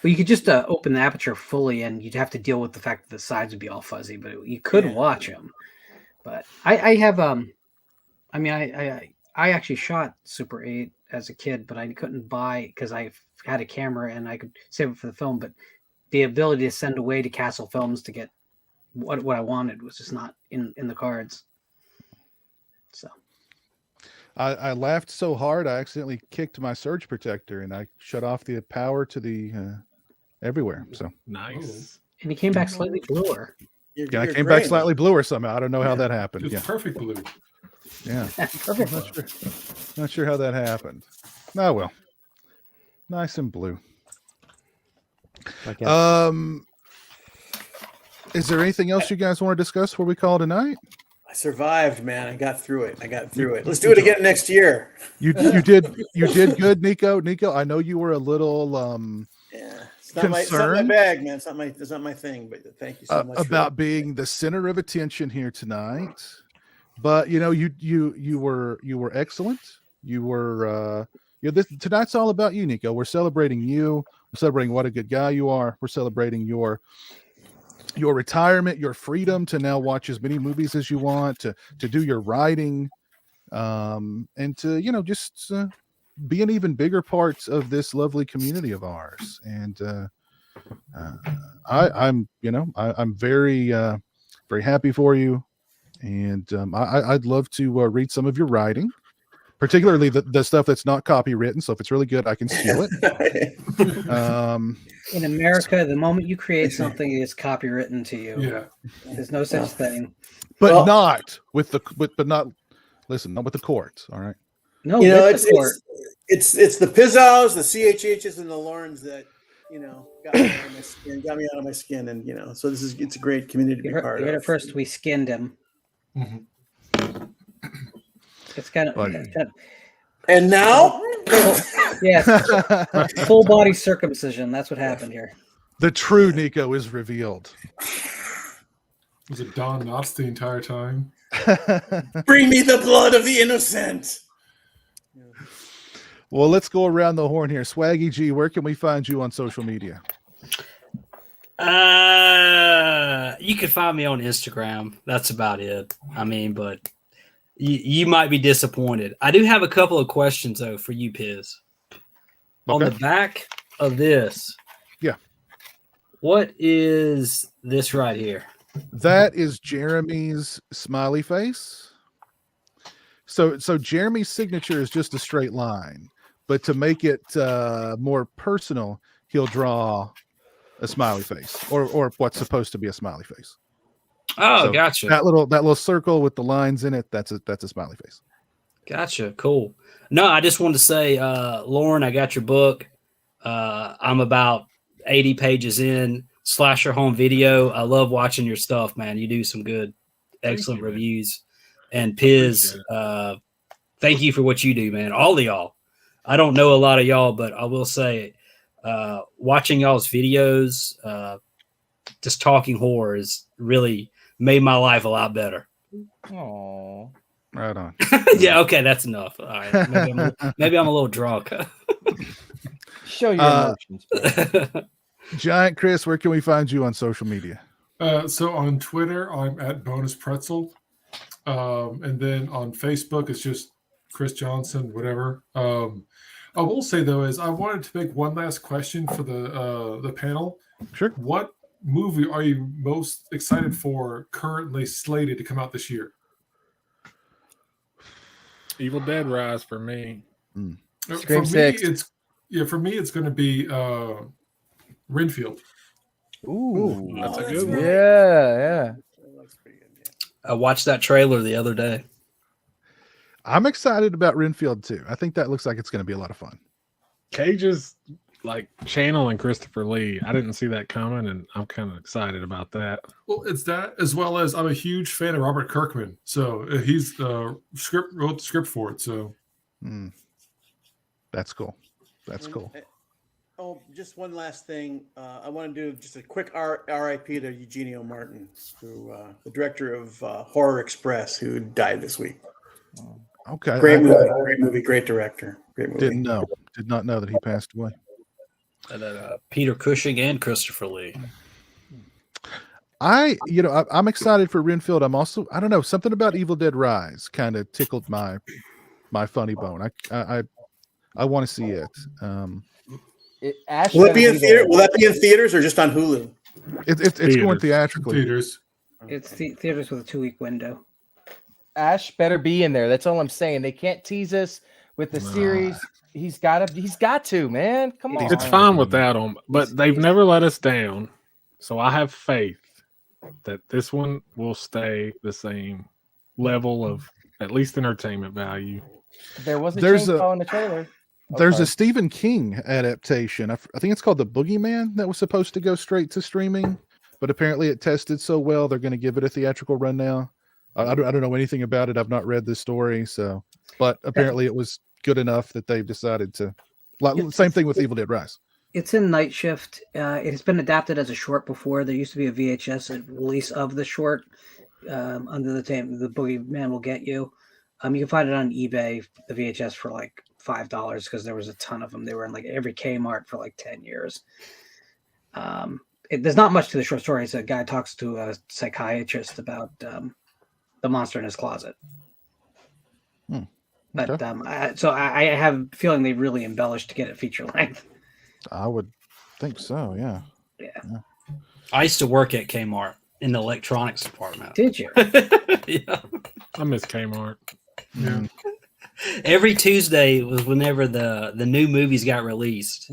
you could just open the aperture fully, and you'd have to deal with the fact that the sides would be all fuzzy, but you could watch them. But I have I actually shot Super 8 as a kid, but I couldn't buy because I had a camera and I could save it for the film. But the ability to send away to Castle Films to get what I wanted was just not in the cards. So I laughed so hard I accidentally kicked my surge protector, and I shut off the power to the everywhere. So nice. And he came back slightly bluer. I came back slightly bluer somehow. I don't know how that happened. It's perfect blue. Yeah. Perfect. Not sure how that happened. Oh well. Nice and blue. Is there anything else you guys want to discuss before we call tonight? I survived, man. I got through it. Let's do it again next year. You did good, Nico. Nico, I know you were a little it's not my bag, man. It's not my thing, but thank you so much about being the center of attention here tonight. But you were excellent. You were tonight's all about you, Nico. We're celebrating you. We're celebrating what a good guy you are. We're celebrating your retirement, your freedom to now watch as many movies as you want, to do your writing, and to just be an even bigger part of this lovely community of ours. And I'm very very happy for you. And I'd love to read some of your writing, particularly the stuff that's not copywritten. So if it's really good, I can steal it. In America, the moment you create something, it's copywritten to you. Yeah, there's no such thing. But not with the not with the courts. All right. No, it's the Pizzows, the CHHs, and the Laurens that got me out of my skin, and so it's a great community to be part of. At first, we skinned him. Mm-hmm. It's kind of and now, full body circumcision. That's what happened here. The true Nico is revealed. Was it Don Knotts the entire time? Bring me the blood of the innocent. Well, let's go around the horn here. Swaggy G, where can we find you on social media? You can find me on Instagram. That's about it. But you might be disappointed. I do have a couple of questions though for you, Piz. Okay. On the back of this, what is this right here? That is Jeremy's smiley face. So Jeremy's signature is just a straight line, but to make it more personal, he'll draw a smiley face or what's supposed to be a smiley face. Oh, gotcha. That little circle with the lines in it, that's a smiley face. Gotcha. Cool. No, I just wanted to say, Lauren, I got your book. I'm about 80 pages in. Slasher Home Video. I love watching your stuff, man. You do some good, excellent reviews. And Piz, thank you for what you do, man. All of y'all. I don't know a lot of y'all, but I will say, watching y'all's videos, just talking horror has really made my life a lot better. Aww. Right on. Yeah, okay, that's enough. All right. Maybe I'm a little drunk. Show your emotions. Giant Chris, where can we find you on social media? So on Twitter, I'm at Bonus Pretzel. And then on Facebook, it's just Chris Johnson, whatever. I will say though is I wanted to make one last question for the panel. Sure. What movie are you most excited for currently slated to come out this year? Evil Dead Rise for me. Scream for 6. For me it's going to be Renfield. Ooh, That's a that's good one. right. yeah. That's pretty good, yeah. I watched that trailer the other day. I'm excited about Renfield too. I think that looks like it's going to be a lot of fun. Cage's like channeling Christopher Lee. I didn't see that coming, and I'm kind of excited about that. Well, it's that as well as I'm a huge fan of Robert Kirkman, so he's wrote the script for it. So That's cool. That's cool. Oh, just one last thing. I want to do just a quick RIP to Eugenio Martin, who the director of Horror Express, who died this week. Okay. Great movie, great director. Great movie. Did not know that he passed away. And then, Peter Cushing and Christopher Lee. I'm excited for Renfield. I'm also, I don't know, something about Evil Dead Rise kind of tickled my funny bone. I want to see it. Will it be in theater? Will that be in theaters or just on Hulu? It's going theatrically. Theaters. It's theaters with a 2-week window. Ash better be in there. That's all I'm saying. They can't tease us with the series. He's got to, man. Come on. It's fine without him, but they've never let us down. So I have faith that this one will stay the same level of at least entertainment value. There was a There's chainsaw in the trailer. There's a Stephen King adaptation. I think it's called The Boogeyman that was supposed to go straight to streaming, but apparently it tested so well they're going to give it a theatrical run now. I don't know anything about it. I've not read this story, but apparently it was good enough that they've decided to. Same thing with Evil Dead Rise. It's in Night Shift. It has been adapted as a short before. There used to be a VHS release of the short under the name The Boogeyman Will Get You. You can find it on eBay, the VHS, for like $5 because there was a ton of them. They were in like every Kmart for like 10 years. There's not much to the short story. It's a guy talks to a psychiatrist about the monster in his closet. But I have a feeling they really embellished to get it feature length. I would think so. Yeah. I used to work at Kmart in the electronics department. Did you? Yeah. I miss Kmart. Yeah. Every Tuesday was whenever the new movies got released.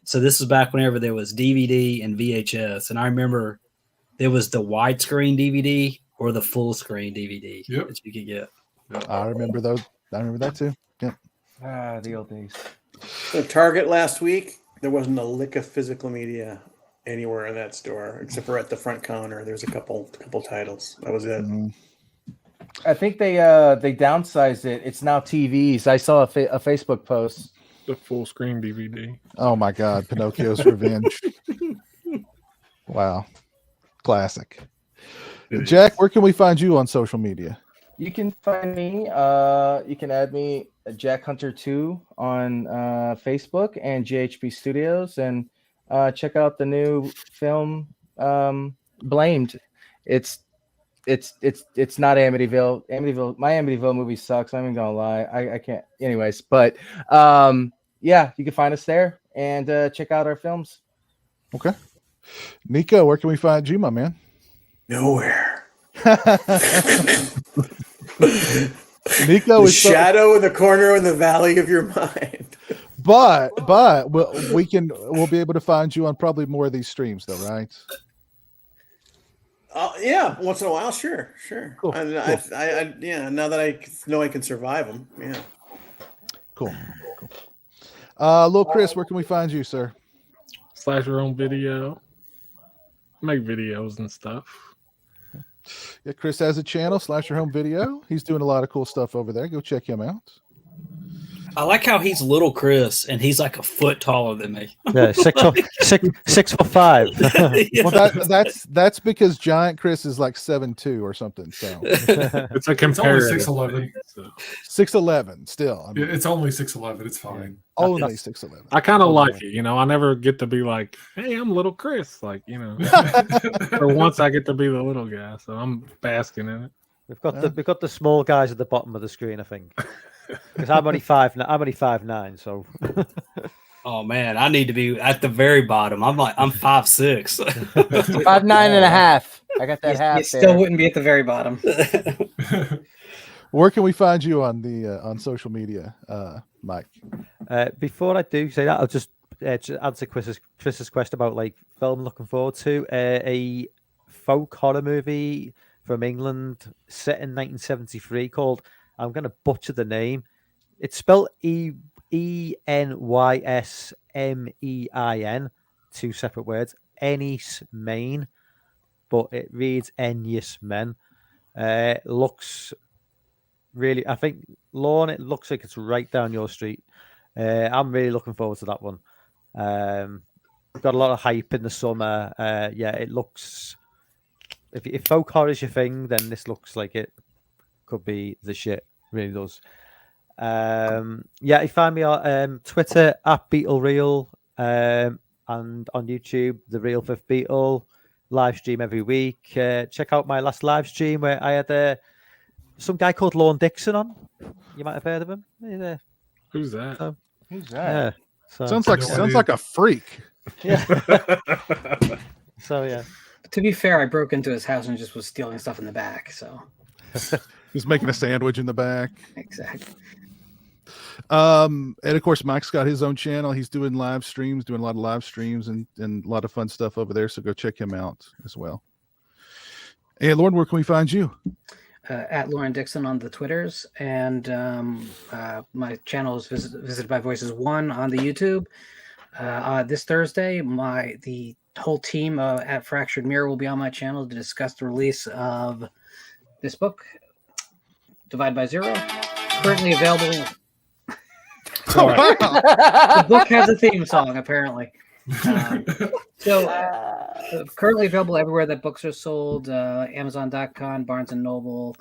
So this was back whenever there was DVD and VHS. And I remember there was the widescreen DVD or the full screen DVD that you could get. I remember those. I remember that too. Yeah. The old days. The Target last week, there wasn't a lick of physical media anywhere in that store except for at the front counter. There's a couple titles. That was it. I think they downsized it. It's now TVs. I saw a Facebook post. The full screen DVD. Oh my God, Pinocchio's Revenge. Wow, classic. Jack, where can we find you on social media? You can find me. You can add me Jack Hunter 2 on Facebook and GHB Studios, and check out the new film Blamed. It's not Amityville. My Amityville movie sucks. I'm not gonna lie. I can't. Anyways, but yeah, you can find us there and check out our films. Okay. Nico, where can we find you, my man? Nowhere. Nico is shadow in the corner in the valley of your mind. But we'll be able to find you on probably more of these streams, though, right? Yeah, once in a while, sure. Cool. I now that I know I can survive them, yeah. Cool. Little Chris, where can we find you, sir? / your own video. Make videos and stuff. Yeah, Chris has a channel / your home video. He's doing a lot of cool stuff over there. Go check him out. I like how he's little Chris and he's like a foot taller than me. Yeah, 6'5". Yeah. Well, that's because Giant Chris is like 7'2" or something. So It's a It's only comparative. 6'11". So. 6'11" still. I mean, Yeah, it's only 6'11". It's fine. only 6'11". I kind of like it, you know. I never get to be like, "Hey, I'm little Chris," like you know. For once, I get to be the little guy, so I'm basking in it. We've got the small guys at the bottom of the screen, I think. Because I'm only 5'9", so. Oh man, I need to be at the very bottom. I'm 5'6". 5'9.5". I got that half You still there. wouldn't be at the very bottom. Where can we find you on the on social media, Mike? Before I do say that, I'll just answer Chris's question about like film looking forward to. A folk horror movie from England set in 1973 called, I'm going to butcher the name. It's spelled Enysmein, two separate words. Enysmein, but it reads Enysmen. Looks really, I think, Lorne, it looks like it's right down your street. I'm really looking forward to that one. Got a lot of hype in the summer. Yeah, it looks. If folk horror is your thing, then this looks like it could be the shit. Really does. Yeah, you find me on Twitter at BeetleReal, and on YouTube, The Real Fifth Beatle. Live stream every week. Check out my last live stream where I had some guy called Lorne Dixon on. You might have heard of him. Yeah. Who's that? So, Who's that? yeah. So, Sounds like a freak. yeah. So yeah. To be fair, I broke into his house and just was stealing stuff in the back. So He's making a sandwich in the back. exactly. And of course, Mike's got his own channel. He's doing live streams, doing a lot of live streams and a lot of fun stuff over there. So go check him out as well. Hey, Lauren, where can we find you? At Lauren Dixon on the Twitters, and my channel is visited by Voices 1 on the YouTube. This Thursday, the whole team at Fractured Mirror will be on my channel to discuss the release of this book, Divide by Zero, currently available. Oh, wow. The book has a theme song, apparently. Currently available everywhere that books are sold, Amazon.com, Barnes & Noble.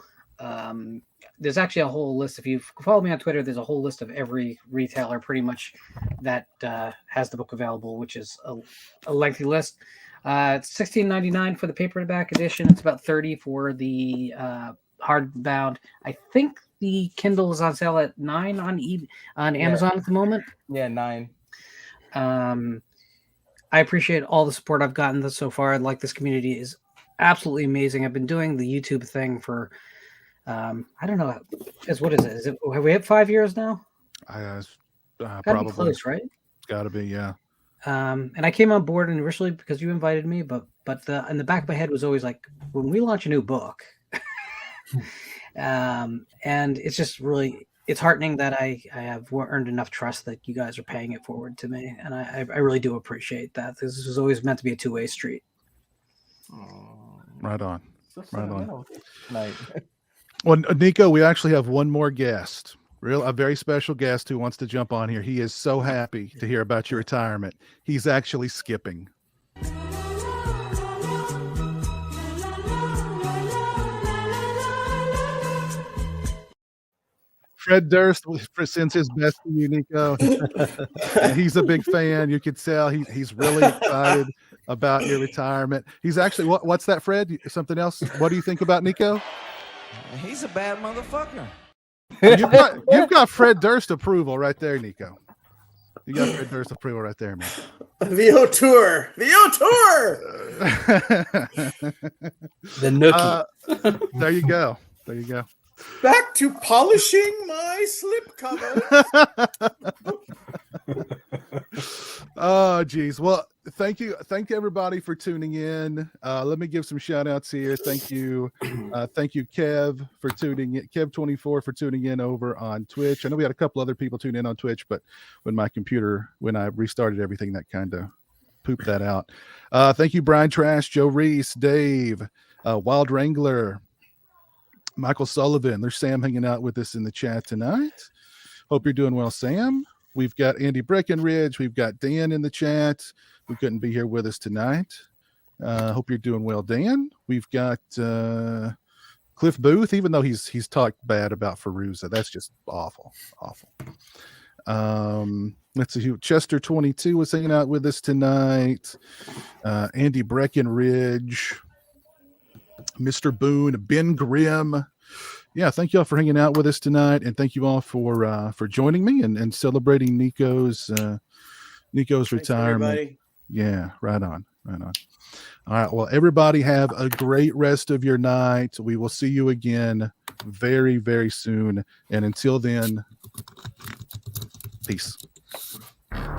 There's actually a whole list. If you follow me on Twitter, there's a whole list of every retailer pretty much that has the book available, which is a lengthy list. It's $16.99 for the paperback edition. It's about $30 for the hardbound. I think the Kindle is on sale at $9 on Amazon at the moment. Yeah, $9. I appreciate all the support I've gotten so far. Like, this community is absolutely amazing. I've been doing the YouTube thing for I don't know. What is it? Have we hit 5 years now? Probably close, right? It's got to be, yeah. And I came on board initially because you invited me, but in the back of my head was always like, when we launch a new book, and it's just really, it's heartening that I have earned enough trust that you guys are paying it forward to me, and I really do appreciate that. This was always meant to be a two-way street. Right on. Right on. Night. Well, Nico, we actually have one more guest, a very special guest who wants to jump on here. He is so happy to hear about your retirement. He's actually skipping. Fred Durst sends his best to you, Nico. And he's a big fan. You could tell he's really excited about your retirement. He's actually, what's that, Fred? Something else? What do you think about Nico? He's a bad motherfucker. You've got Fred Durst approval right there, Nico. You got Fred Durst approval right there, man. The O-Tour. The O-Tour. The Nookie. There you go. There you go. Back to polishing my slip cover. Oh, geez. Well, thank you everybody for tuning in. Let me give some shout outs here. Thank you Kev for tuning in, Kev24 for tuning in over on Twitch. I know we had a couple other people tune in on Twitch, but when I restarted everything, that kind of pooped that out. Thank you Brian Trash, Joe Reese, Dave, Wild Wrangler, Michael Sullivan. There's Sam hanging out with us in the chat tonight. Hope you're doing well, Sam. We've got Andy Breckenridge. We've got Dan in the chat who couldn't be here with us tonight. Hope you're doing well, Dan. We've got Cliff Booth, even though he's talked bad about Feruza. That's just awful. Let's see who Chester 22 was hanging out with us tonight. Andy Breckenridge, Mr. Boone, Ben Grimm. Yeah, thank you all for hanging out with us tonight, and thank you all for joining me and celebrating Nico's retirement. Everybody. Yeah, right on. All right, well, everybody have a great rest of your night. We will see you again very, very soon, and until then, peace.